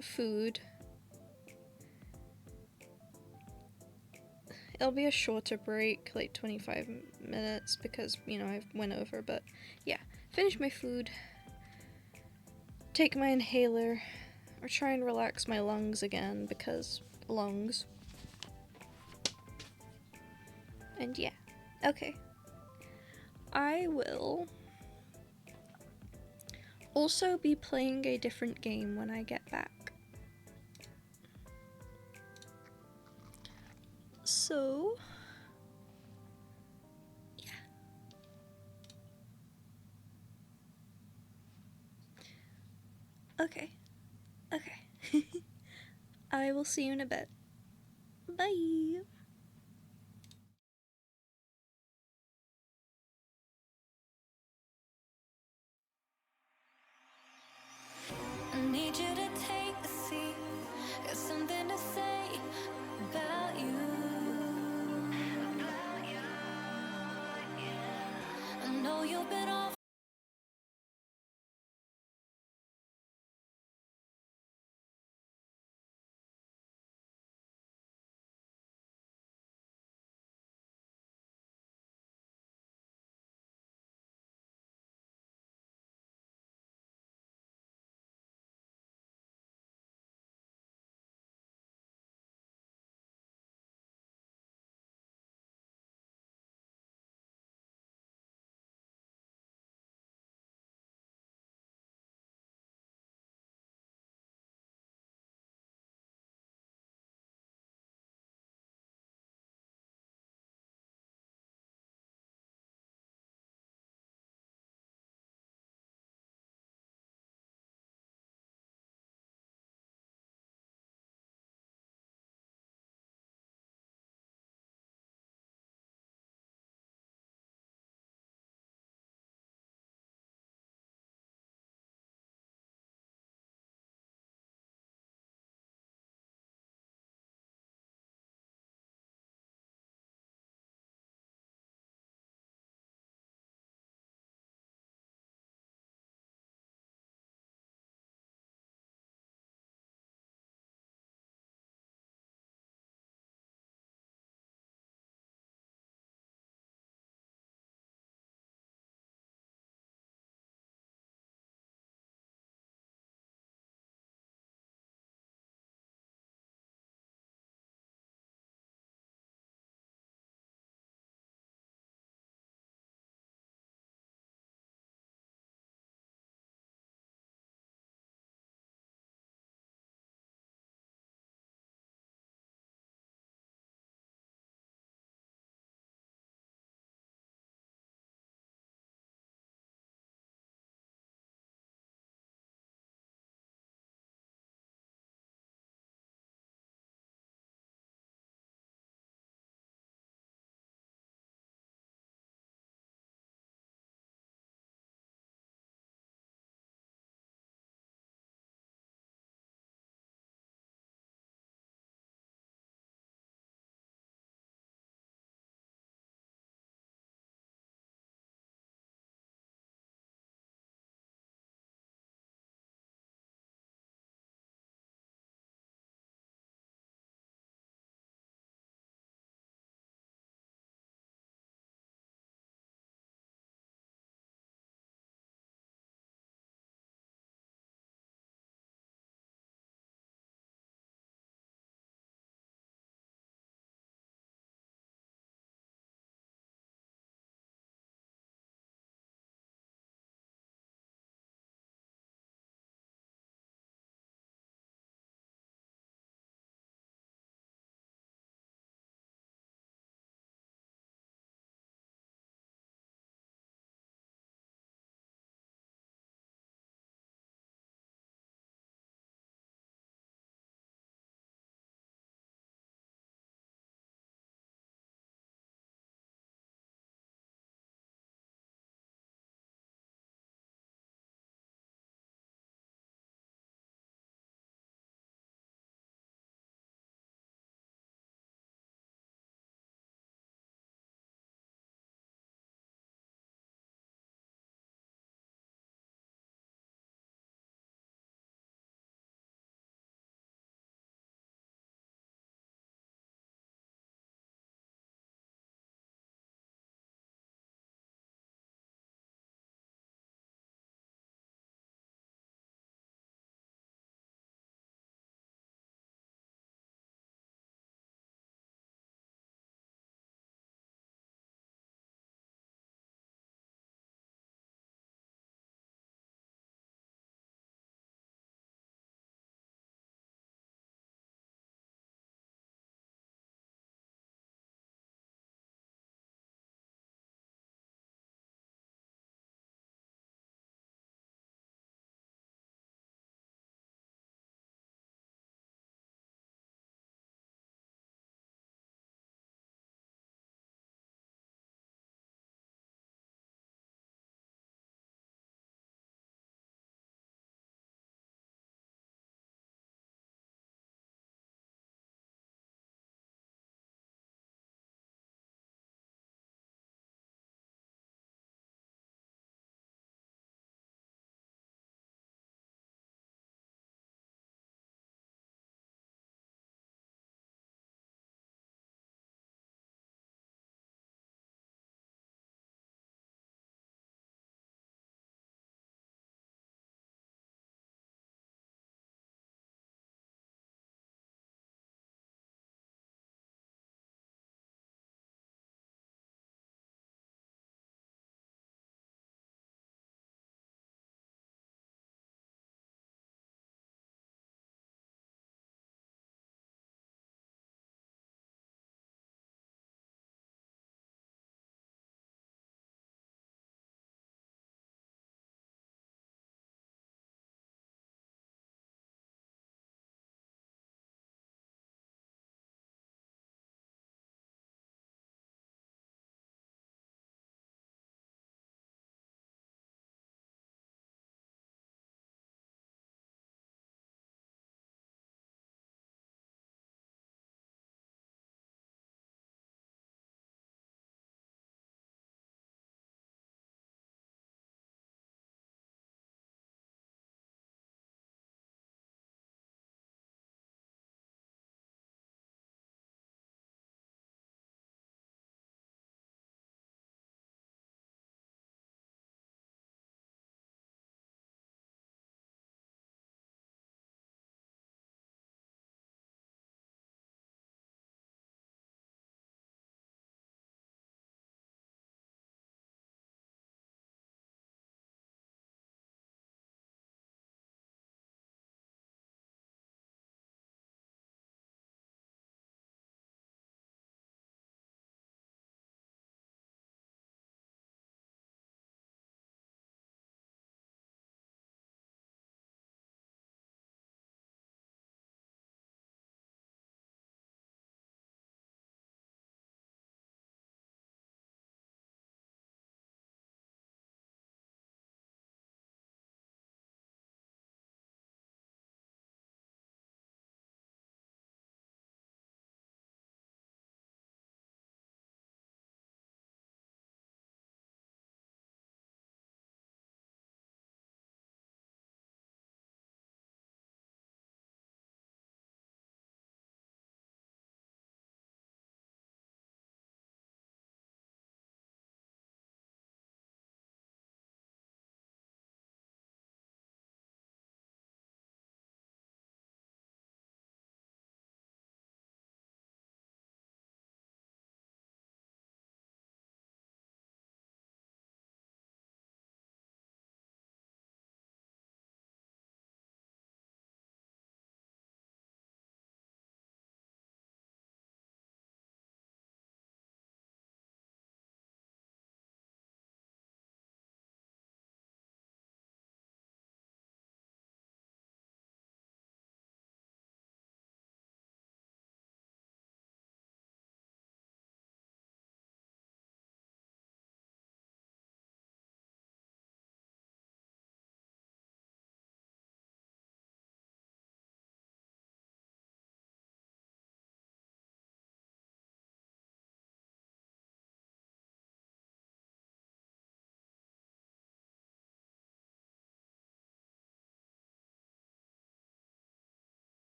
food. It'll be a shorter break, like 25 minutes, because, you know, I went over, but yeah. Finish my food. Take my inhaler. Or try and relax my lungs again, because lungs. And yeah. Okay. I will also be playing a different game when I get back. So, yeah. Okay. I will see you in a bit. Bye! I need you to take a seat. Got something to say about you. I know you've been off.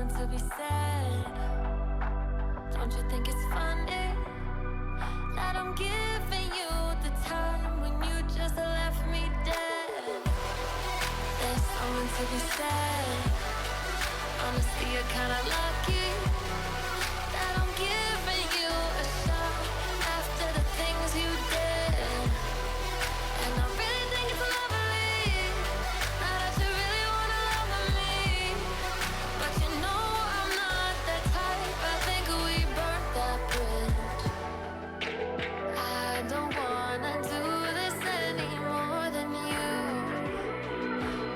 something to be said. Don't you think it's funny that I'm giving you the time when you just left me dead? There's something to be said. Honestly, you're kinda lucky that I'm giving you a shot after the things you did. And I really think it's lovely now that you really wanna love me. But you know I'm not that type. I think we burnt that bridge. I don't wanna do this any more than you.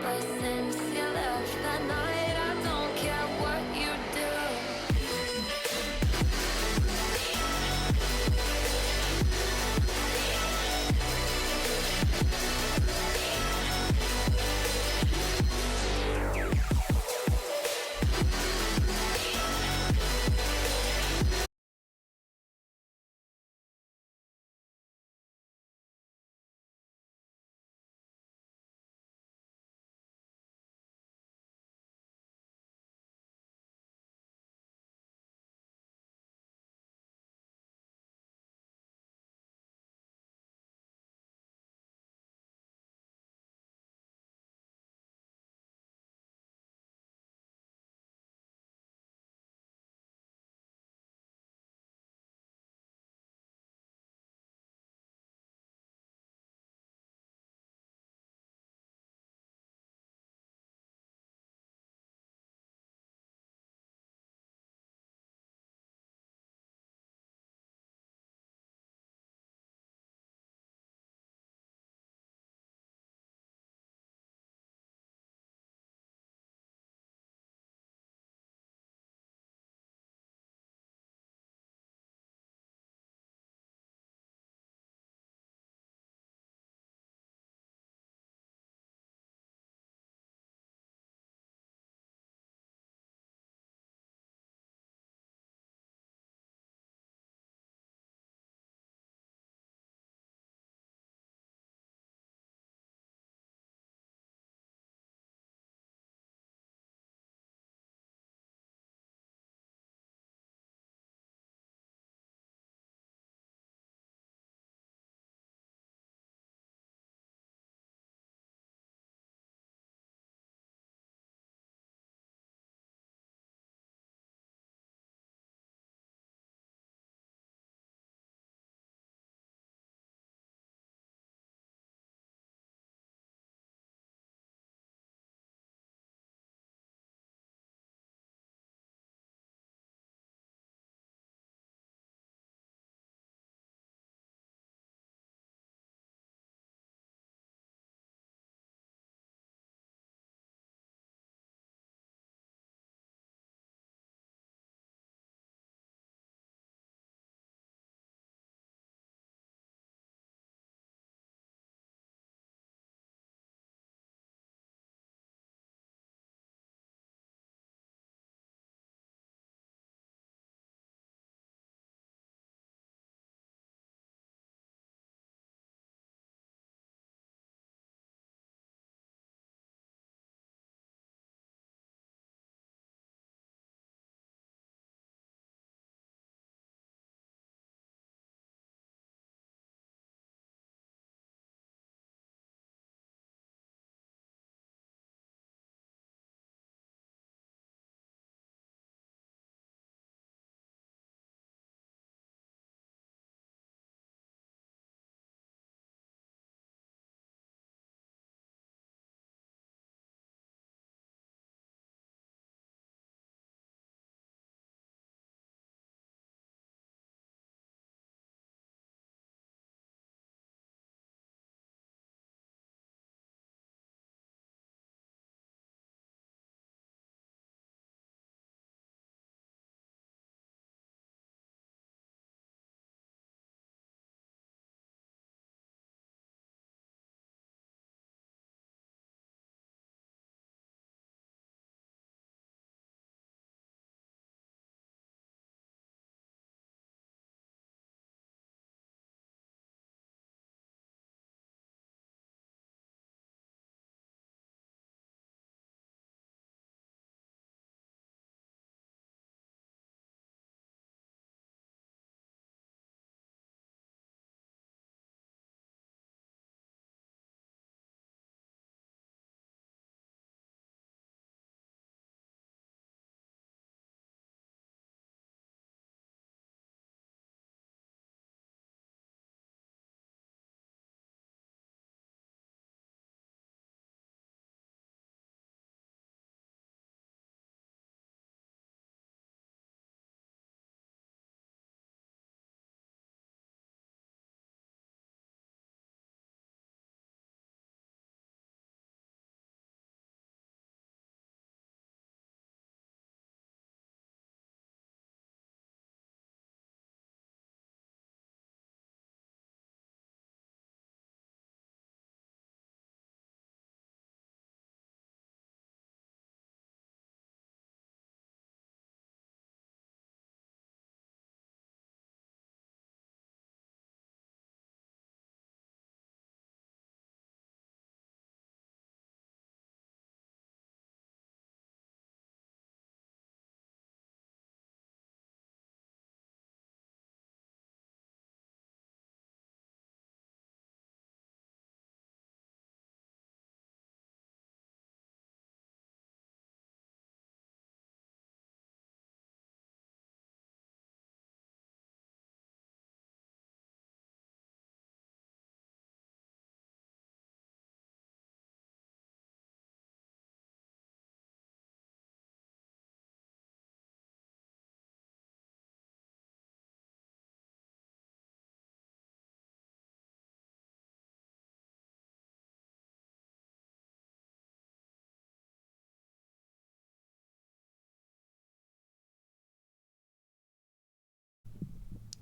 But since you left that night, I don't care what you do.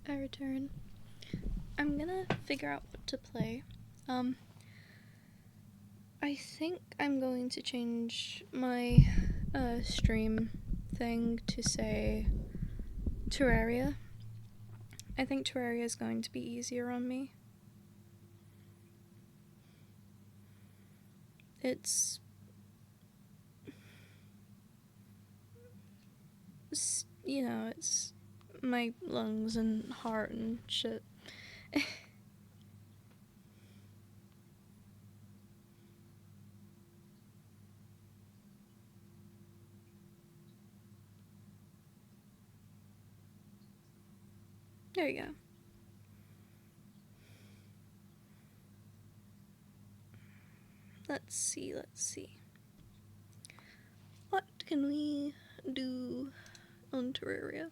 I return. I'm gonna figure out what to play. I think I'm going to change my stream thing to say Terraria. I think Terraria is going to be easier on me. It's you know, it's my lungs and heart and shit. There you go. Let's see. What can we do on Terraria?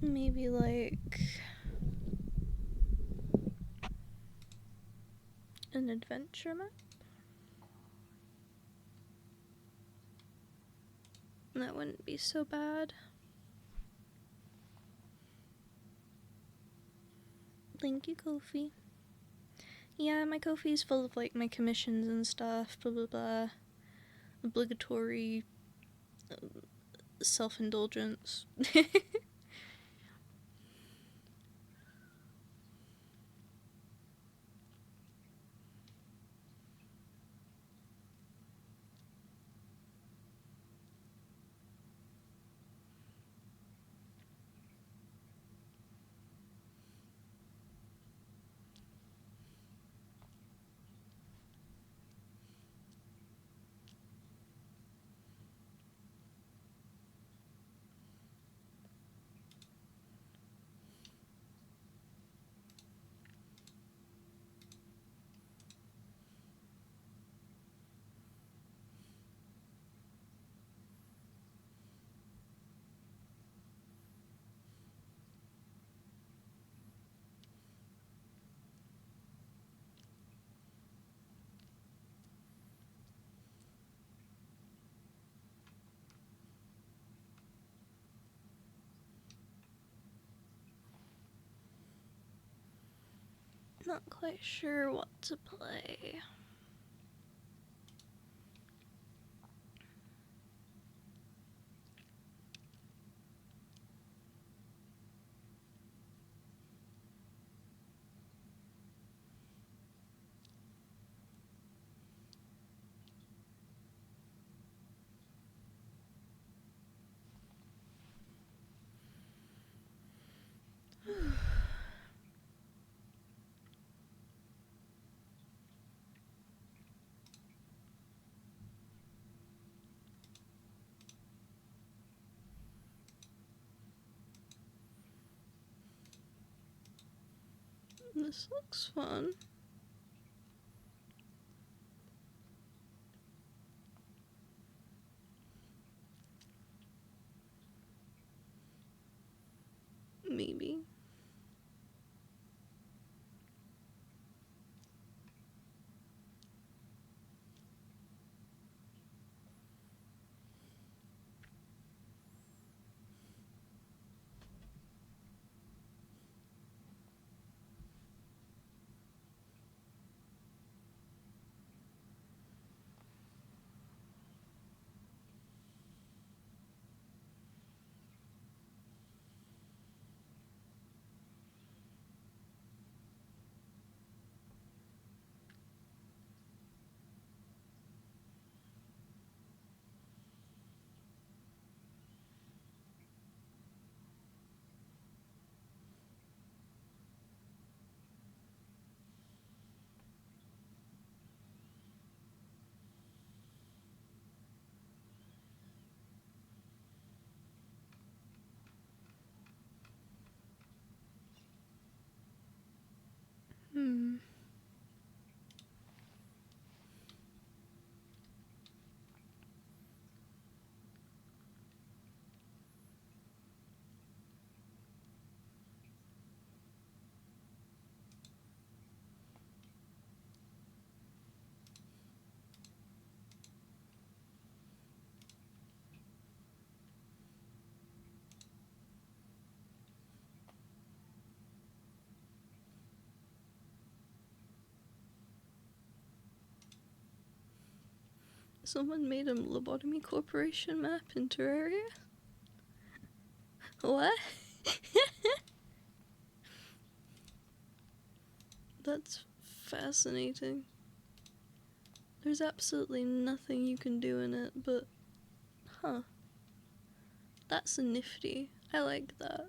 Maybe like an adventure map? That wouldn't be so bad. Thank you, Kofi. Yeah, my Kofi is full of like my commissions and stuff, blah blah blah. Obligatory self-indulgence. Not quite sure what to play. This looks fun. Maybe. Someone made a lobotomy corporation map in Terraria? What? That's fascinating. There's absolutely nothing you can do in it, but... Huh. That's nifty. I like that.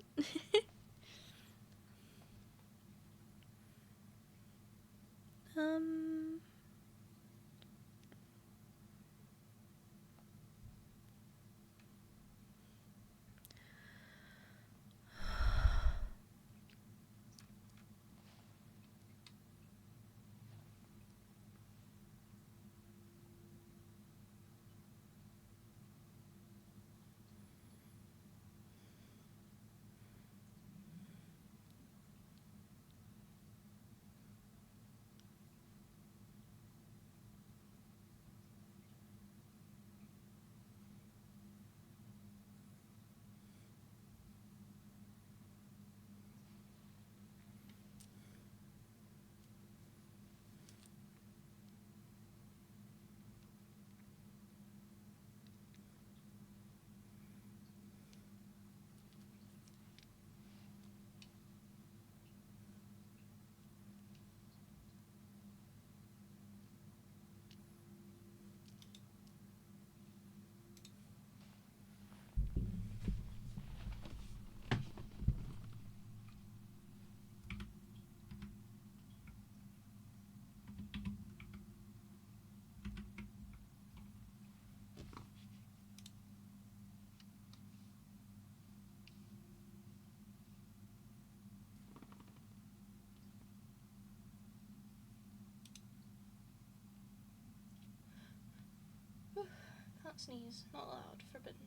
Can't sneeze. Not allowed. Forbidden.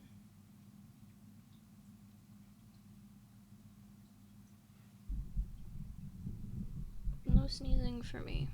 No sneezing for me.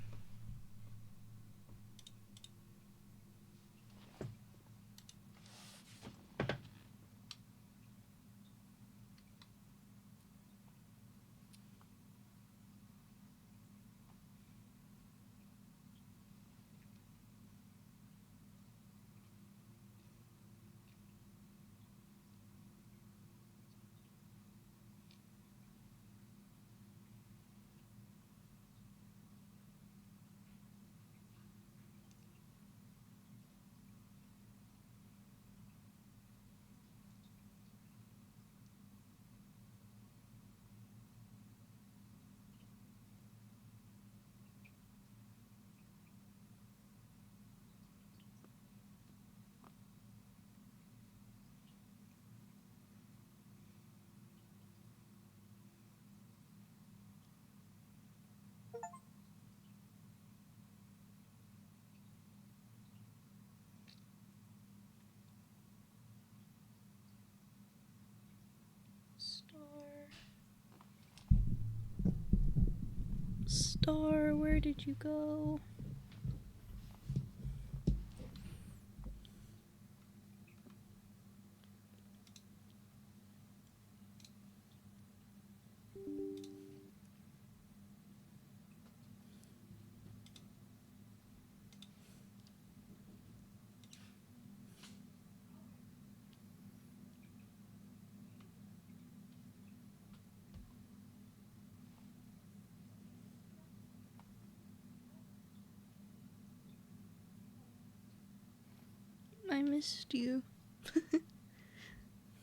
Star, where did you go? I missed you.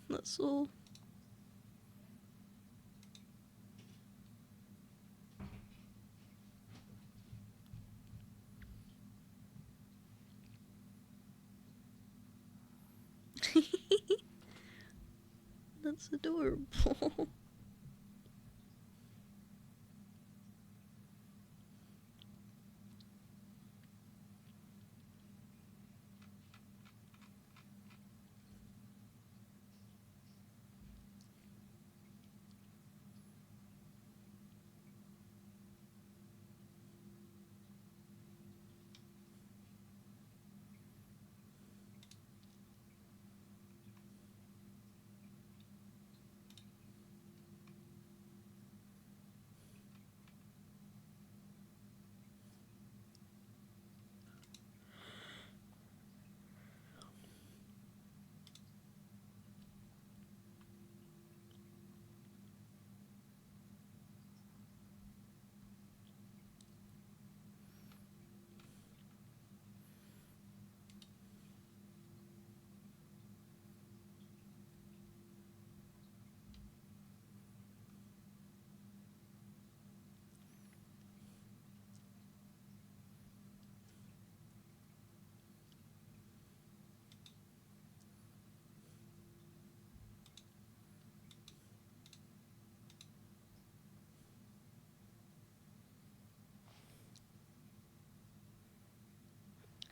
That's all. That's adorable.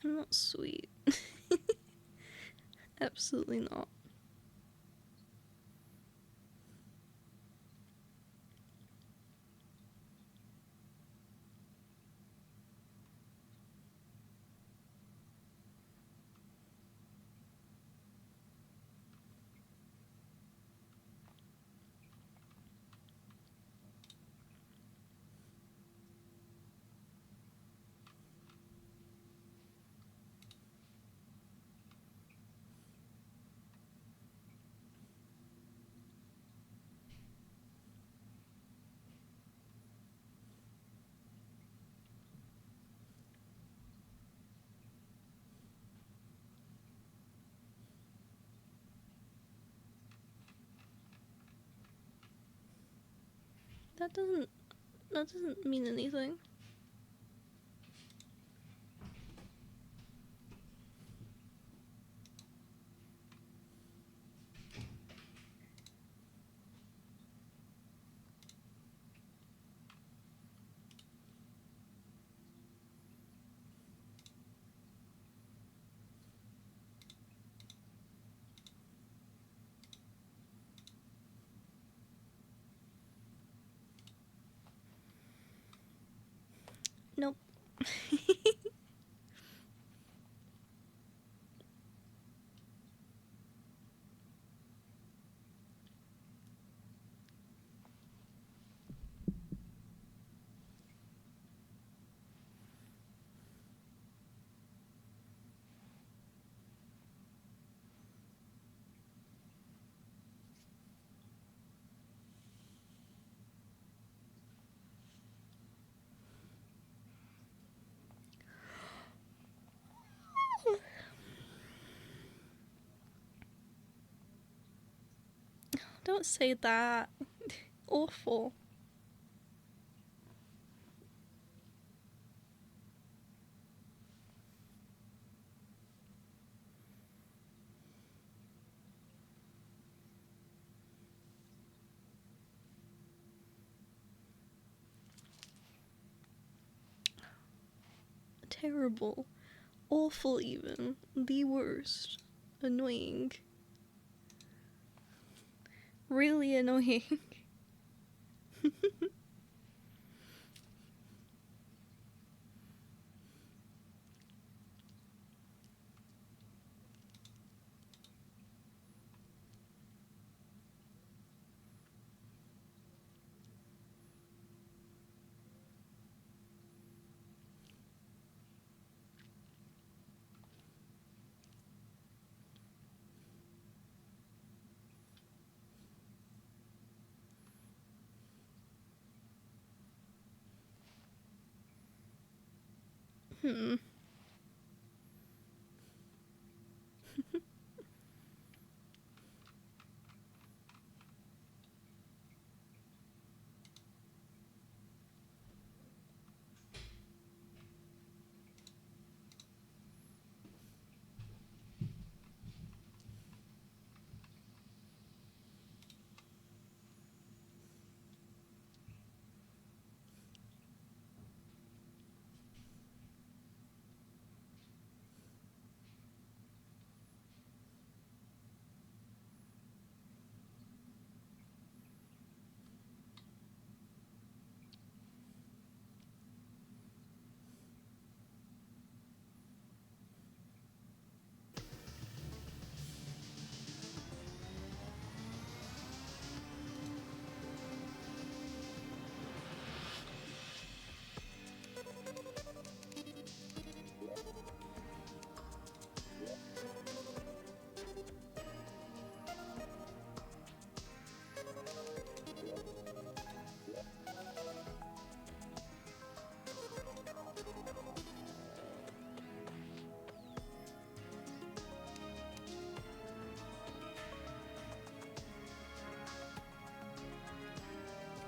I'm not sweet. Absolutely not. That doesn't mean anything. Nope. Don't say that. Awful. Terrible. Awful even. The worst. Annoying. Really annoying. Hmm.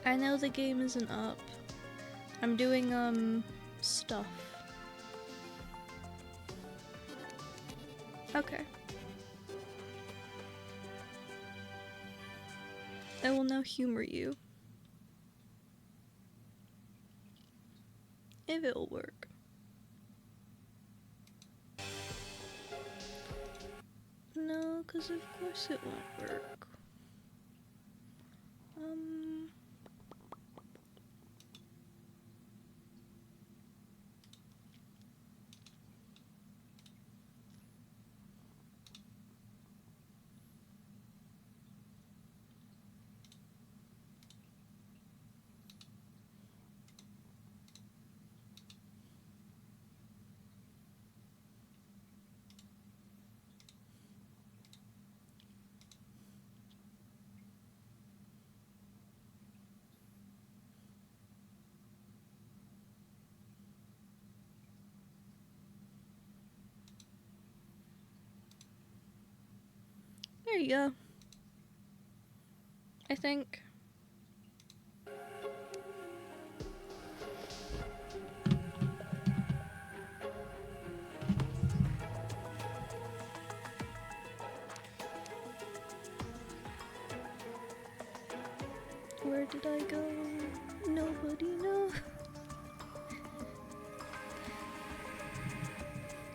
I know the game isn't up. I'm doing, stuff. Okay. I will now humor you. If it'll work. 'cause of course it won't work. There you go. I think. Where did I go? Nobody knows.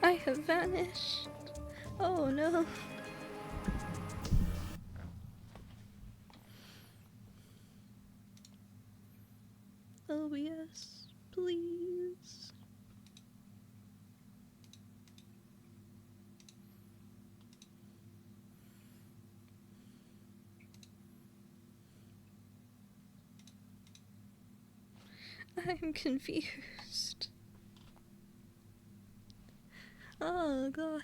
I have vanished. Oh no. OBS, please. I'm confused. Oh god.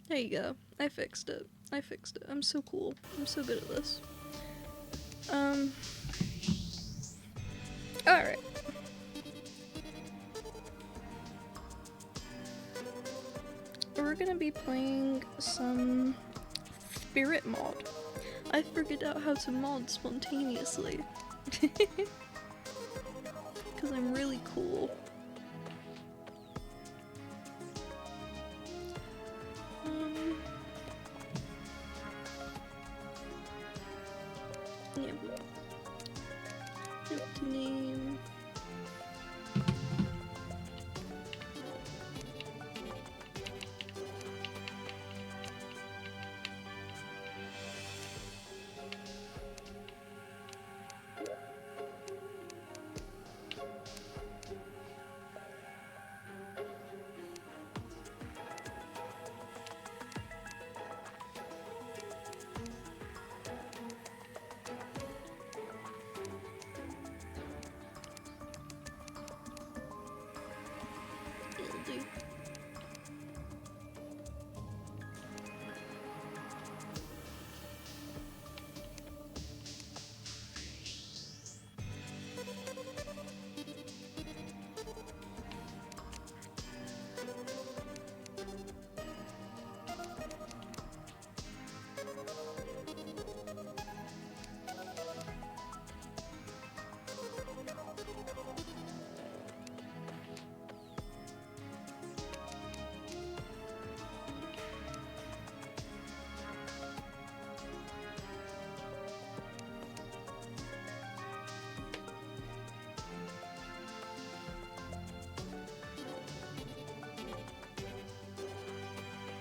There you go. I fixed it. I'm so cool. I'm so good at this. Alright. We're gonna be playing some spirit mod. I figured out how to mod spontaneously. Because I'm really cool. Yeah. Just name. It'll do.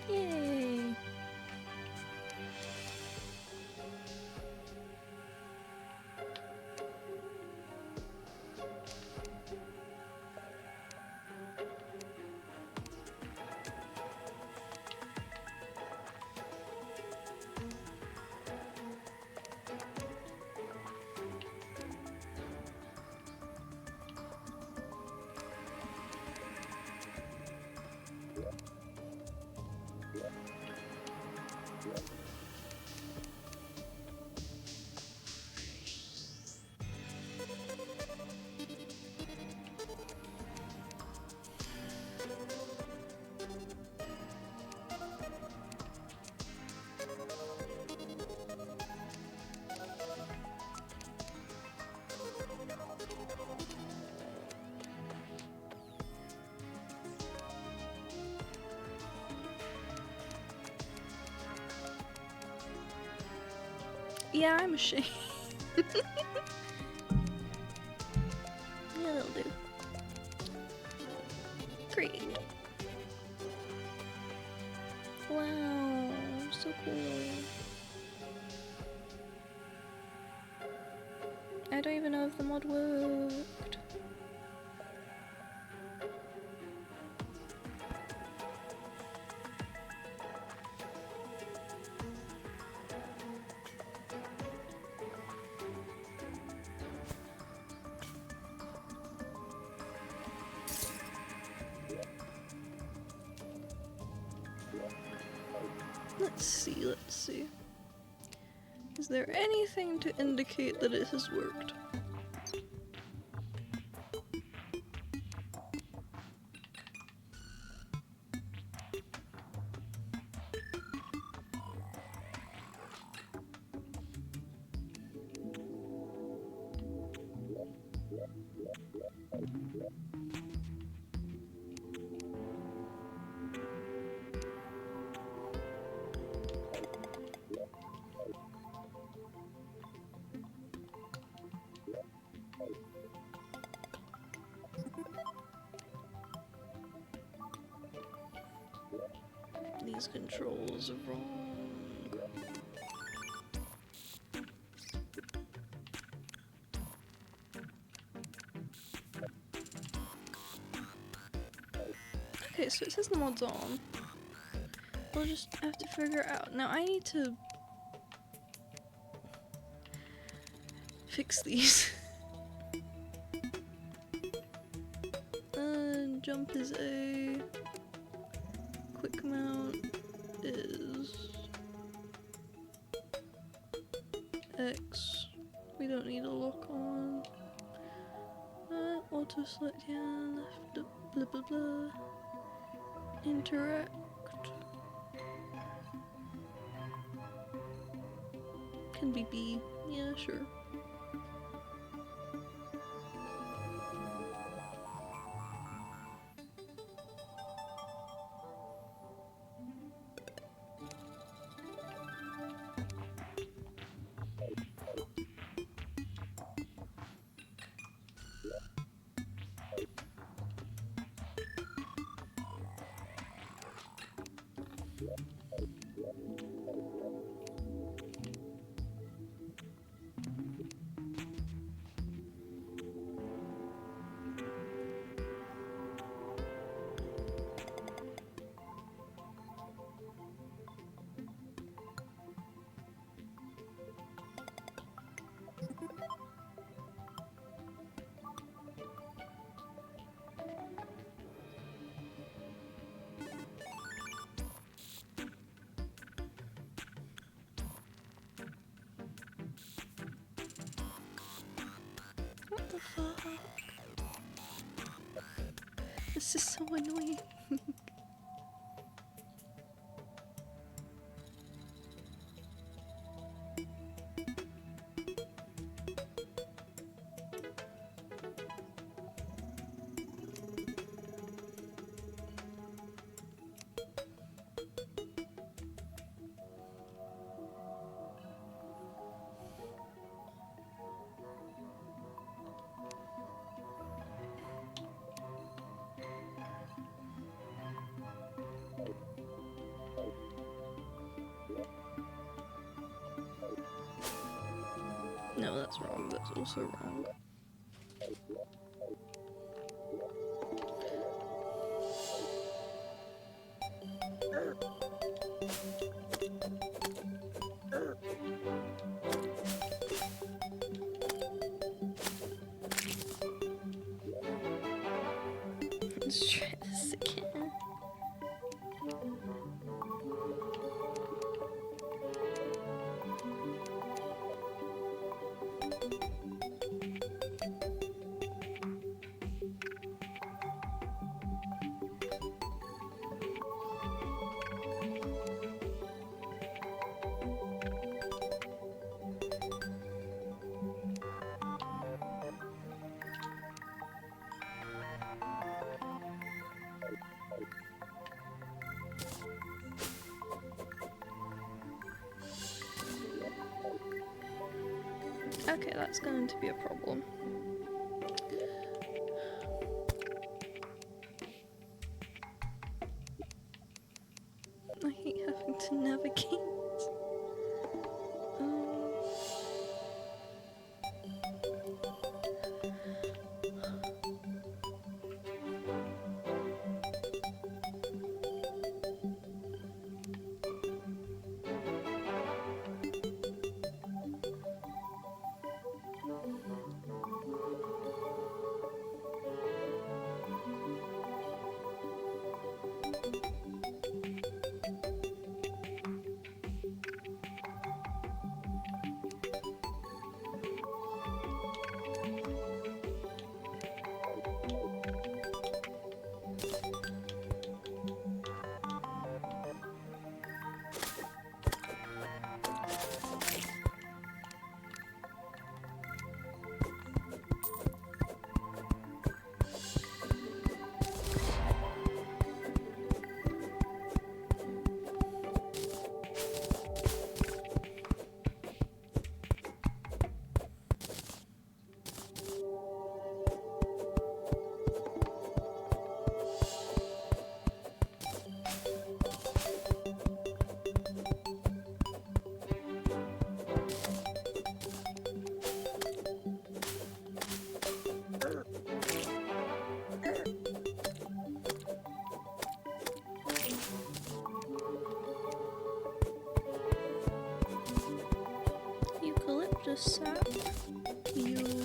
Yay! Yeah, I'm ashamed. Yeah, that'll do. Great. Wow, so cool. I don't even know if the mod worked. Let's see. Is there anything to indicate that it has worked? These controls are wrong. Okay, so it says the mod's on. We'll just have to figure it out. Now I need to fix these. Jump is A. Quick mount is X. We don't need a lock on. Auto select, yeah, left, blah blah blah. Interact. Can be B. Yeah, sure. What the fuck? This is so annoying. No, that's wrong. That's also wrong. Let's try this again. Okay, that's going to be a problem. a sap. You.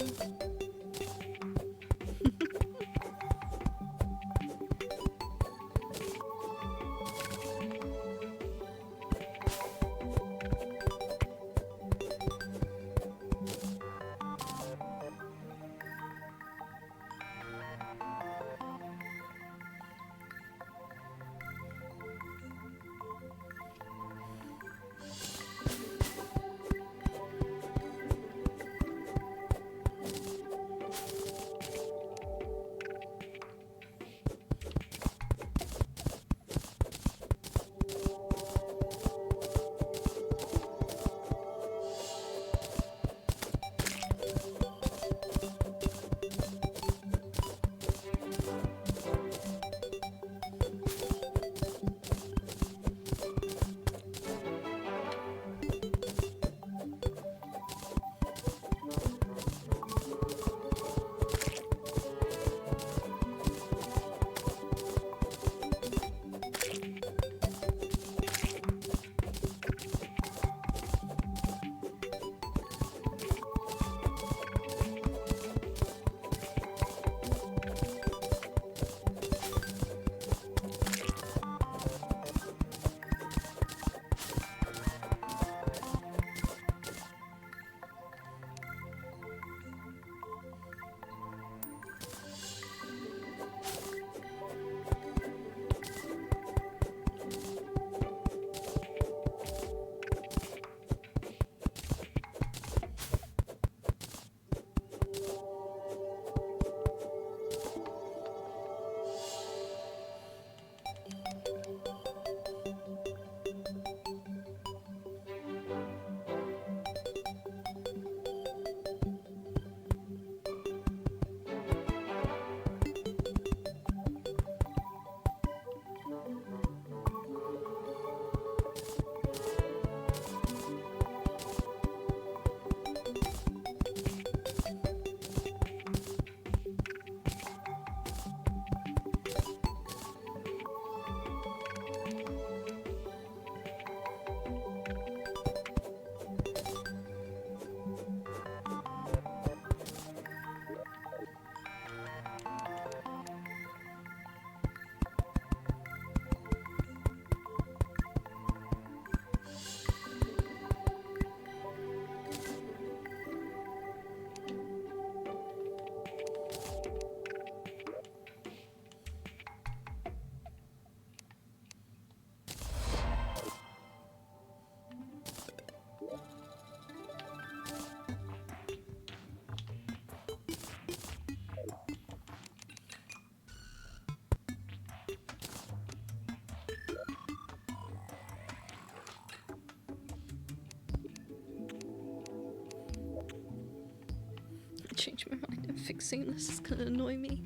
I changed my mind. I'm fixing this. It's gonna annoy me.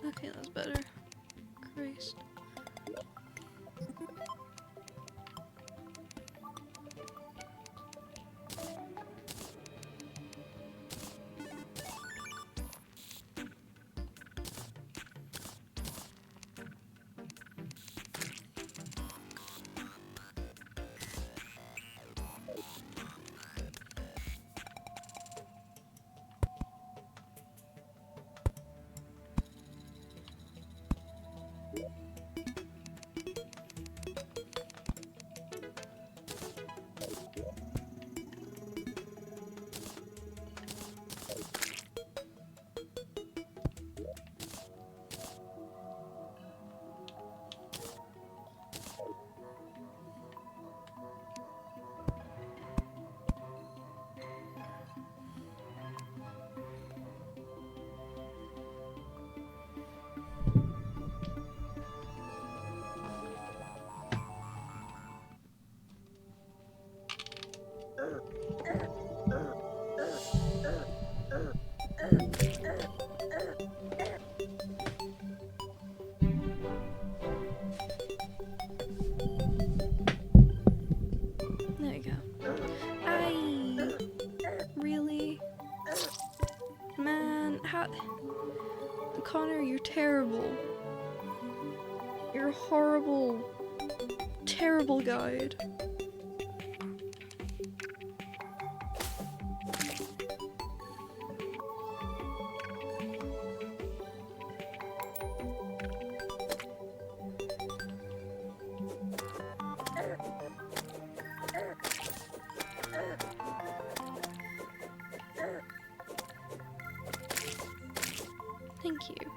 Okay, that's better. Christ. your horrible, terrible guide. Thank you.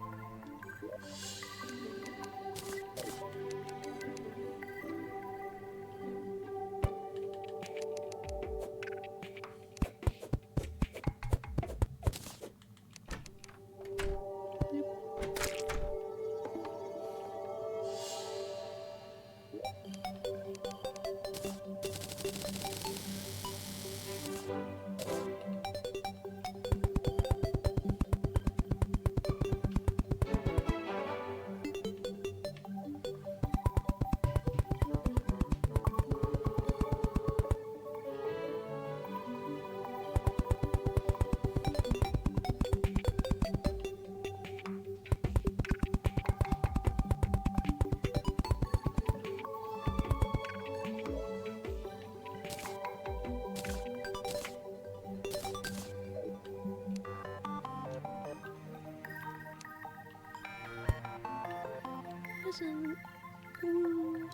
Isn't... Ooh.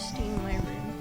steam my room.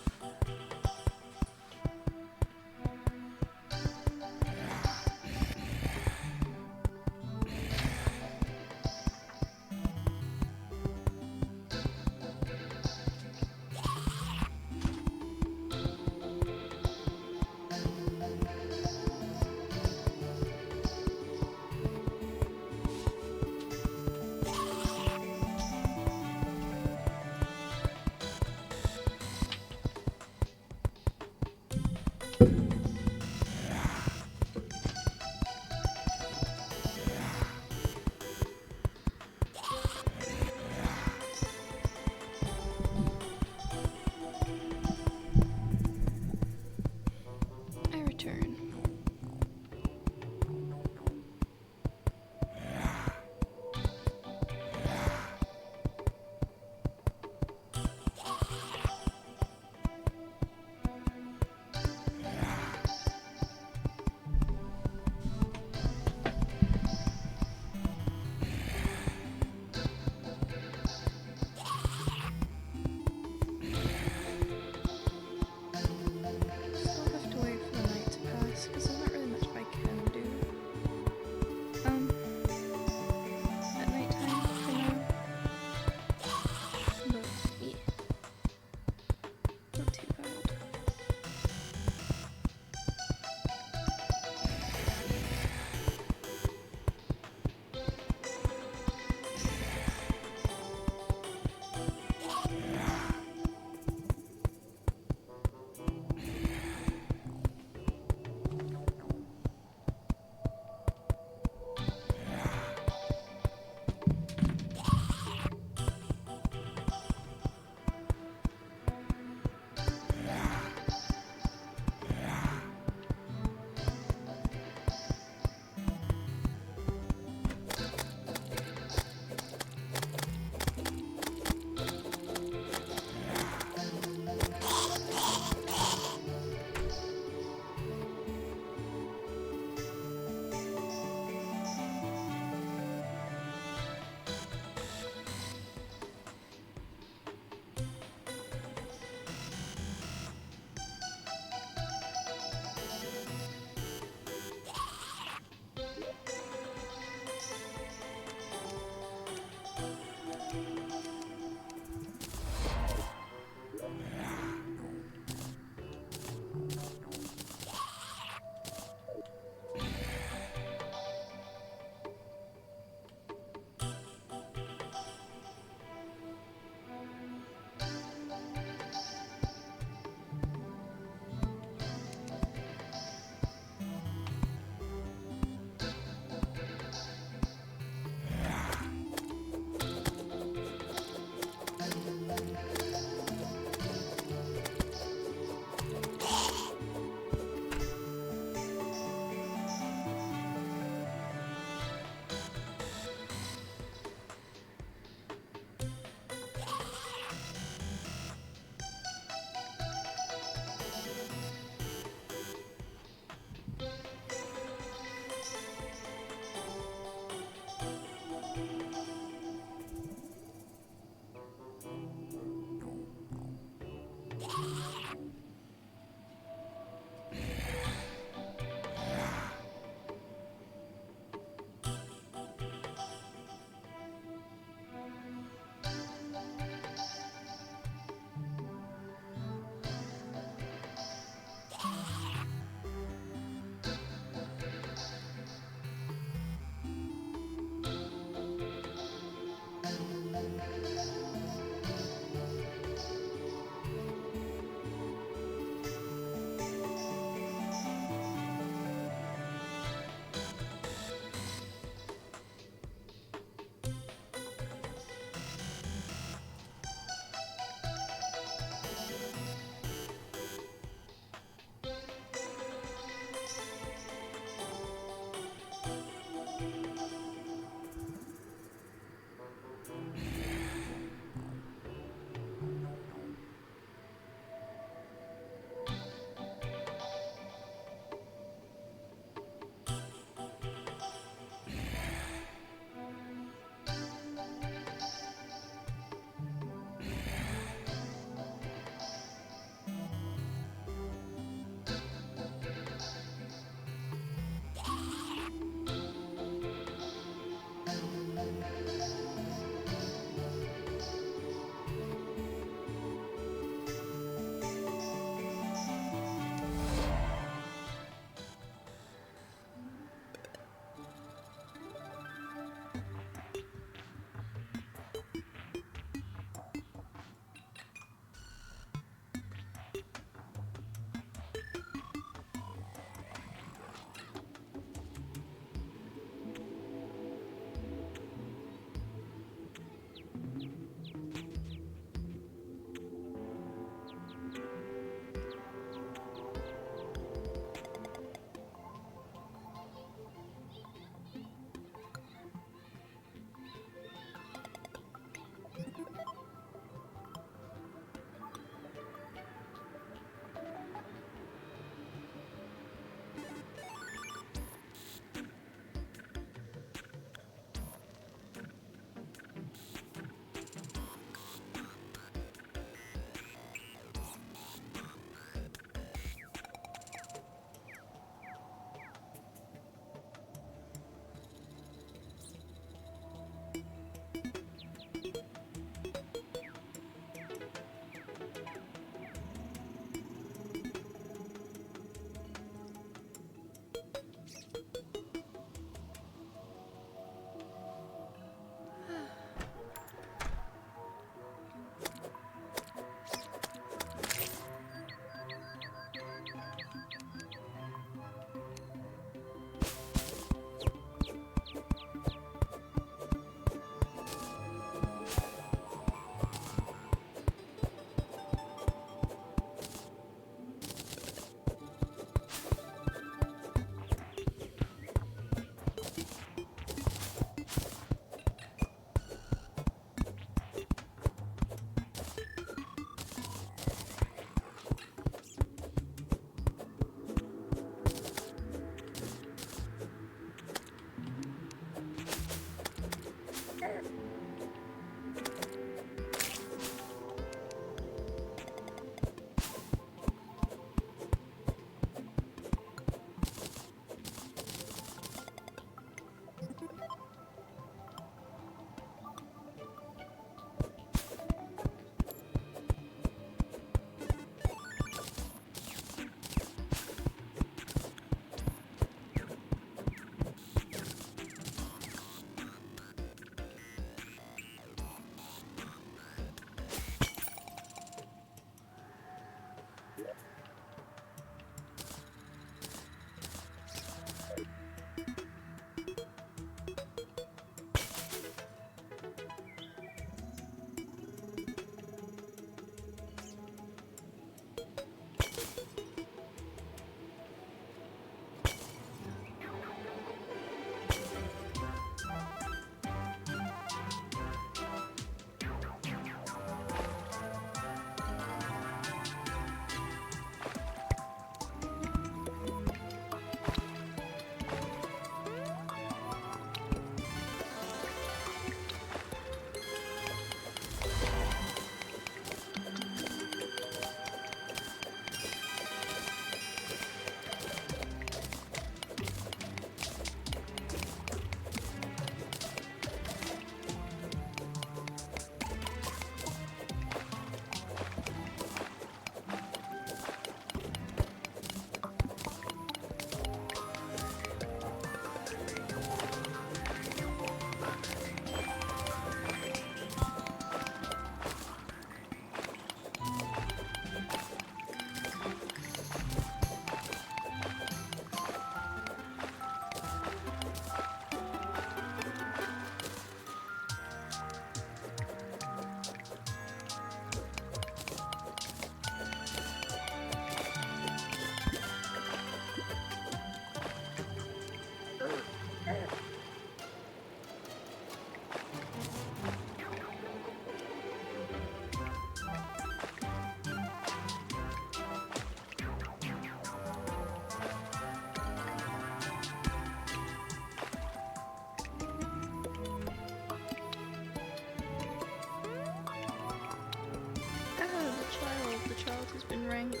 been wrangled.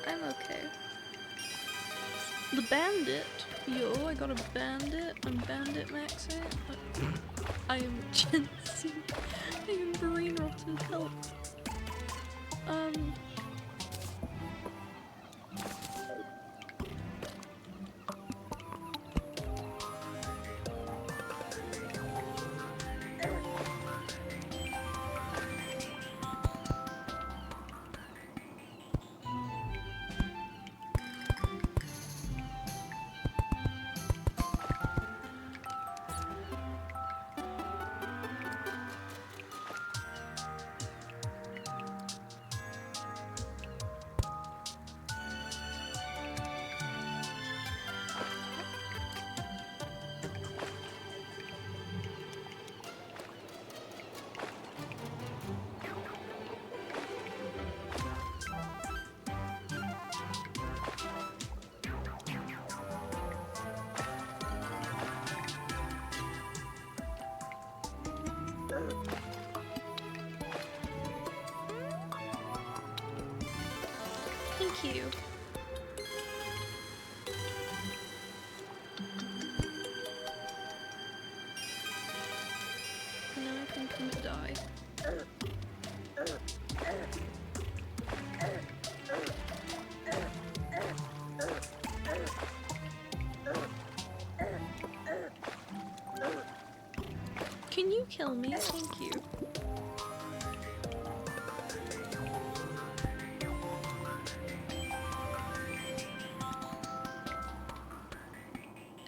I'm okay. The bandit. Yo, I got a bandit. I'm bandit maxing. I am Jency. I am brain rotted. Help. Thank you. And now I can come and die. Can you kill me? Thank you.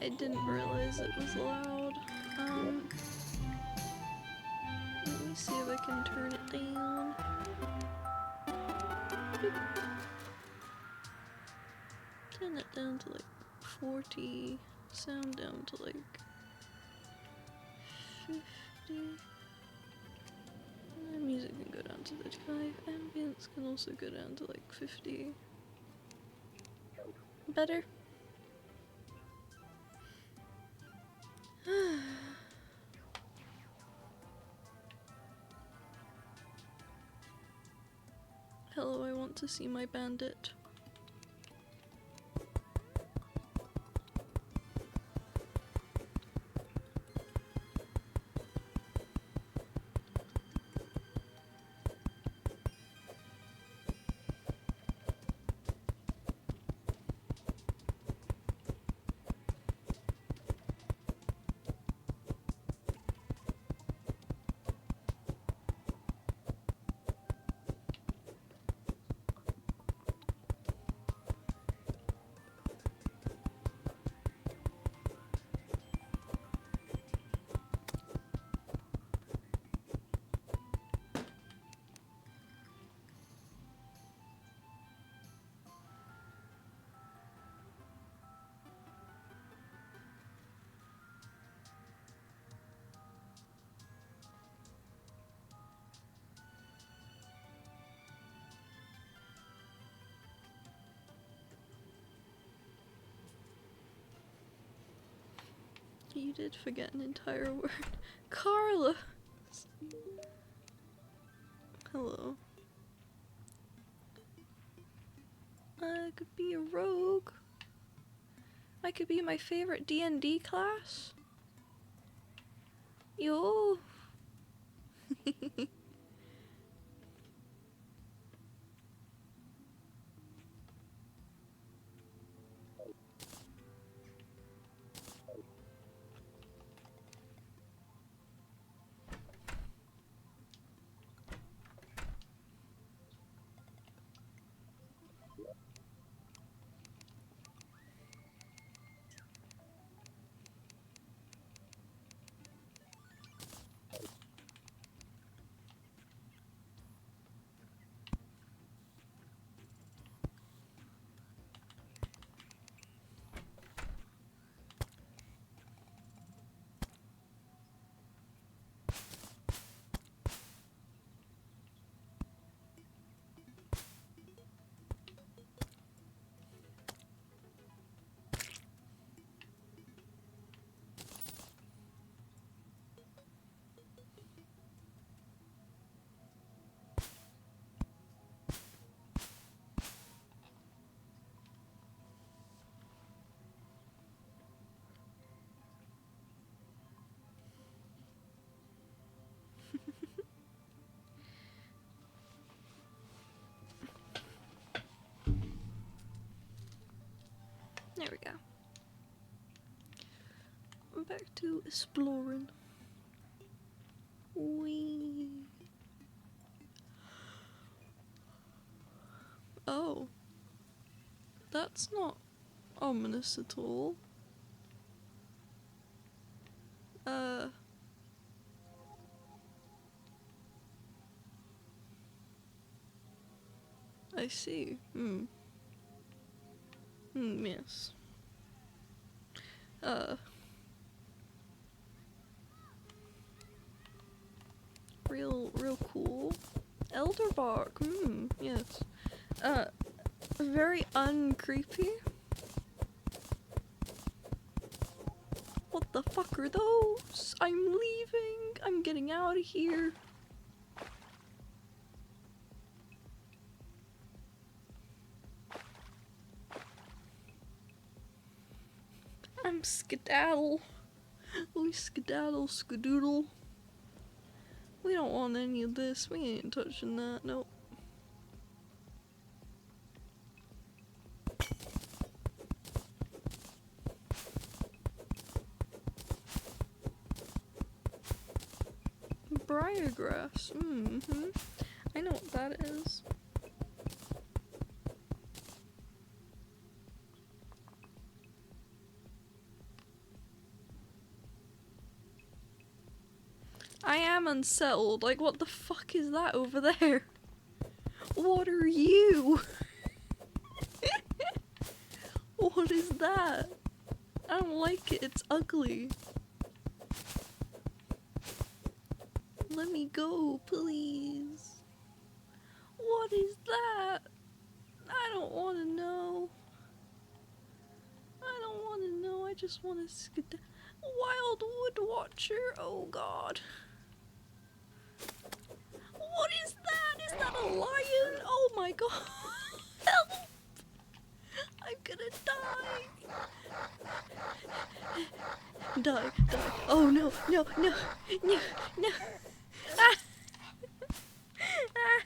I didn't realize it was loud. Let me see if I can turn it down. Boop. Turn it down to like 40. Sound down to like 50. Music can go down to 35. Ambience can also go down to like 50. Better? Hello, I want to see my bandit. You did forget an entire word. Carlos! Hello. I could be a rogue. I could be my favorite D&D class. Yo! There we go. I'm back to exploring. Wee. Oh. That's not ominous at all. I see. Yes. Real cool. Elderbark, yes. Very uncreepy. What the fuck are those? I'm leaving. I'm getting out of here. I'm skedaddle. We skedaddle, skadoodle. We don't want any of this. We ain't touching that. Nope. Briargrass. I know what that is. I am unsettled. Like, what the fuck is that over there? What are you? What is that? I don't like it. It's ugly. Let me go, please. What is that? I don't want to know. I don't want to know. I just want to skedaddle. Wildwood Watcher. Oh god. What is that? Is that a lion? Oh my god. Help! I'm gonna die. Die. Oh no. Ah. Ah.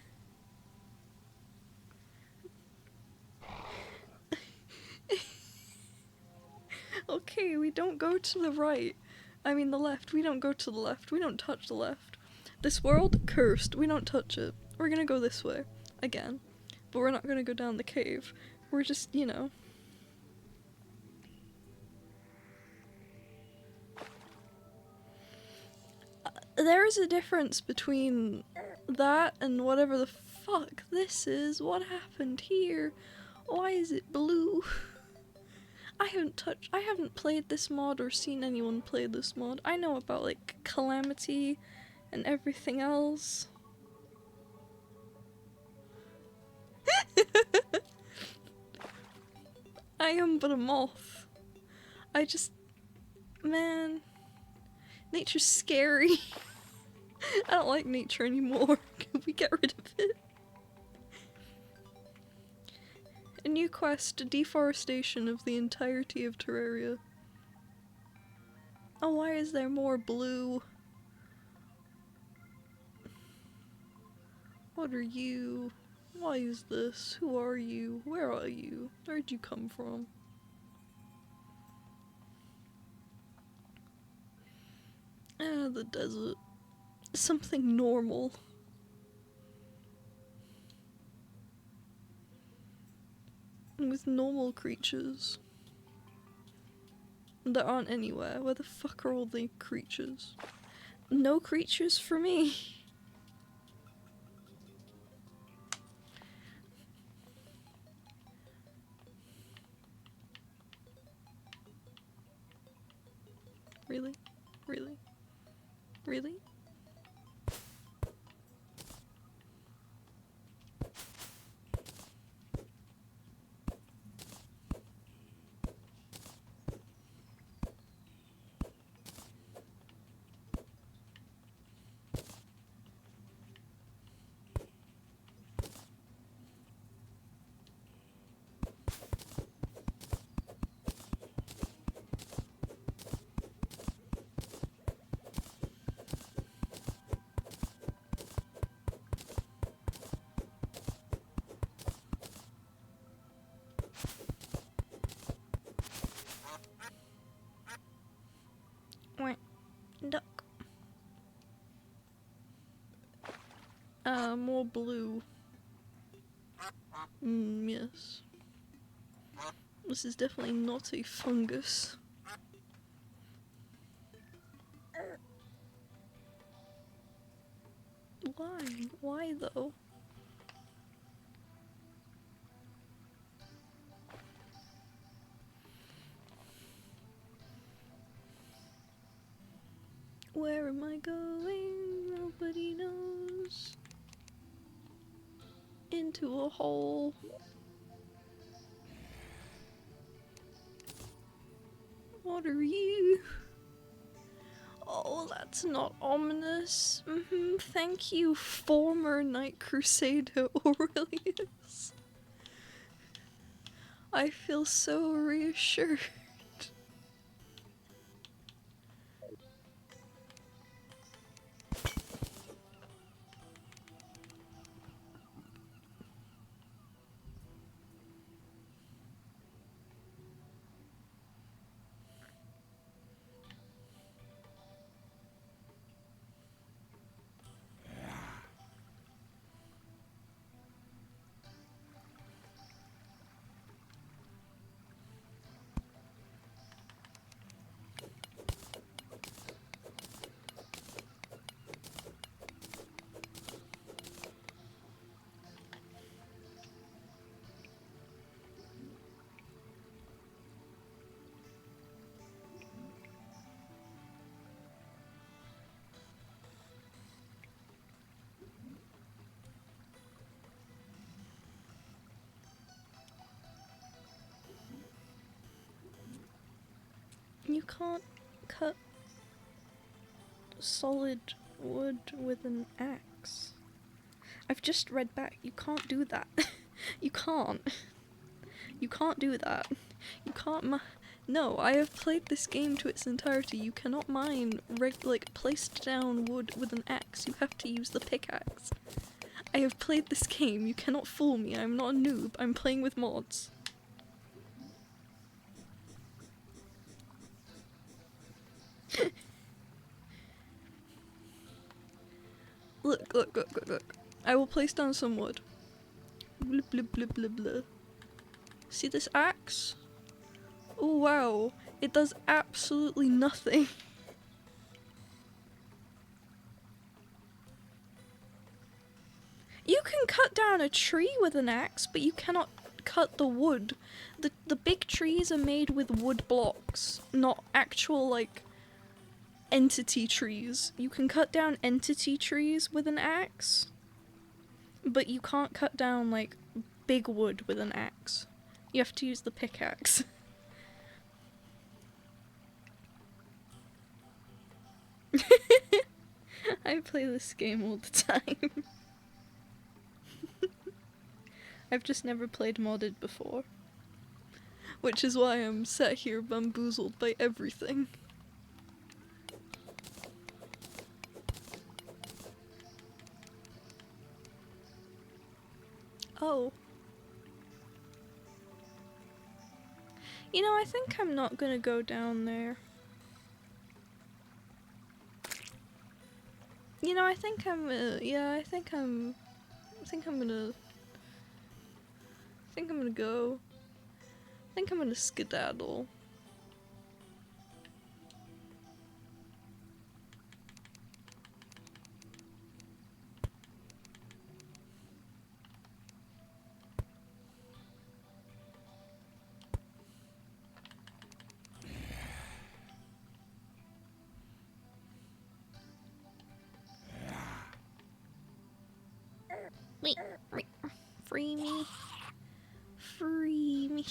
Okay, we don't go to the right. I mean the left. We don't go to the left. We don't touch the left. This world, cursed. We don't touch it. We're gonna go this way. Again. But we're not gonna go down the cave. We're just, you know. There is a difference between that and whatever the fuck this is. What happened here? Why is it blue? I haven't played this mod or seen anyone play this mod. I know about, like, Calamity and everything else. I am but a moth. Man, nature's scary. I don't like nature anymore. Can we get rid of it? A new quest, deforestation of the entirety of Terraria. Oh, why is there more blue? What are you? Why is this? Who are you? Where are you? Where'd you come from? Ah, the desert. Something normal. With normal creatures. That aren't anywhere. Where the fuck are all the creatures? No creatures for me. Really? Really? Really? more blue. Yes. This is definitely not a fungus. Why? Why though? Where am I going? Nobody knows. Into a hole. What are you? Oh, that's not ominous. Thank you, former Knight Crusader Aurelius. I feel so reassured. You can't cut solid wood with an axe. I've just read back. You can't do that. You can't. You can't do that. You can't No, I have played this game to its entirety. You cannot mine placed down wood with an axe. You have to use the pickaxe. I have played this game. You cannot fool me. I'm not a noob. I'm playing with mods. Look. I will place down some wood. Blub, blub, blub, blub, blub. See this axe? Oh wow, it does absolutely nothing. You can cut down a tree with an axe, but you cannot cut the wood. The big trees are made with wood blocks, not actual, like, entity trees. You can cut down entity trees with an axe, but you can't cut down, like, big wood with an axe. You have to use the pickaxe. I play this game all the time. I've just never played modded before. Which is why I'm sat here bamboozled by everything. Oh. You know, I think I'm not gonna go down there. You know, I think I'm gonna go. I think I'm gonna skedaddle. Wait, free me. Free me.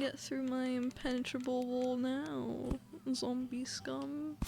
get through my impenetrable wall now, zombie scum.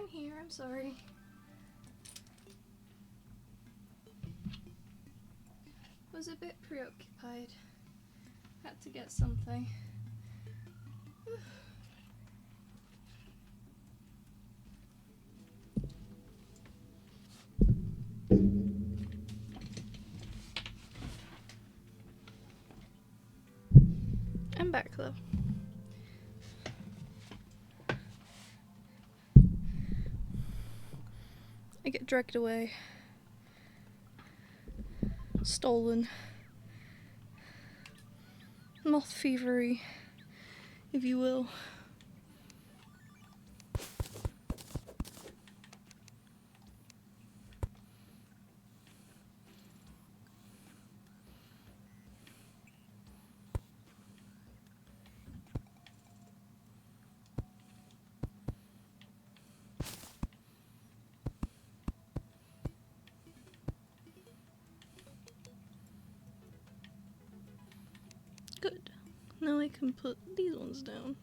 here, I'm sorry. Was a bit preoccupied. Had to get something. I'm back though. I get dragged away. Stolen. Moth fevery, if you will. Good. Now I can put these ones down.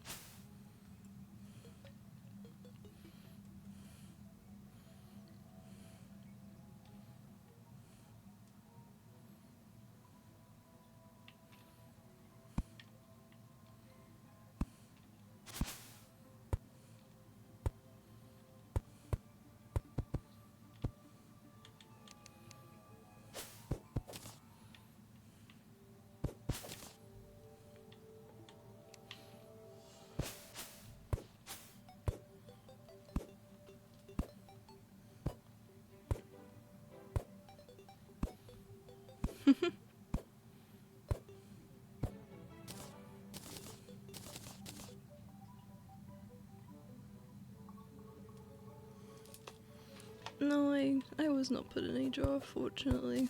No, I was not put in a jar, fortunately.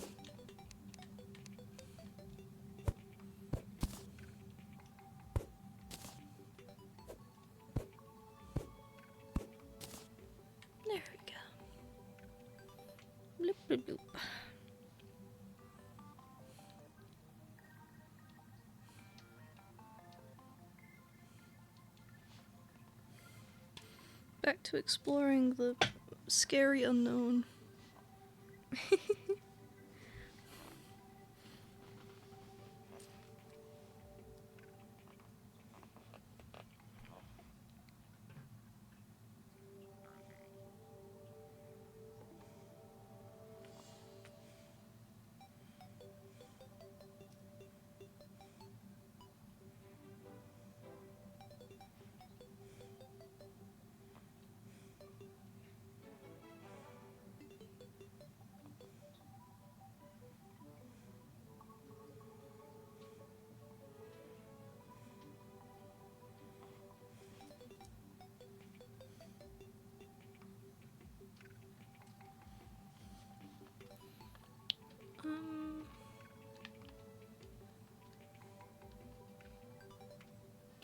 There we go. Bloop, bloop, bloop. Back to exploring the scary unknown.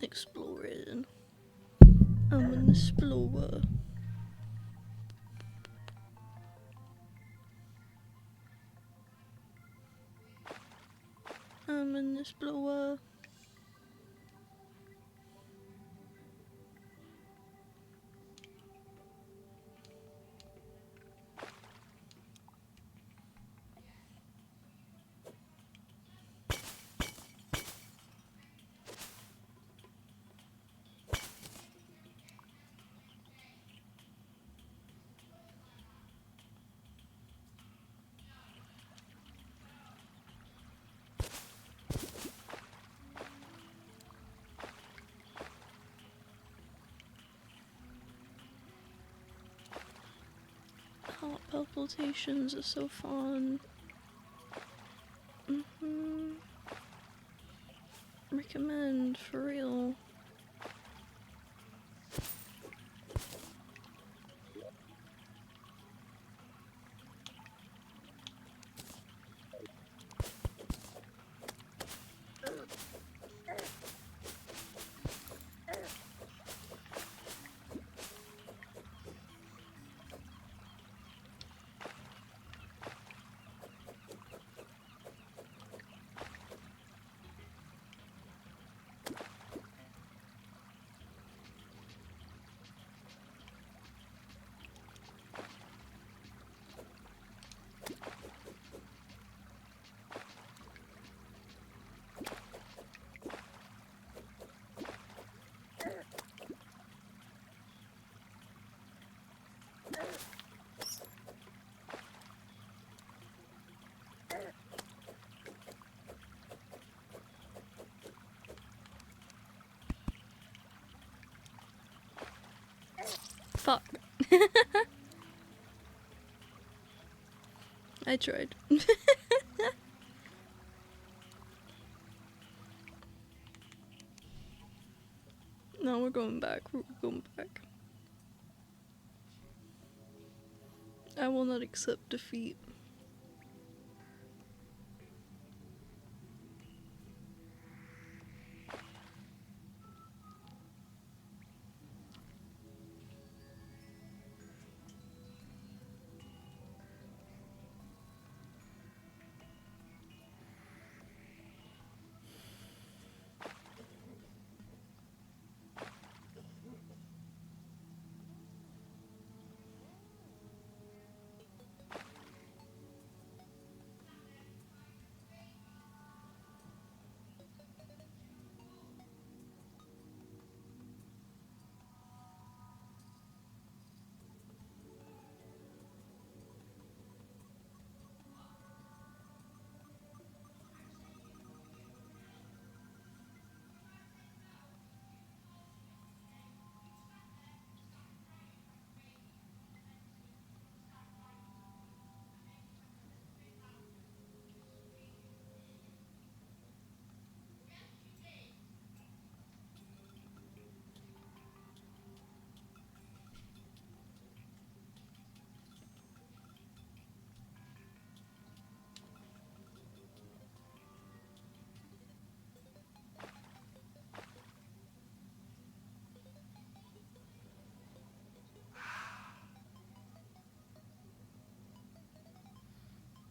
Exploring. I'm an explorer. I'm an explorer. Heart palpitations are so fun. Recommend, for real. Fuck. I tried. No, we're going back. We're going back. I will not accept defeat.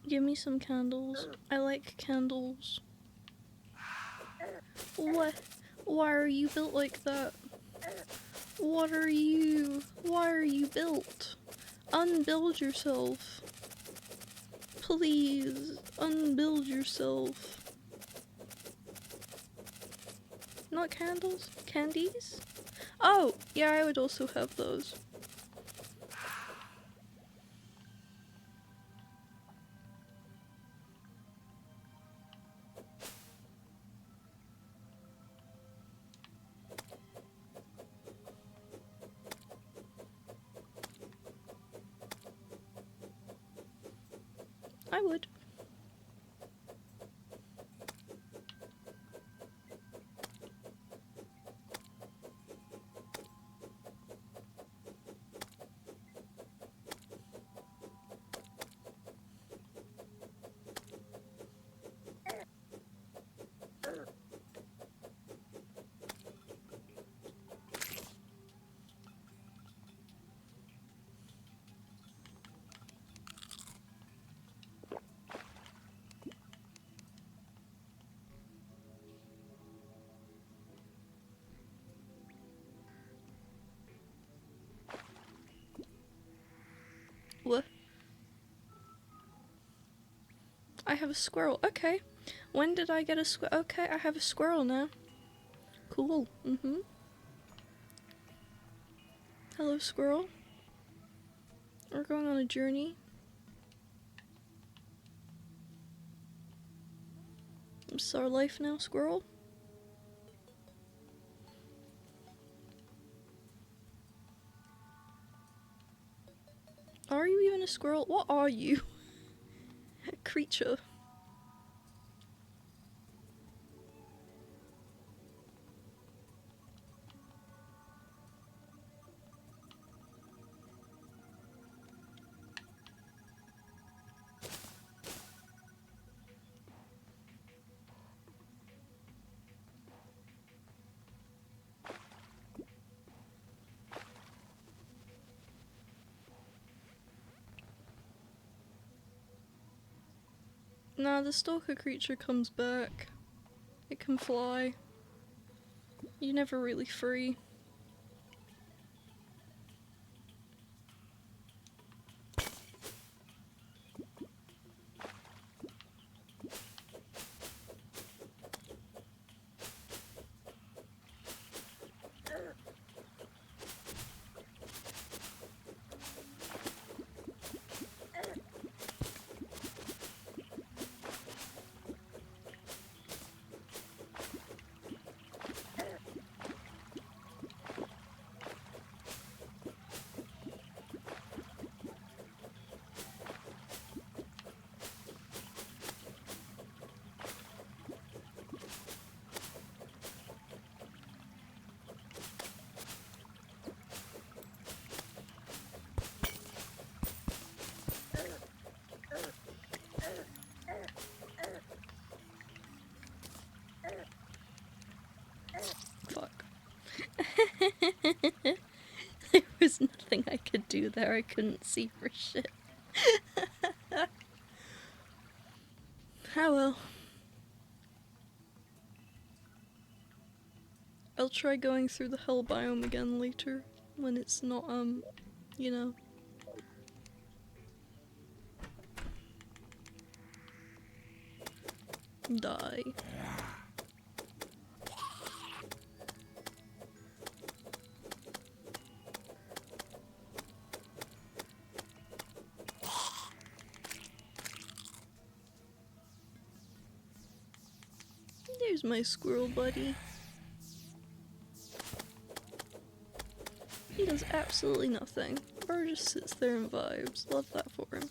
Give me some candles. I like candles. What? Why are you built like that? What are you? Why are you built? Unbuild yourself. Please, unbuild yourself. Not candles? Candies? Oh, yeah, I would also have those. I would. What? I have a squirrel. Okay. When did I get a squirrel? Okay, I have a squirrel now. Cool. Hello, squirrel. We're going on a journey. It's our life now, squirrel. Are you even a squirrel? What are you? A creature. Nah, the stalker creature comes back. It can fly. You're never really free. nothing I could do there. I couldn't see for shit. Oh well. I'll try going through the hell biome again later, when it's not, you know. Die. There's my squirrel buddy. He does absolutely nothing. Or just sits there and vibes. Love that for him.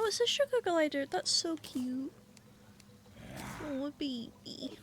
Oh, it's a sugar glider. That's so cute. Oh, a baby.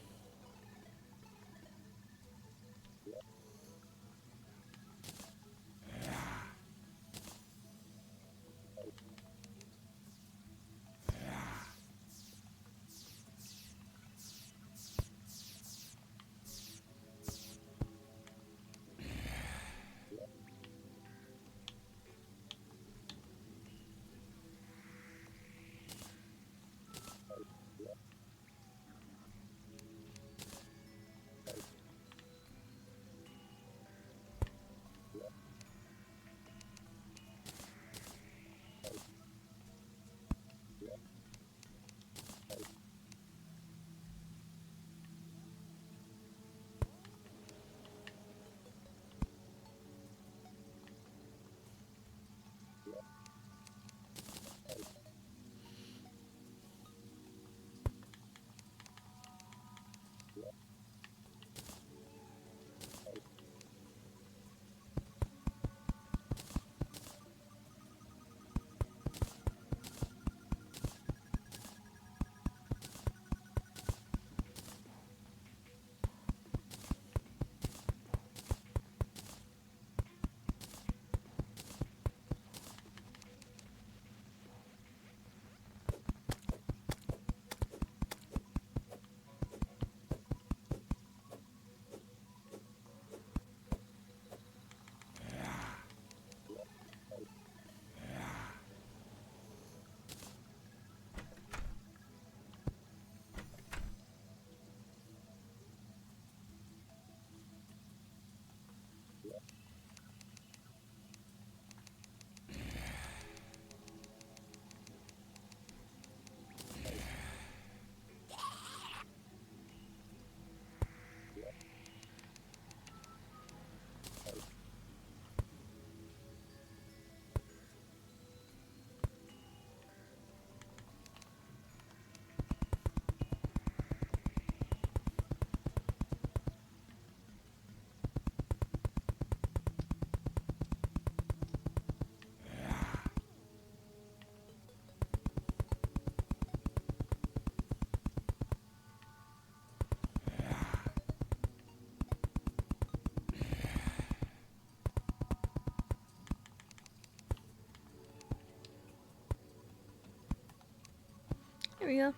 There we go.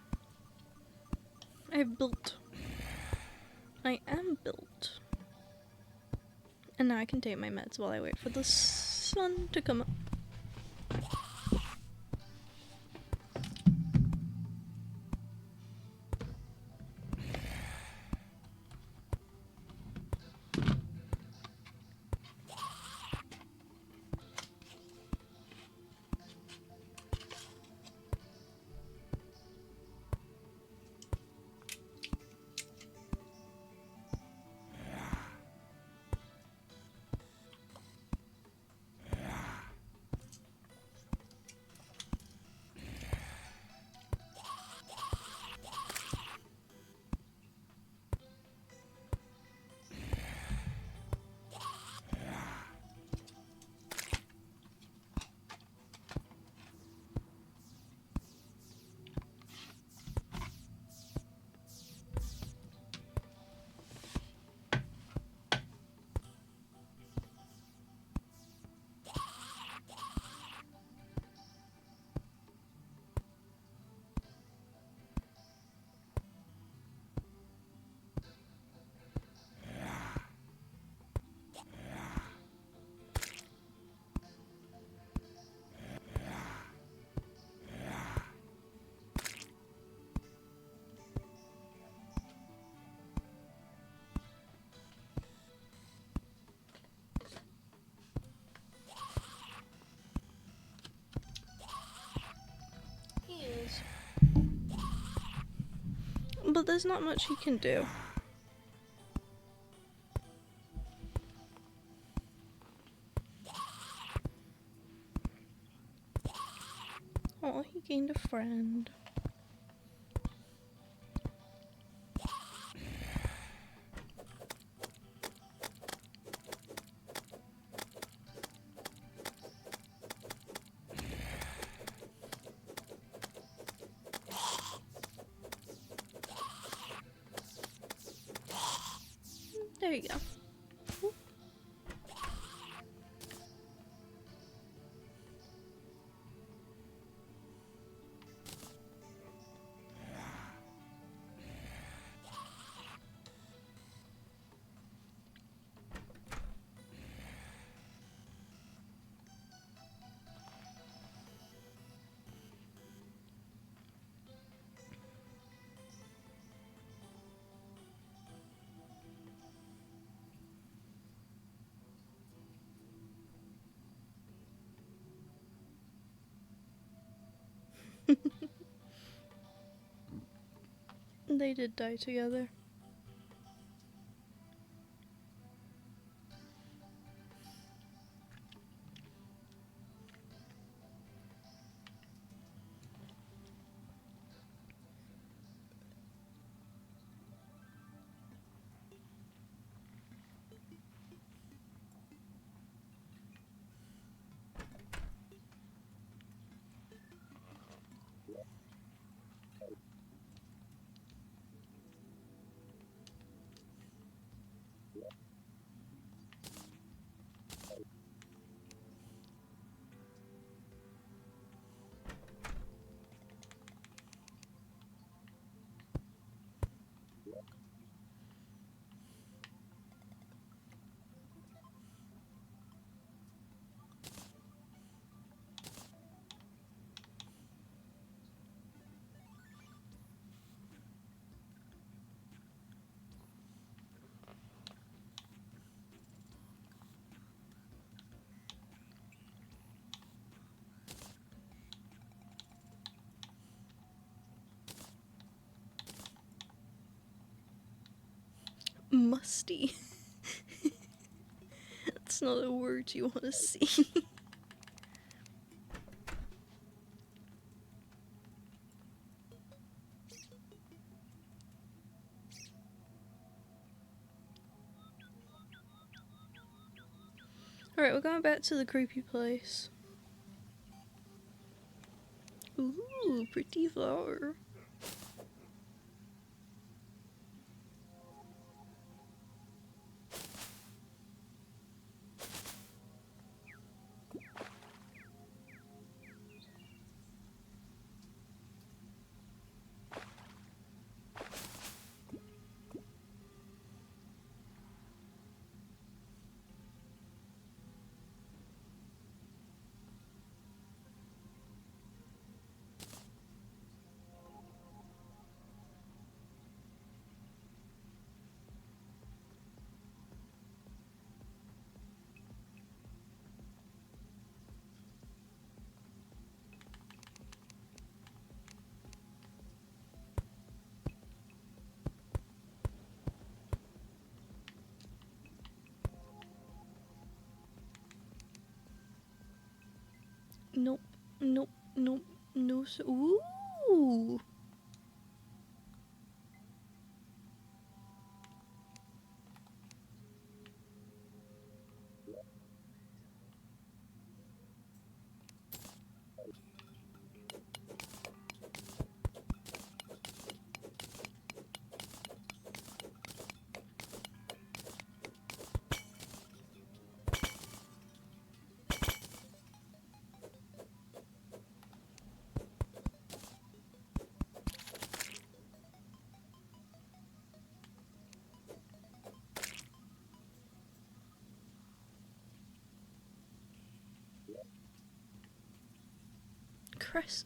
I've built. I am built. And now I can take my meds while I wait for the sun to come up. He is. But there's not much he can do. Oh, he gained a friend. There you go. They did die together. Musty. That's not a word you want to see. Alright, we're going back to the creepy place. Ooh, pretty flower. Nope. Nope. Nope. No. Ooh.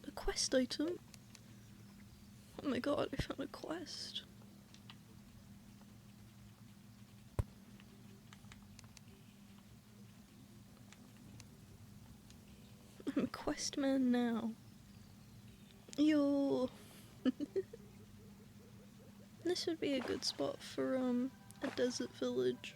A quest item? Oh my god, I found a quest. I'm a quest man now. Yo. This would be a good spot for a desert village.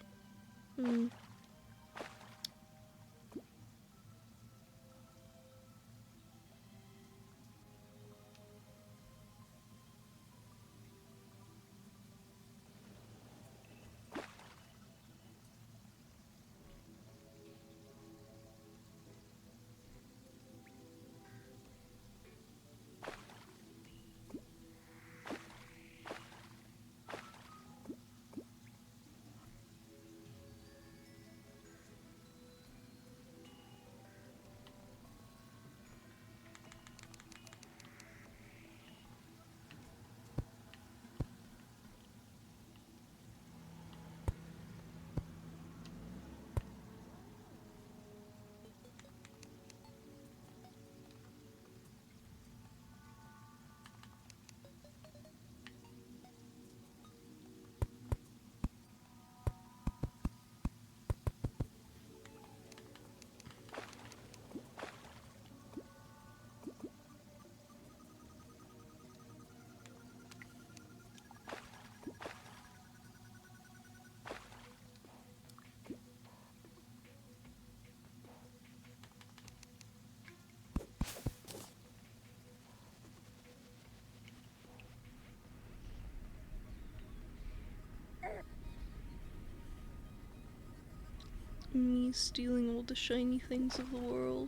Me stealing all the shiny things of the world.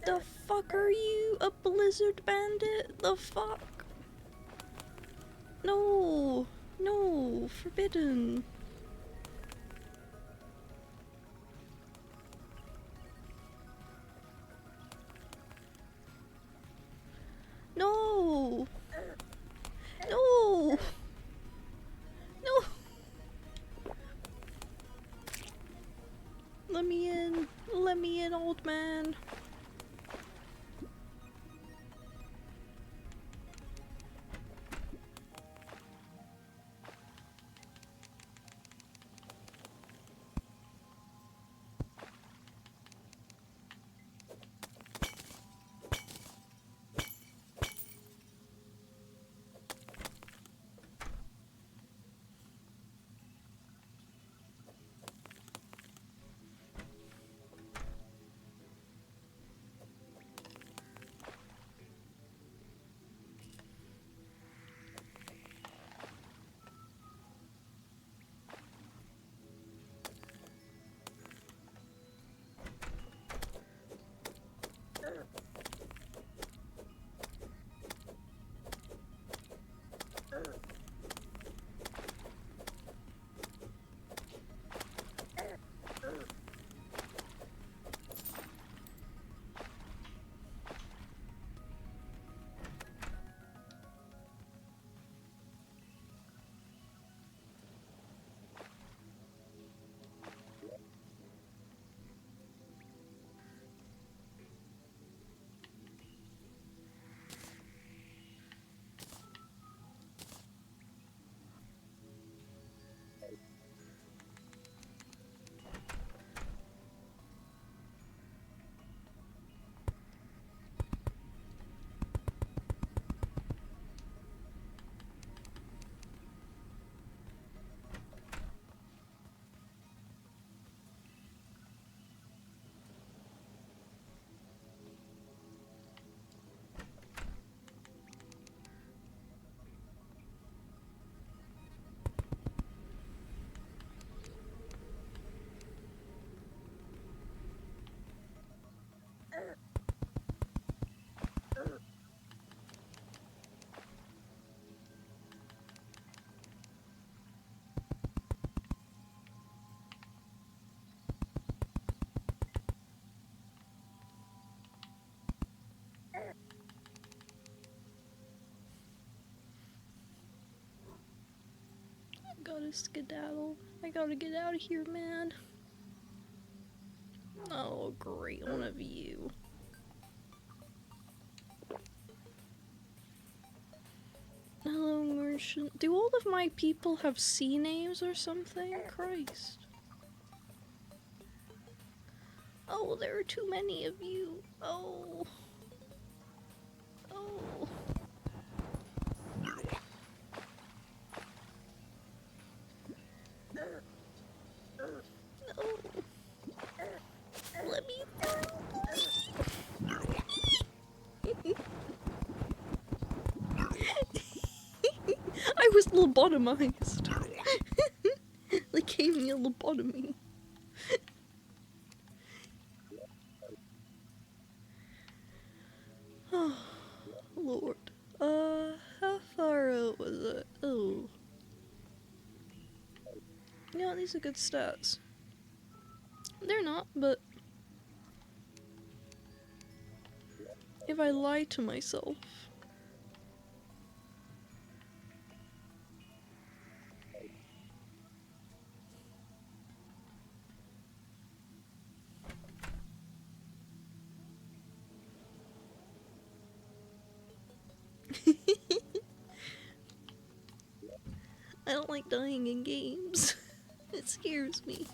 The fuck are you? A blizzard bandit? The fuck? No! No! Forbidden! No! No! No! Let me in! Let me in, old man! gotta skedaddle. I gotta get out of here, man. Oh, great, one of you. Hello, merchant. Do all of my people have sea names or something? Christ. Oh, there are too many of you. Oh. Oh. No. Let me through. I was lobotomized. They gave me a lobotomy. Oh, Lord. How far out was it? Oh. Yeah, these are good stats. They're not, but if I lie to myself. I don't like dying in games. It scares me.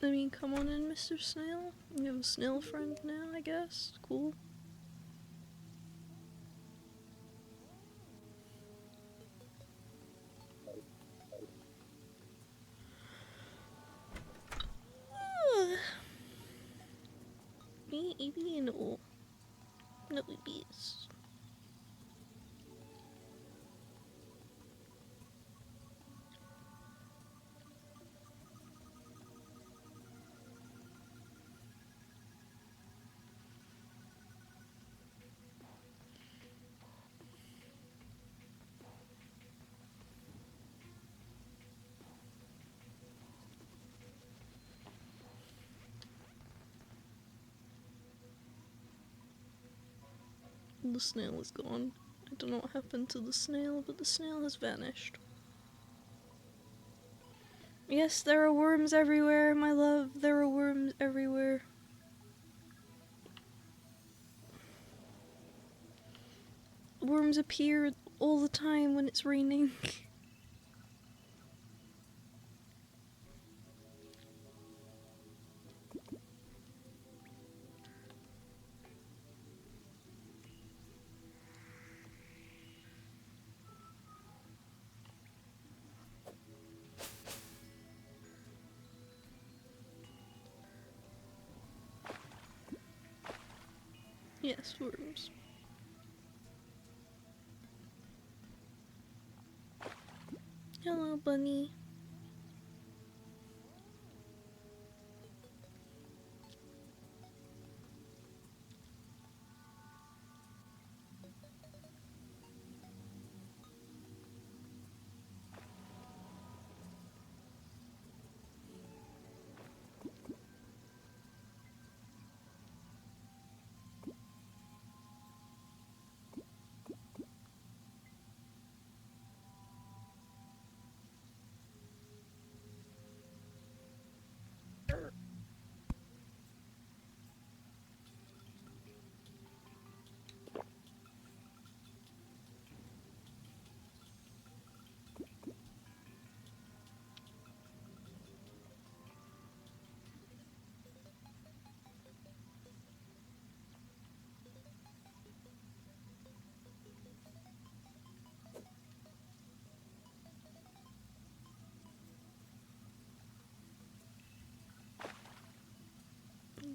I mean, come on in, Mr. Snail. You have a snail friend now, I guess. Cool. Maybe no. No, it is. The snail is gone. I don't know what happened to the snail, but the snail has vanished. Yes, there are worms everywhere, my love. There are worms everywhere. Worms appear all the time when it's raining. Yes, worms. Hello, bunny.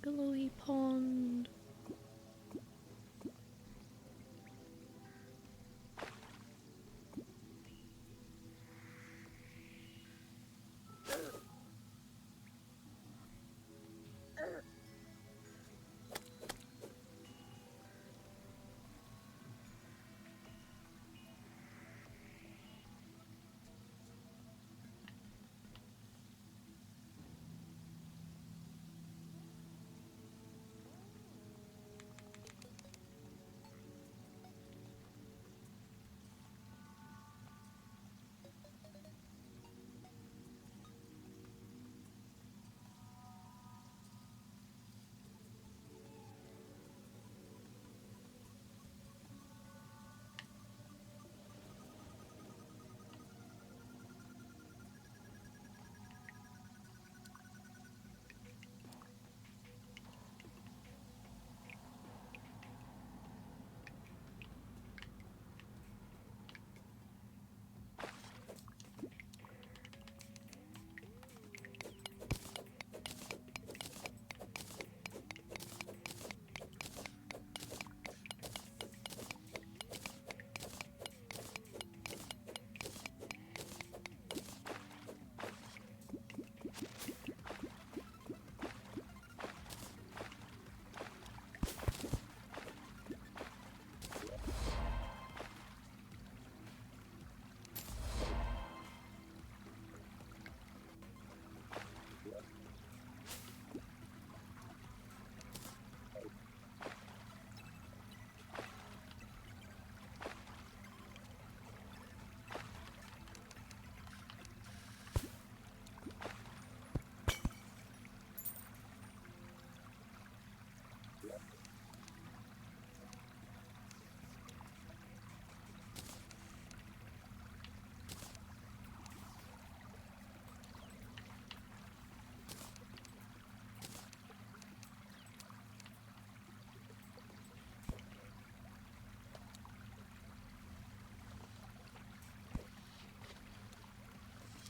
glowy pond.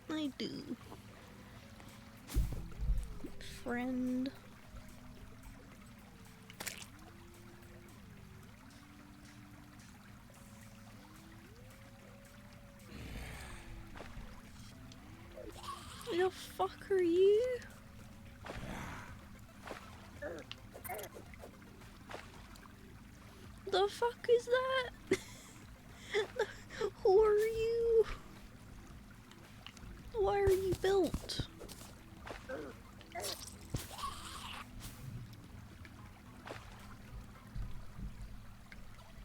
I do. Friend. The fuck are you? The fuck is that? Who are you? Why are you built?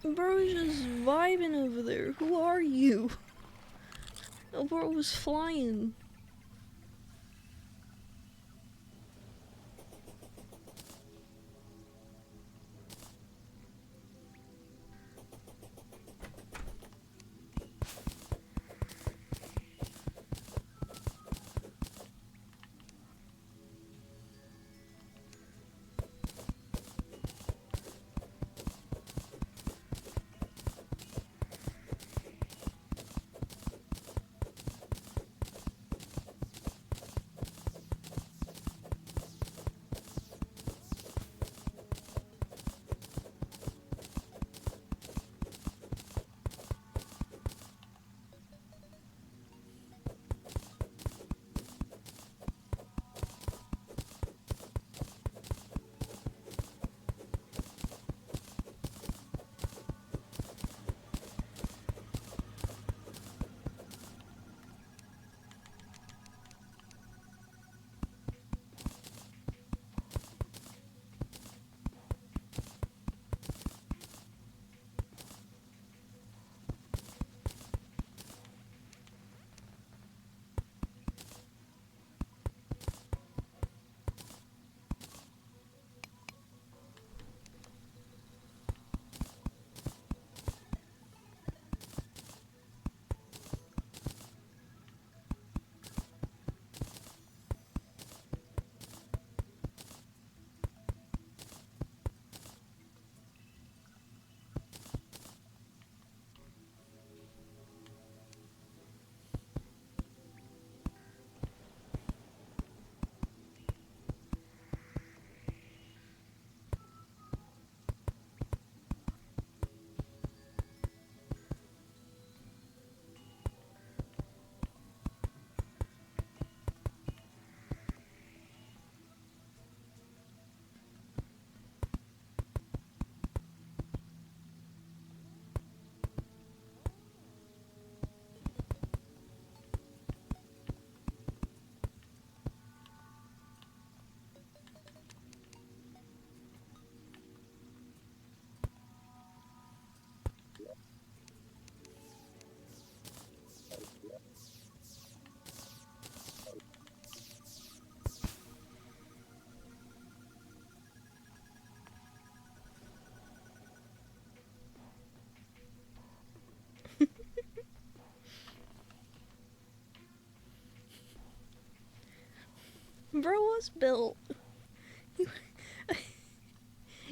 Bro's just vibing over there. Who are you? The bro was flying. Bro was built.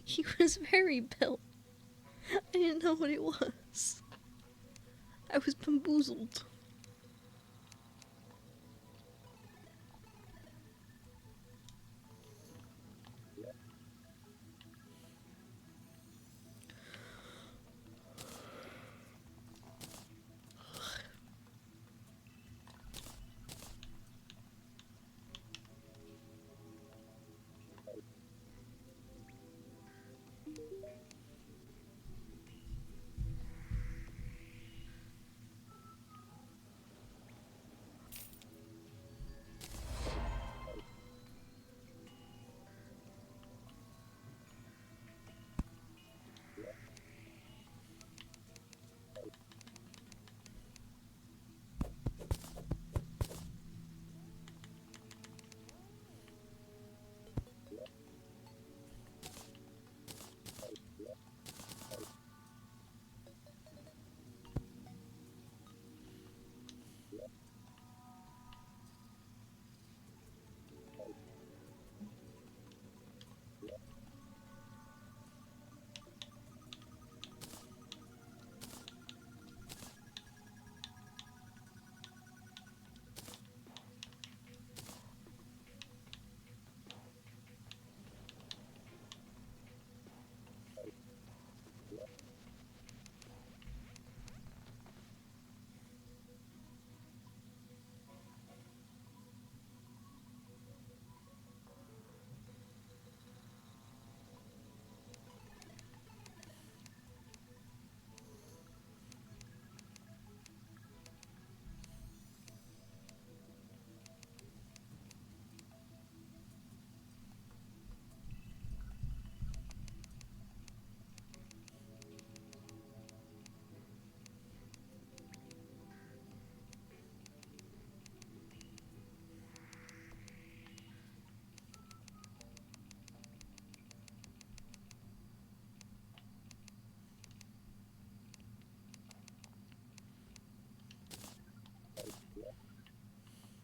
He was very built. I didn't know what it was. I was bamboozled.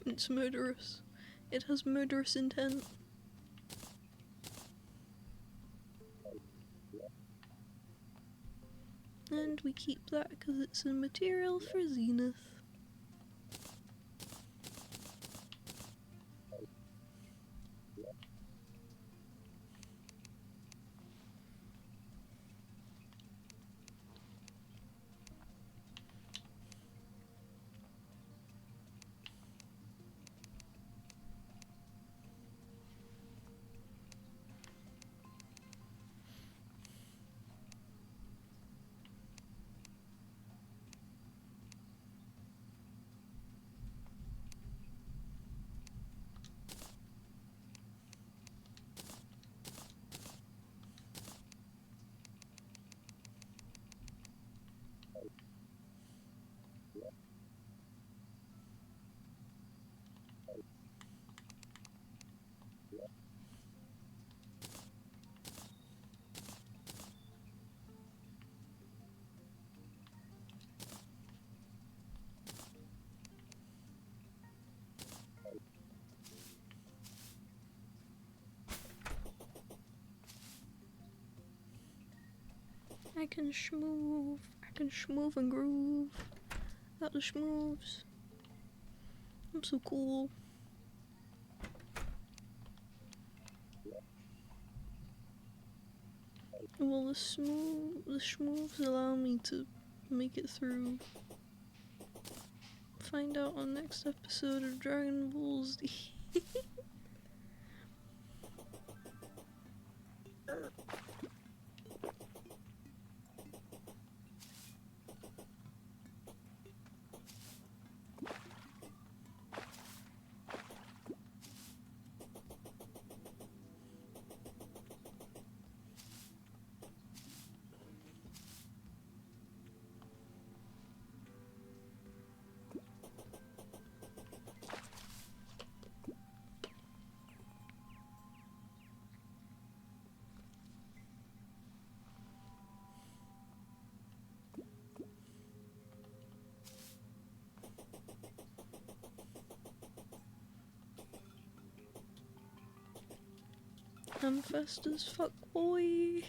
It's murderous. It has murderous intent. And we keep that because it's a material for Zenith. I can schmoove and groove. Got the schmooves. I'm so cool. Well, the schmooves allow me to make it through. Find out on next episode of Dragon Ball Z. I'm fast as fuck, boy.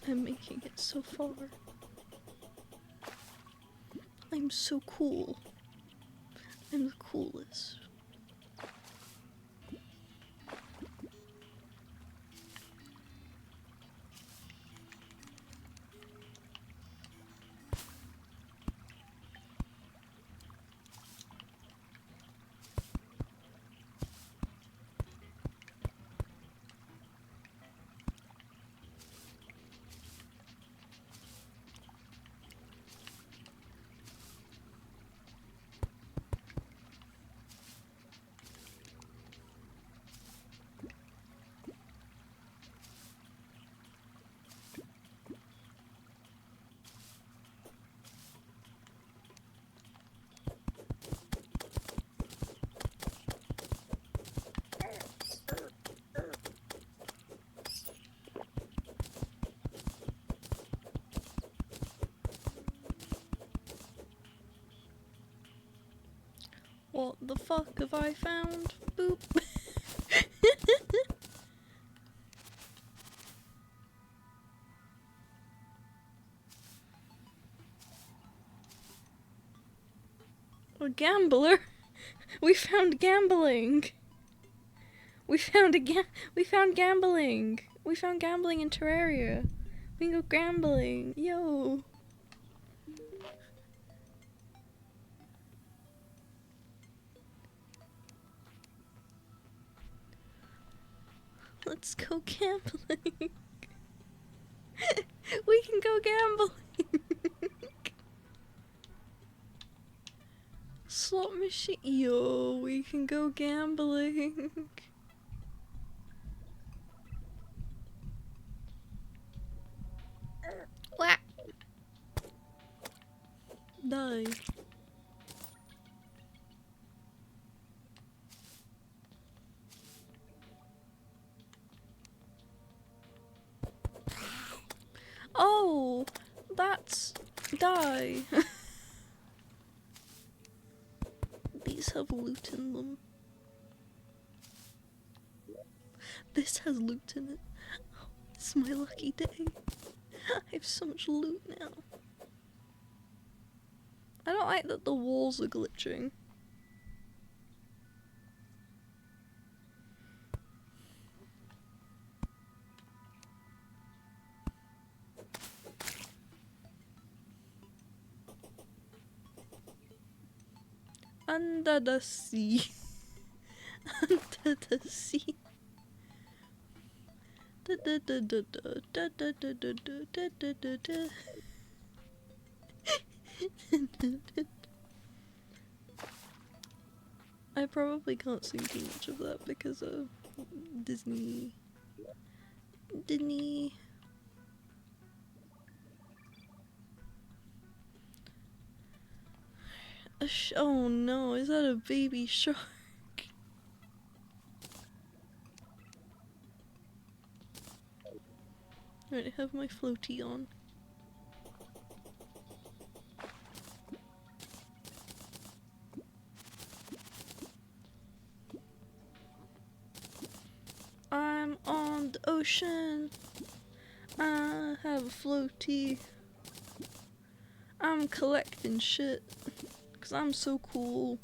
I'm making it so far. I'm so cool. I'm the coolest. What the fuck have I found? Boop. A gambler? We found gambling. We found gambling. We found gambling in Terraria. We can go gambling. Yo. Let's go gambling. We can go gambling. Slot machine. Yo, we can go gambling. Wah. Die. Oh, that's die. These have loot in them. This has loot in it. Oh, it's my lucky day. I have so much loot now. I don't like that the walls are glitching. Under the sea. Under the sea. Da, da, da, da, da, da, da, da, da, da, da, da. I probably can't sing too much of that because of Disney. Disney. Oh no, is that a baby shark? Right, I have my floaty on. I'm on the ocean. I have a floaty. I'm collecting shit. Cause I'm so cool.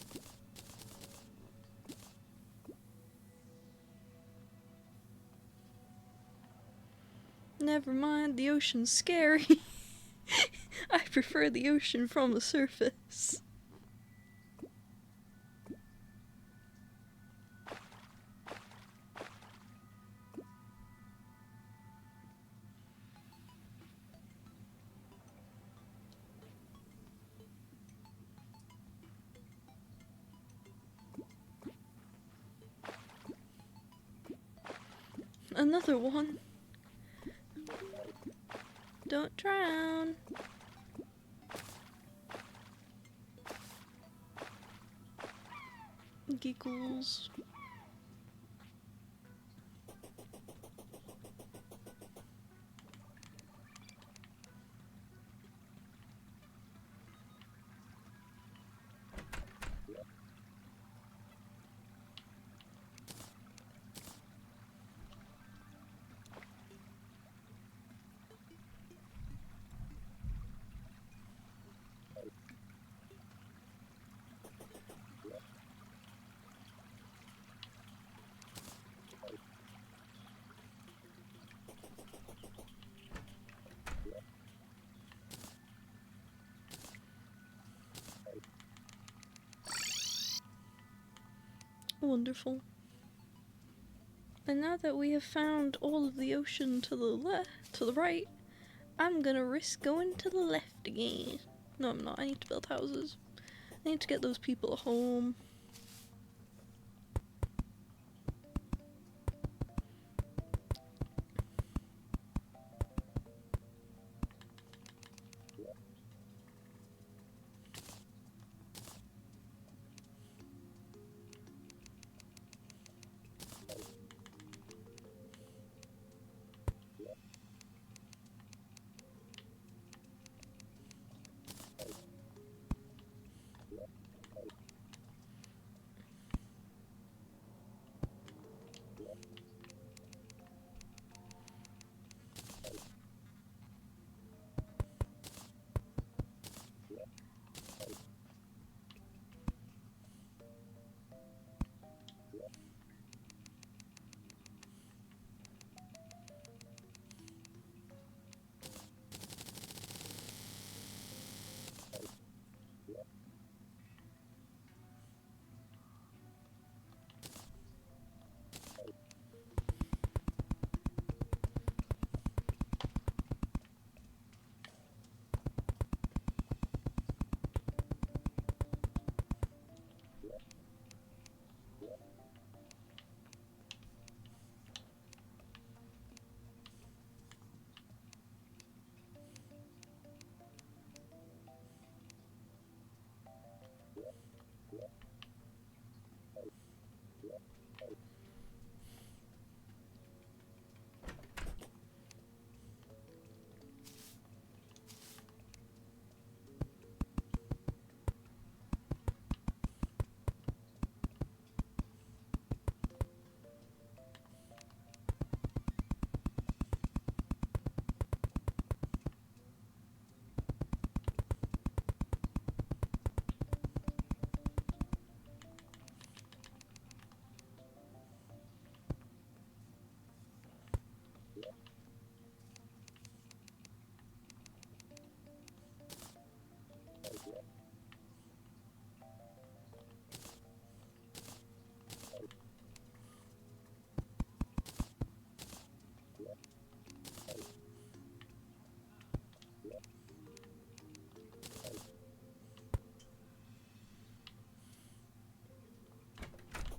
Never mind, the ocean's scary. I prefer the ocean from the surface. Another one. Don't drown. Giggles. Wonderful. And now that we have found all of the ocean to the right, I'm gonna risk going to the left again. No, I'm not. I need to build houses. I need to get those people a home.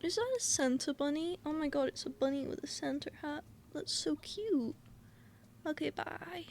Is that a Santa bunny? Oh my god, it's a bunny with a Santa hat. That's so cute. Okay, bye.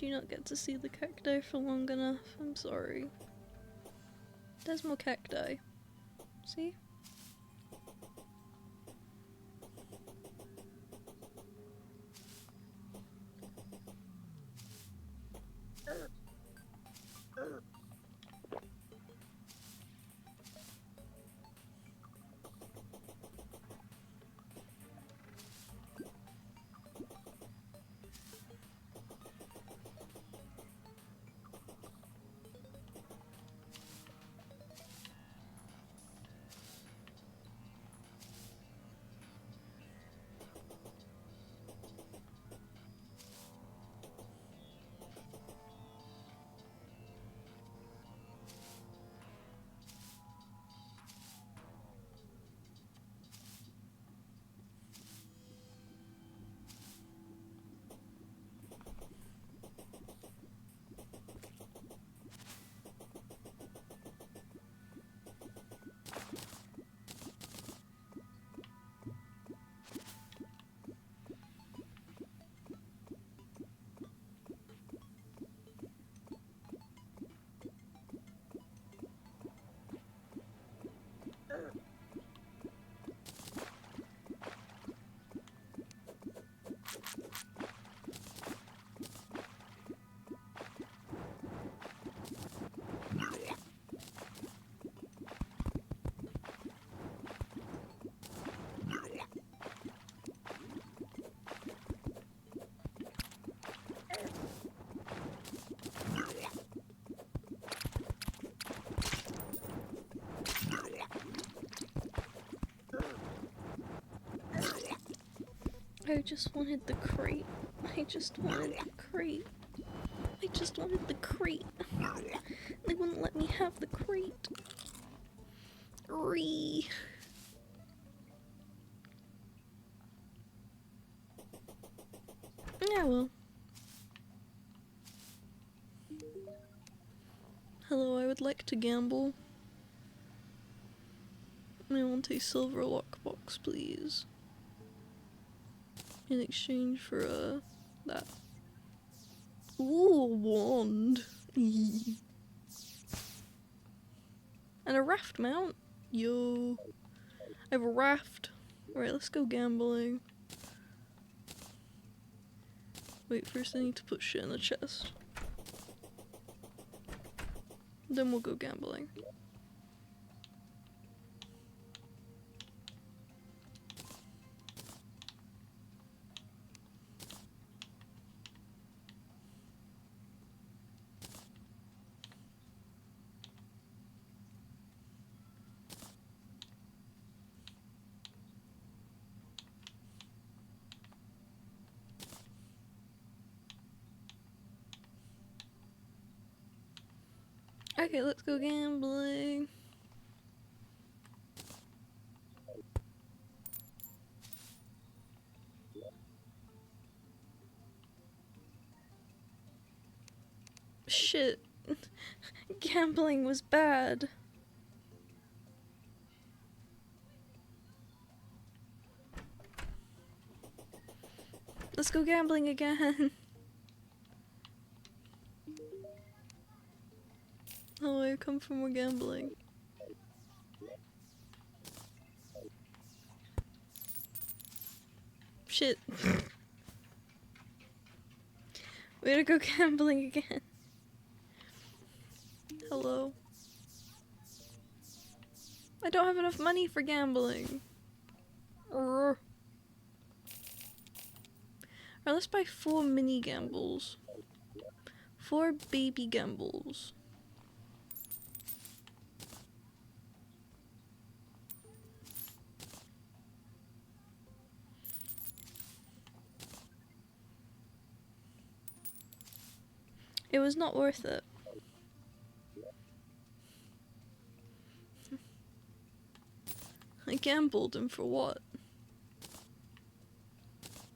Do you not get to see the cacti for long enough? I'm sorry. There's more cacti. See? I just wanted the crate. I just wanted the crate. I just wanted the crate. They wouldn't let me have the crate. Ree. Yeah, well. Hello, I would like to gamble. I want a silver lockbox, please. In exchange for, that. Ooh, a wand. And a raft mount. Yo. I have a raft. Alright, let's go gambling. Wait, first I need to put shit in the chest. Then we'll go gambling. Okay, let's go gambling. Shit. Gambling was bad. Let's go gambling again. Oh, I come for more gambling. Shit. We gotta go gambling again. Hello. I don't have enough money for gambling. Alright, let's buy 4 mini gambles. 4 baby gambles. It was not worth it. I gambled, and for what?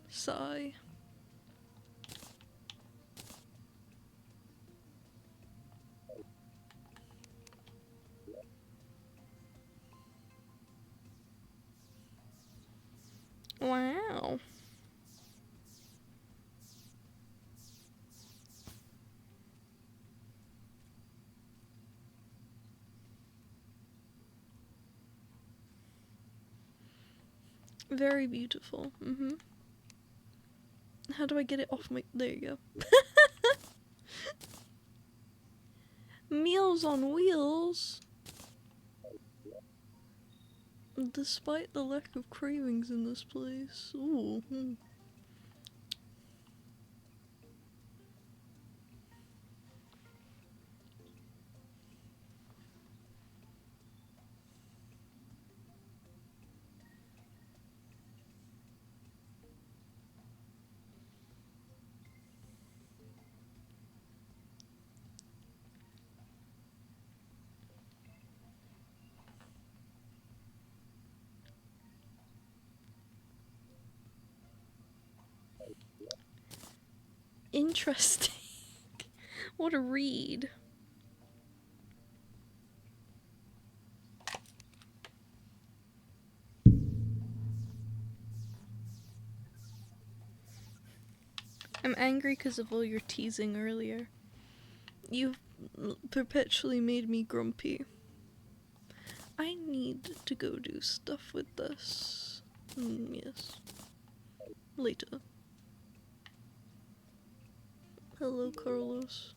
Sigh. Wow. Very beautiful. How do I get it off my... There you go. Meals on Wheels. Despite the lack of cravings in this place. Ooh. Interesting. What a read. I'm angry because of all your teasing earlier. You've perpetually made me grumpy. I need to go do stuff with this. Yes. Later. Hello, Carlos.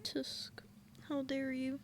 Tusk, how dare you?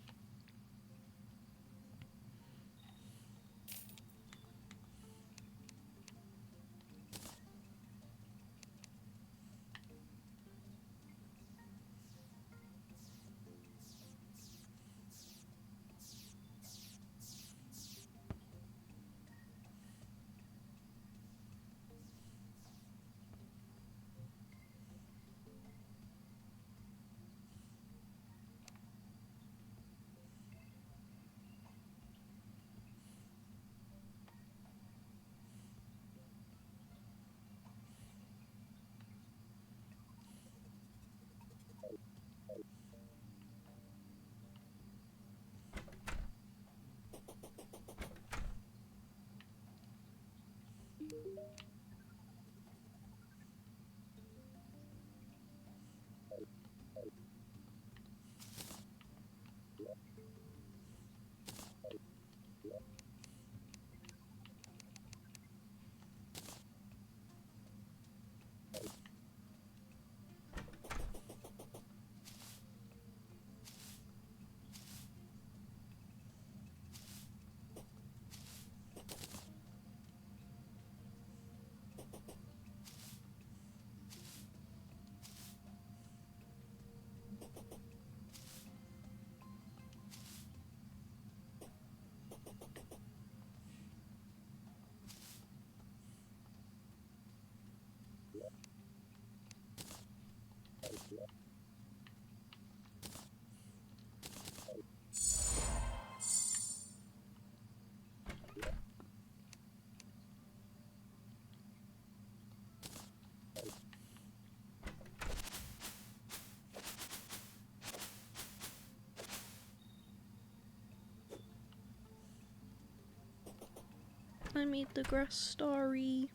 I made the grass starry.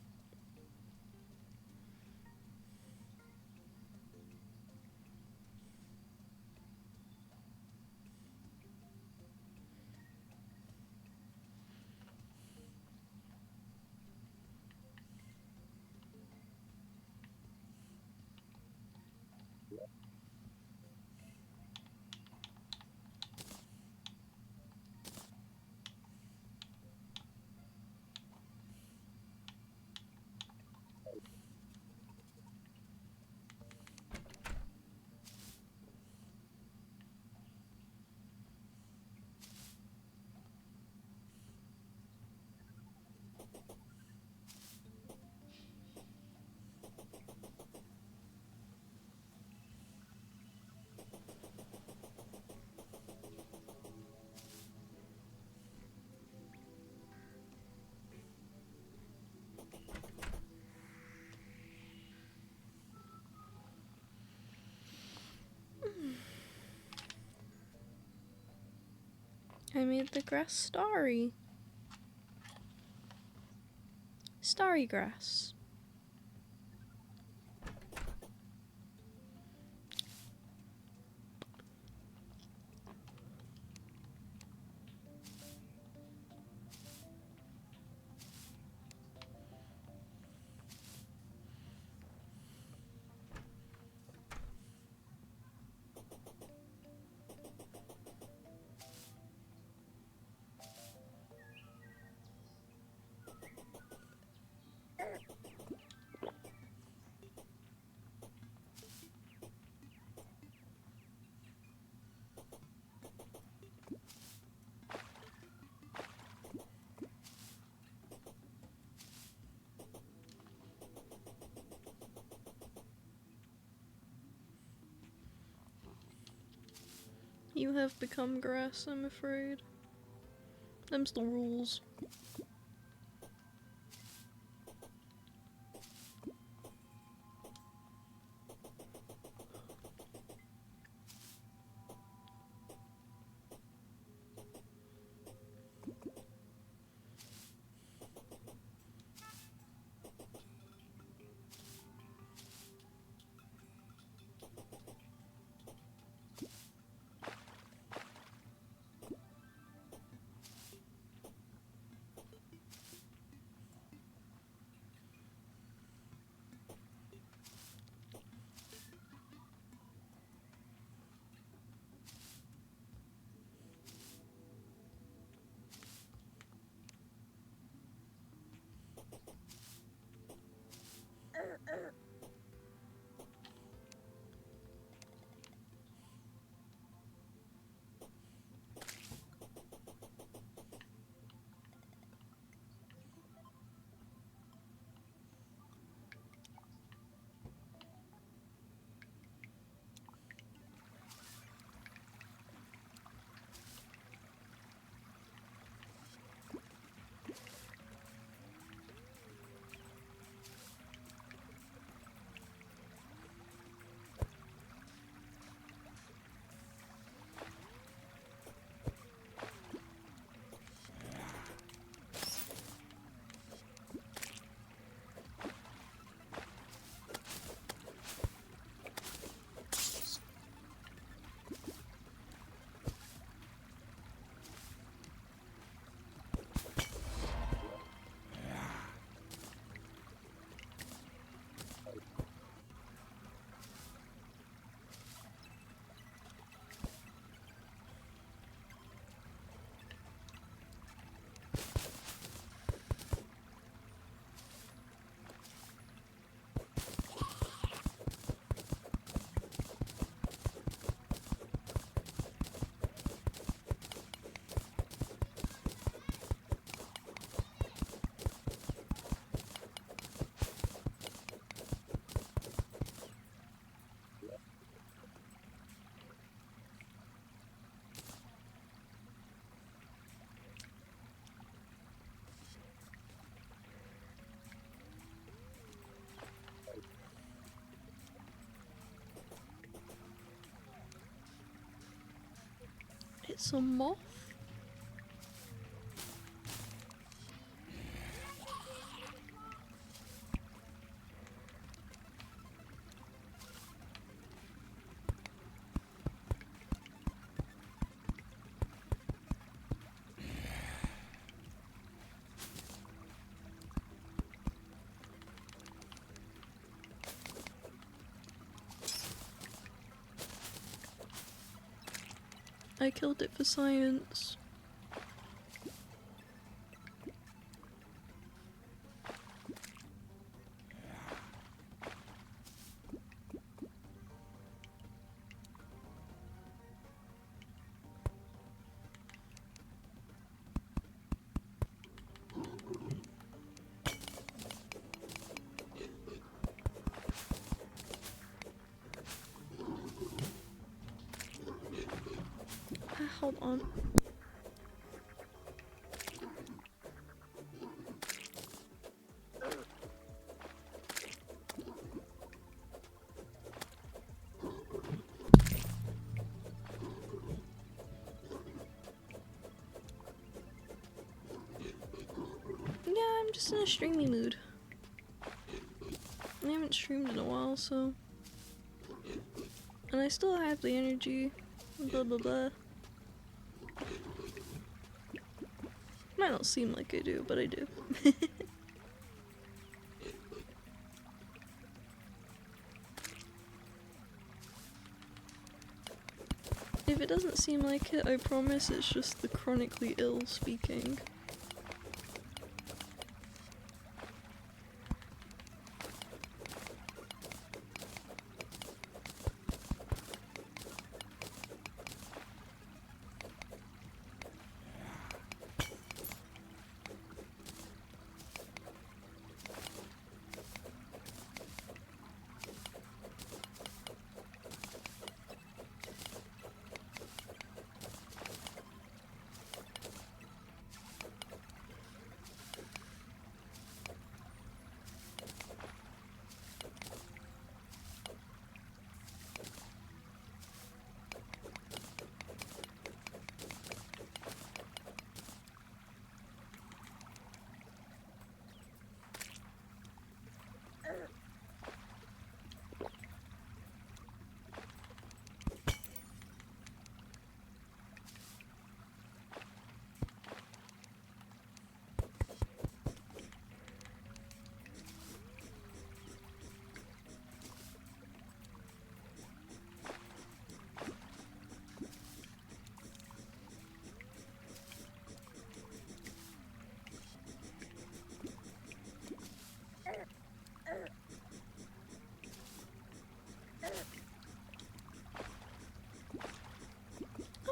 I made the grass starry. Starry grass. You have become grass, I'm afraid. Them's the rules. It's a moth? I killed it for science. Hold on. just in a streamy mood. I haven't streamed in a while, so... And I still have the energy. Blah blah blah. Might not seem like I do, but I do. If it doesn't seem like it, I promise it's just the chronically ill speaking.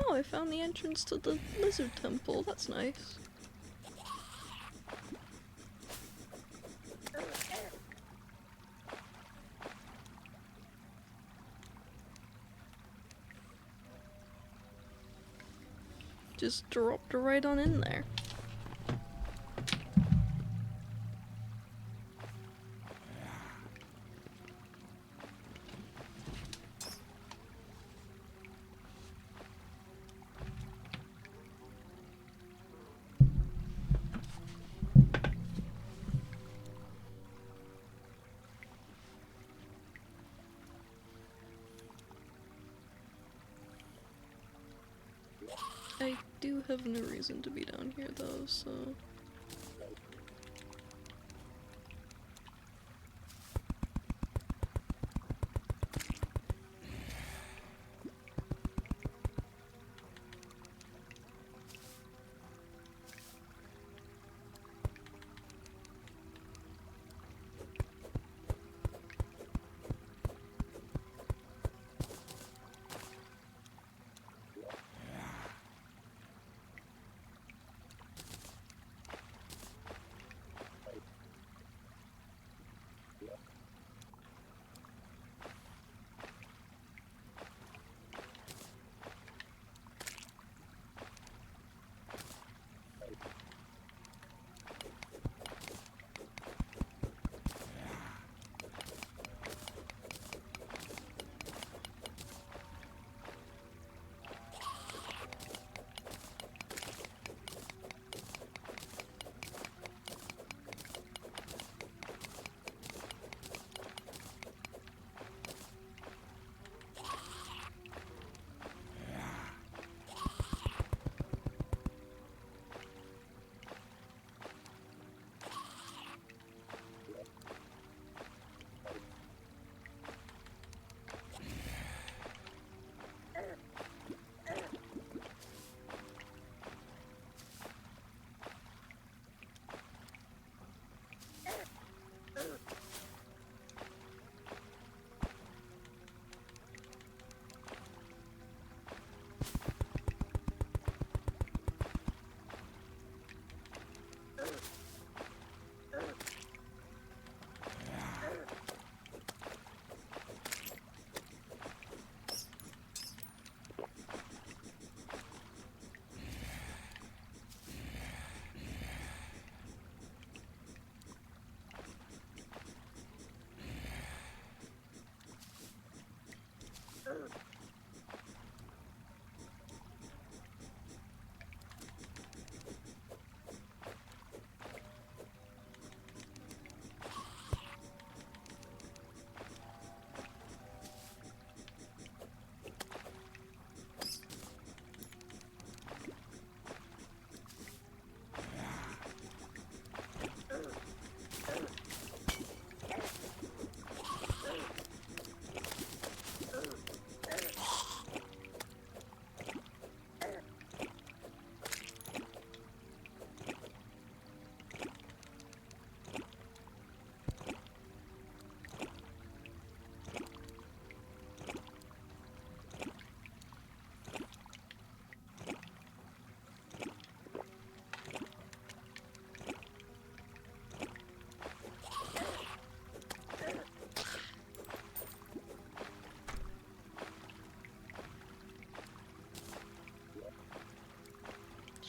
Oh, I found the entrance to the lizard temple. That's nice. Just dropped her right on in there. I do have no reason to be down here though, so...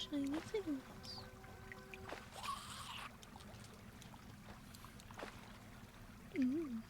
shiny things. Mm.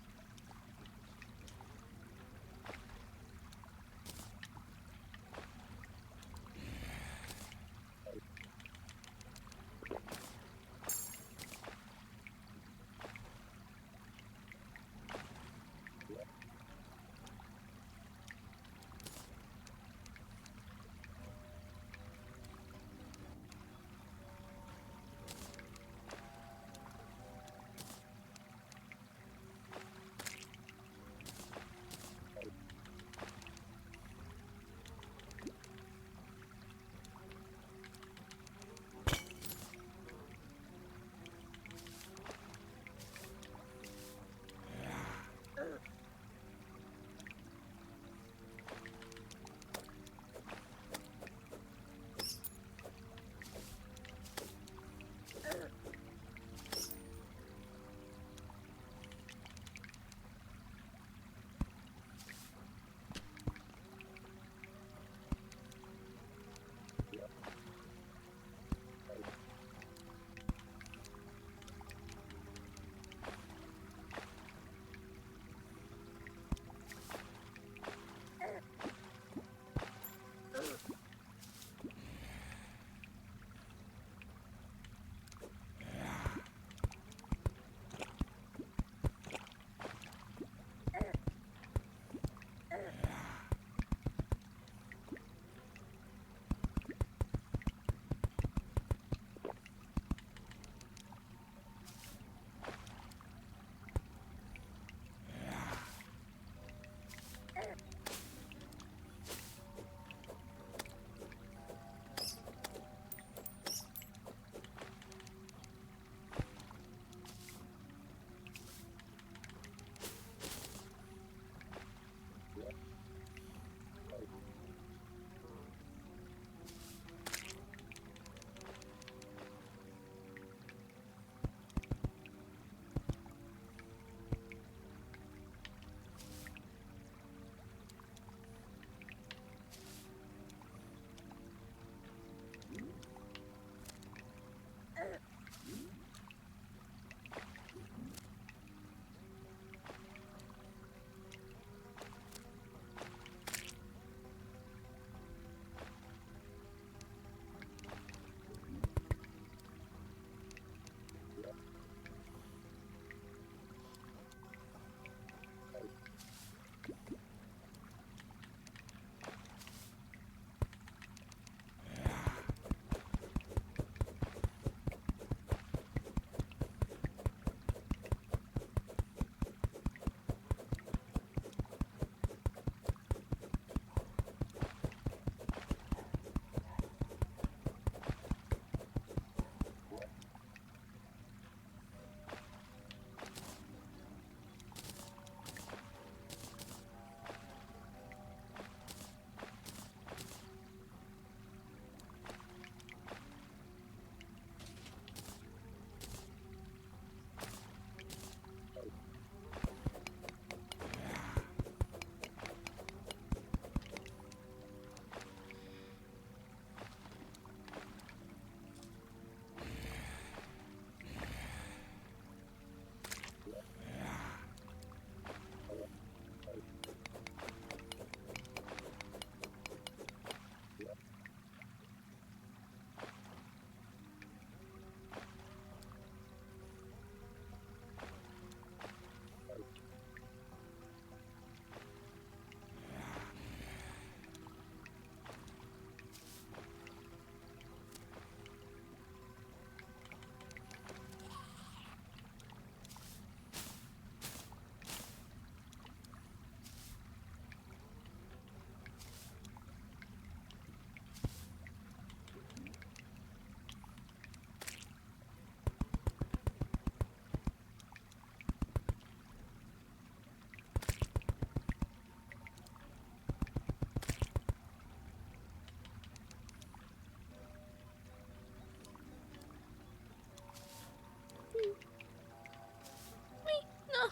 No!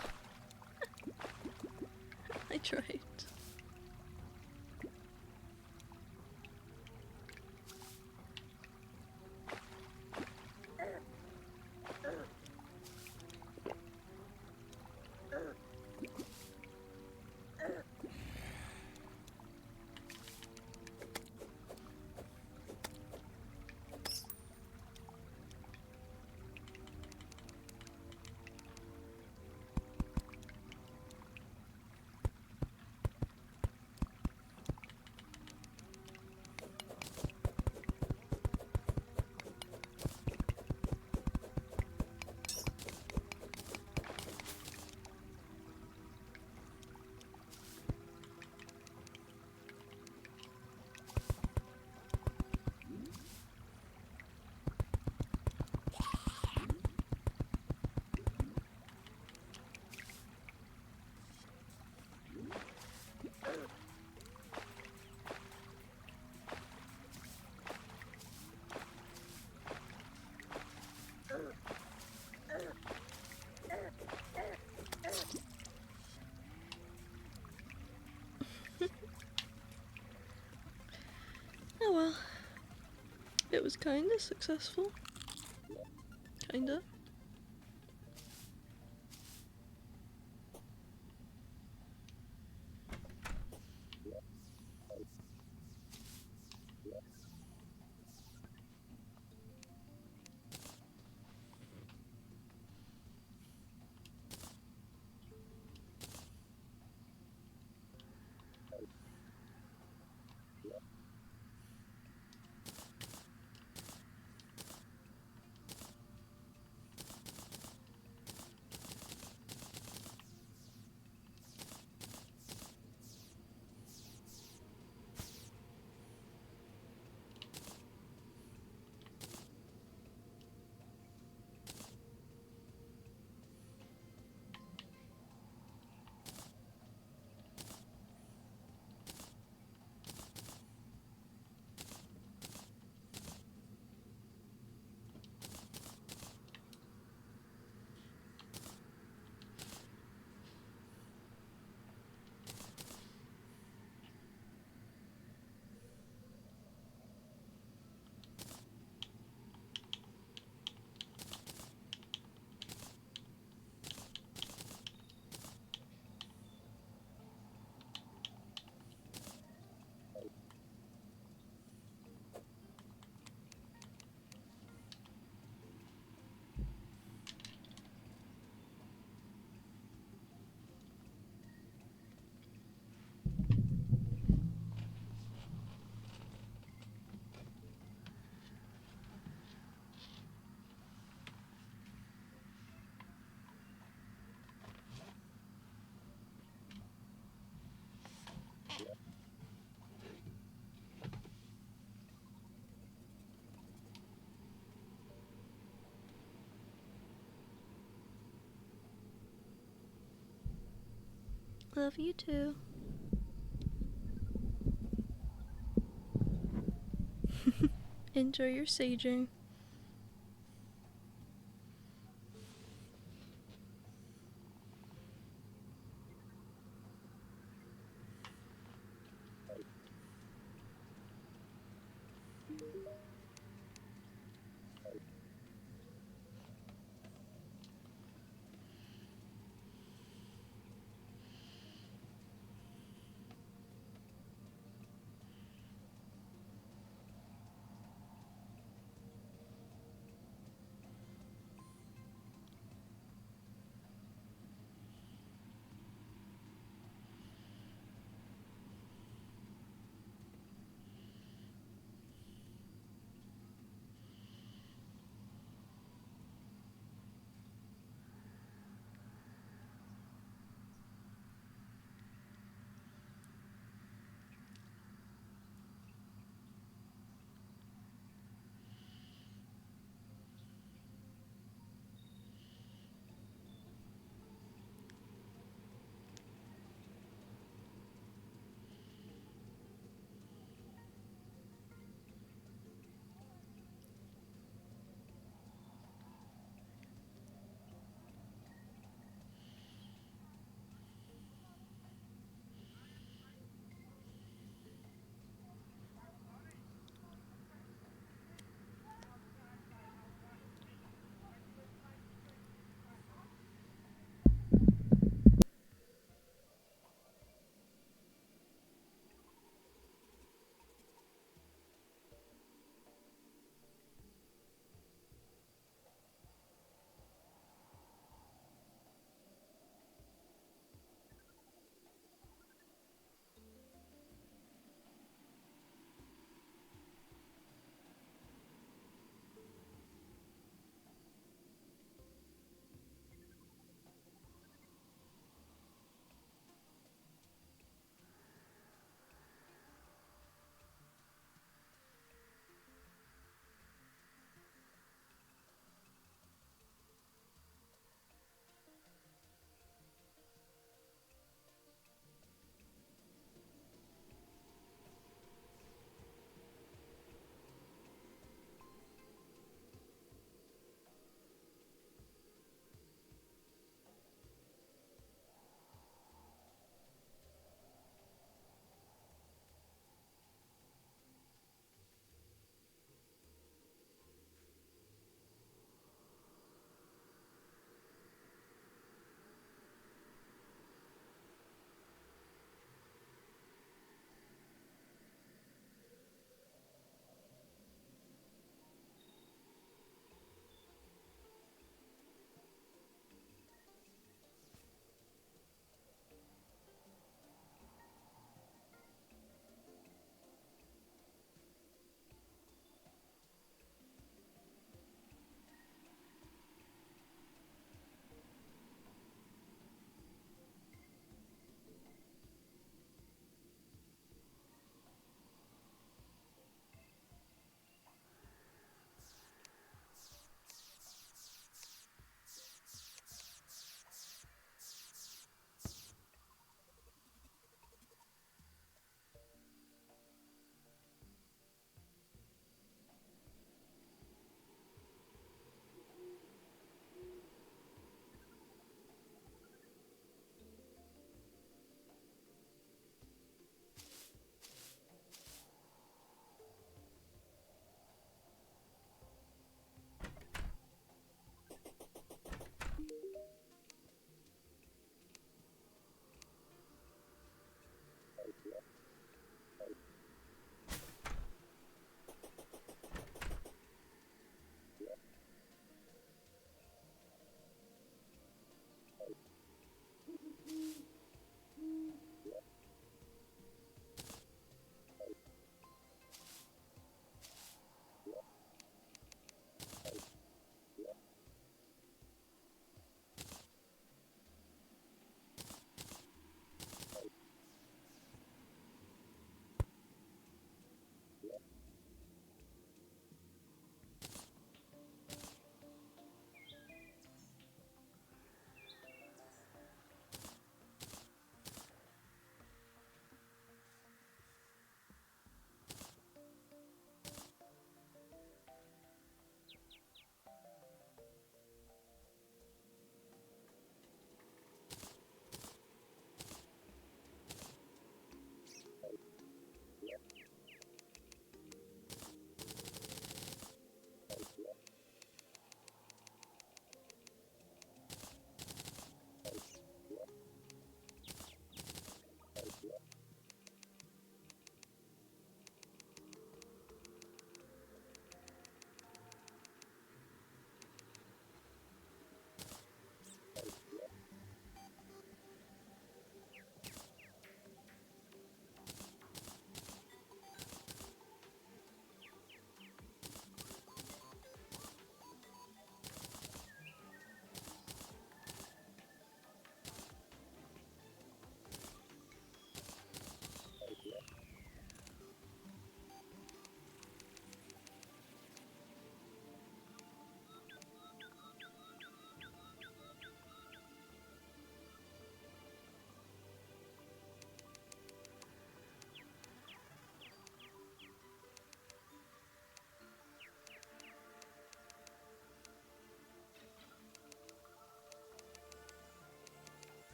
I tried. It was kinda successful. Kinda. Love you too. Enjoy your saging.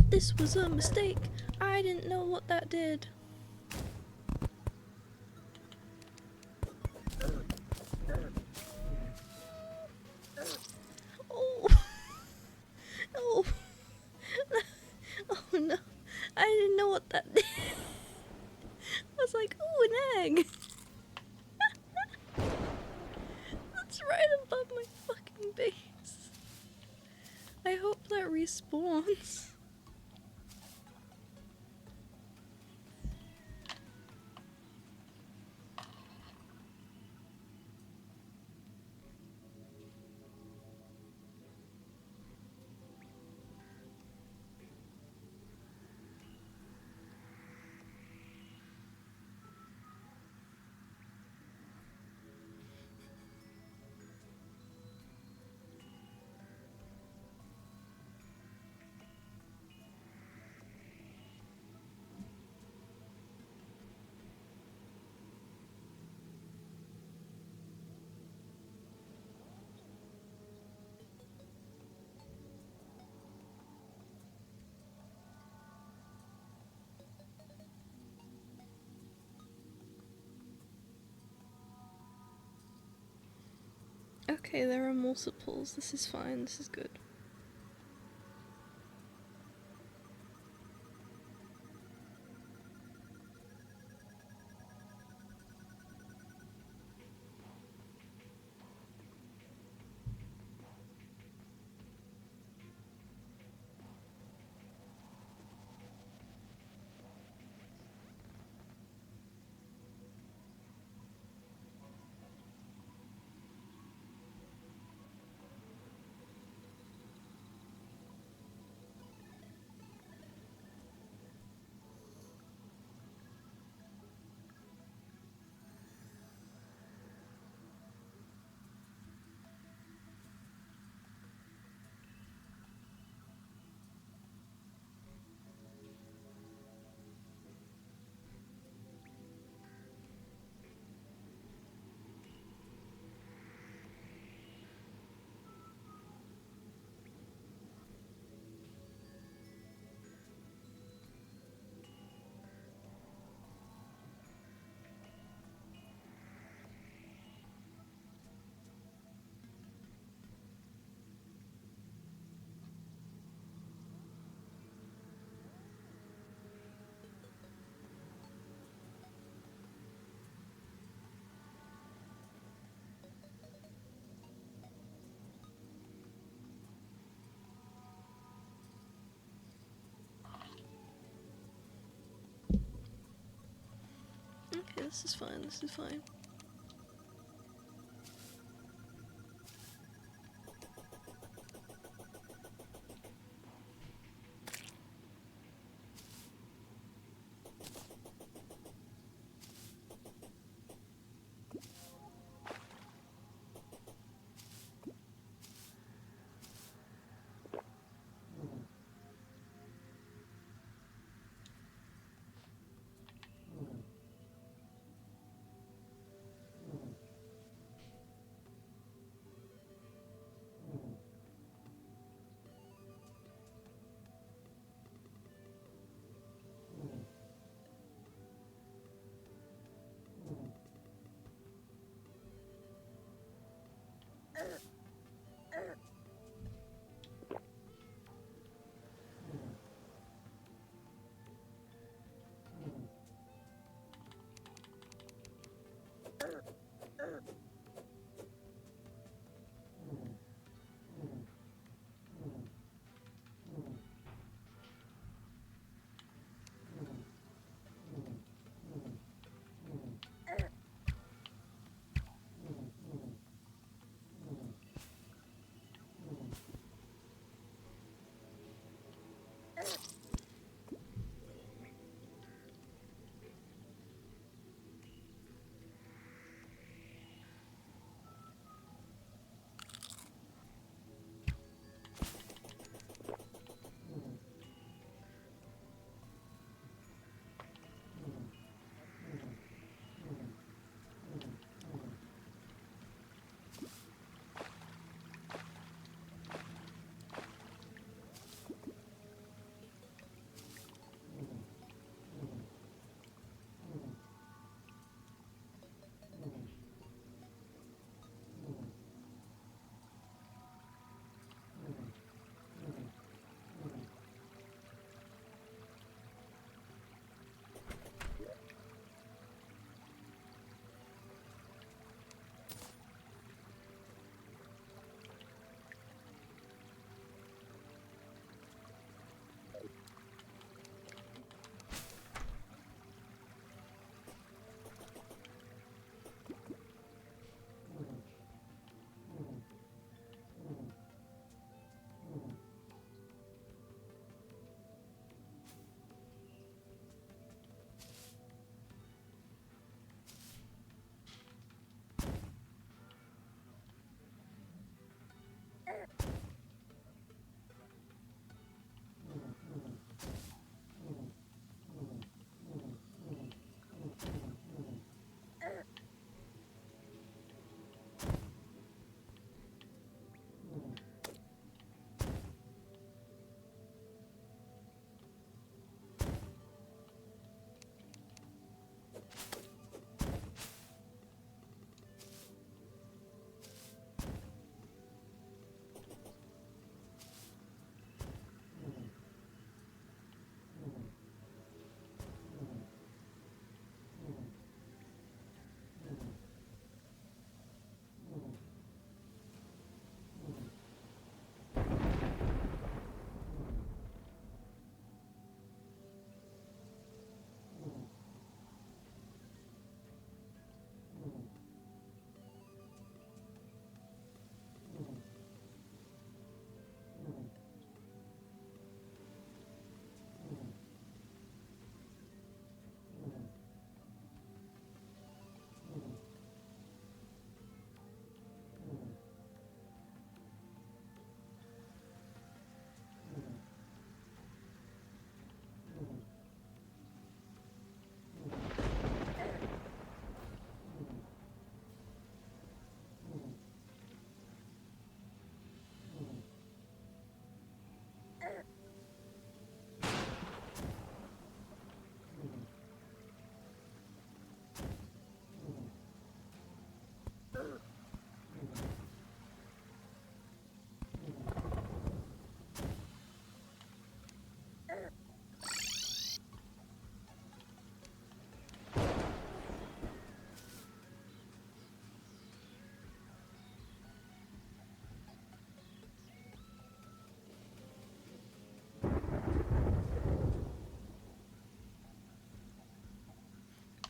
This was a mistake. I didn't know what that did. Oh. Oh. Oh no. I didn't know what that did. I was like, ooh, an egg. That's right above my fucking base. I hope that respawns. Okay, there are multiples. This is fine. This is good. Okay, this is fine. This is fine.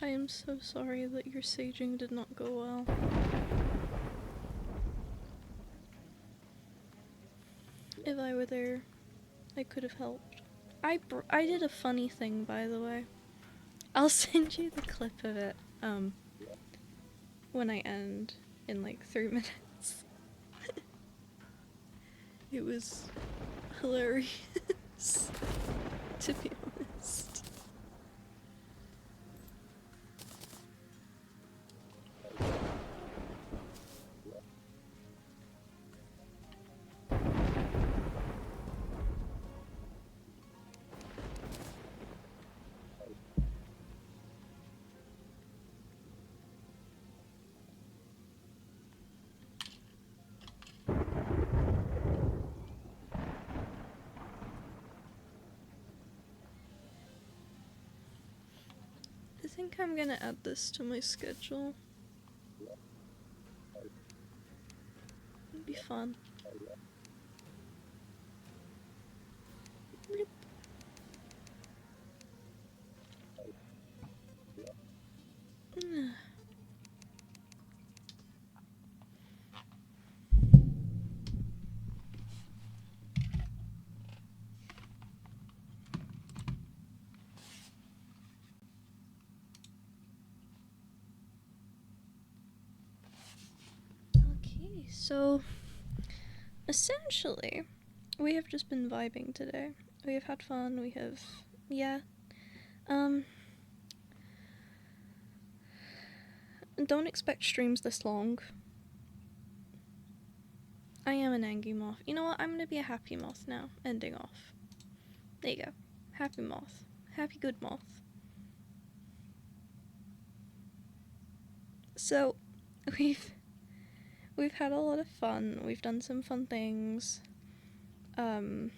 I am so sorry that your saging did not go well. If I were there, I could have helped. I did a funny thing, by the way. I'll send you the clip of it, when I end in like 3 minutes. It was hilarious, to be honest. I think I'm gonna add this to my schedule. It'd be fun. Bloop. Okay, so essentially, we have just been vibing today. We have had fun, we have, yeah. Don't expect streams this long. I am an angry moth. You know what, I'm gonna be a happy moth now, ending off. There you go. Happy moth. Happy good moth. So, we've had a lot of fun. We've done some fun things. Been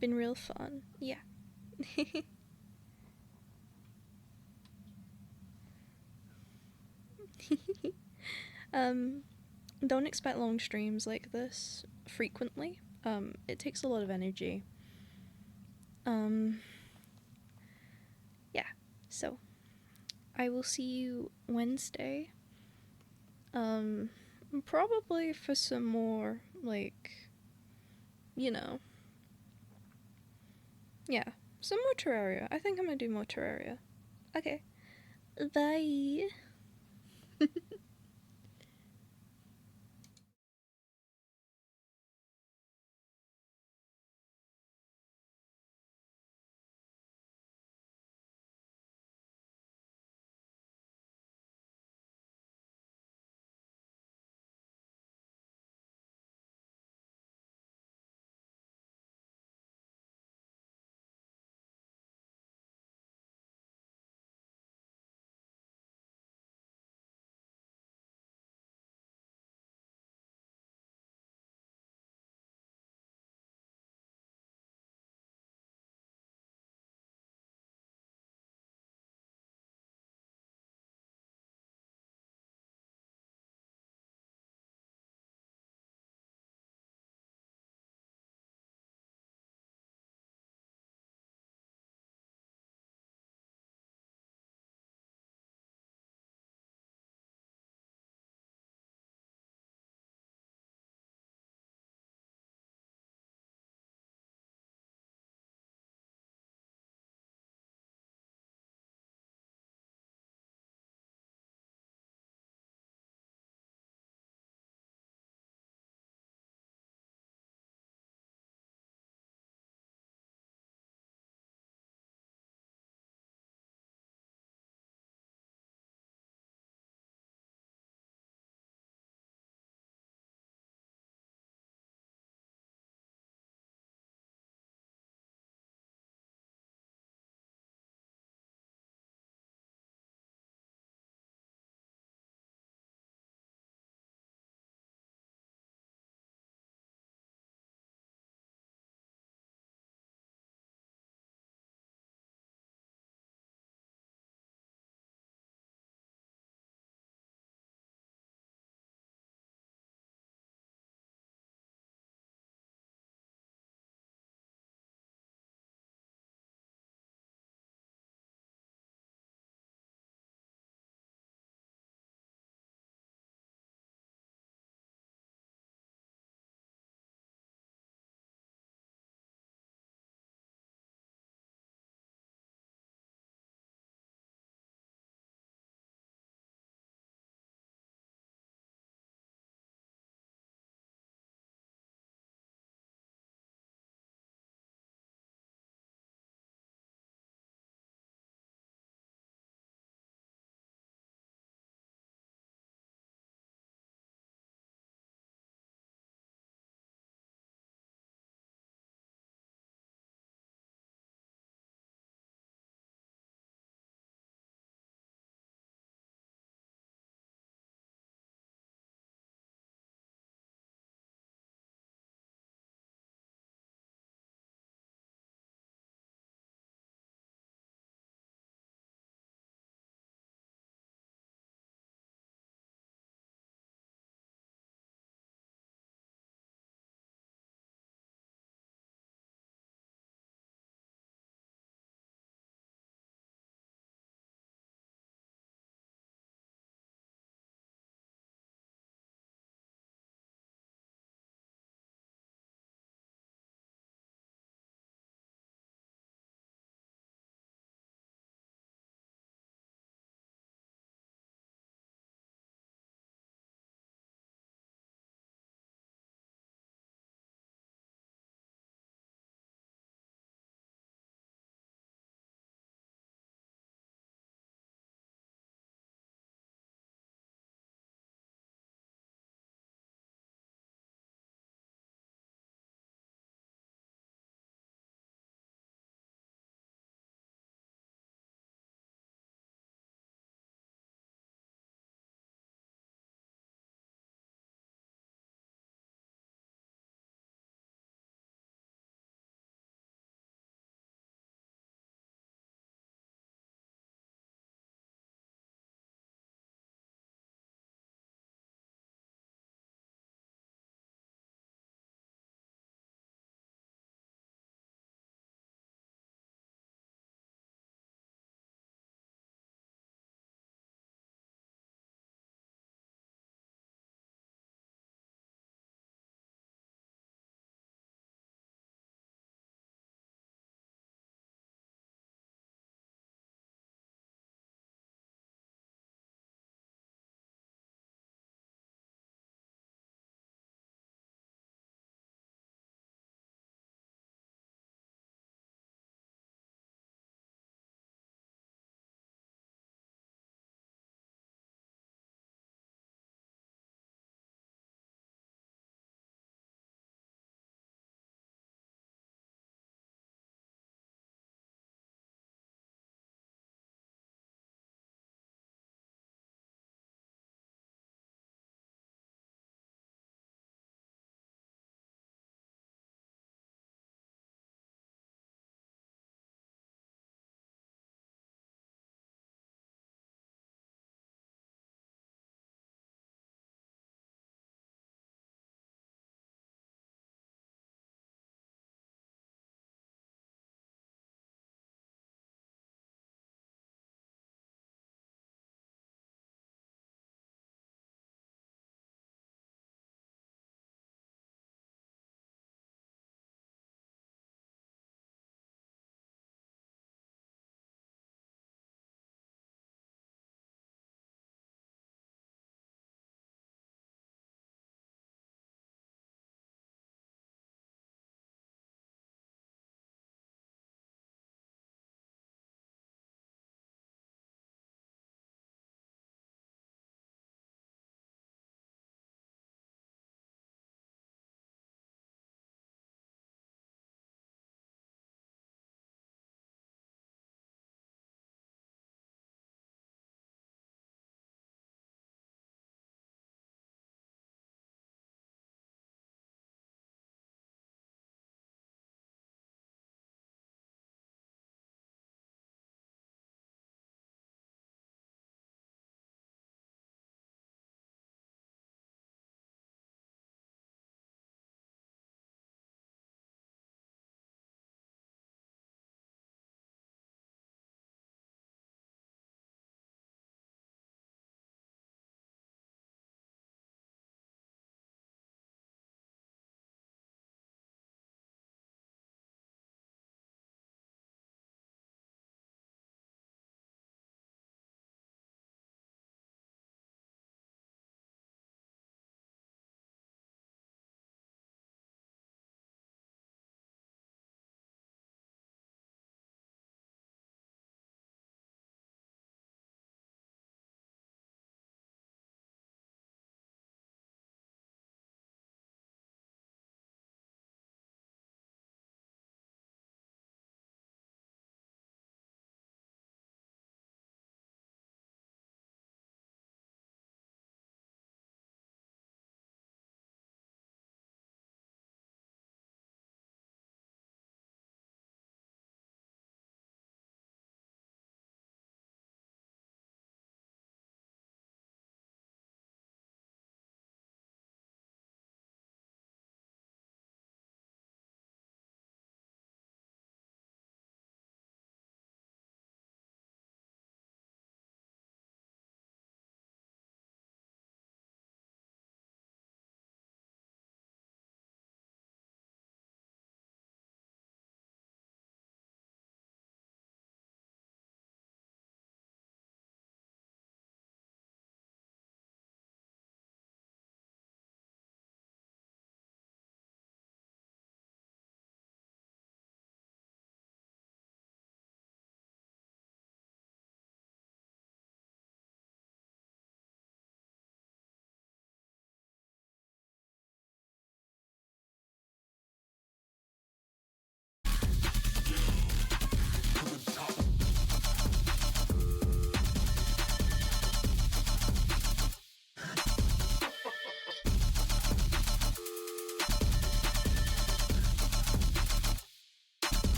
real fun. Yeah. Don't expect long streams like this frequently. It takes a lot of energy. Yeah. So, I will see you Wednesday. Probably for some more, like, you know. Yeah, some more Terraria. I think I'm gonna do more Terraria. Okay. Bye.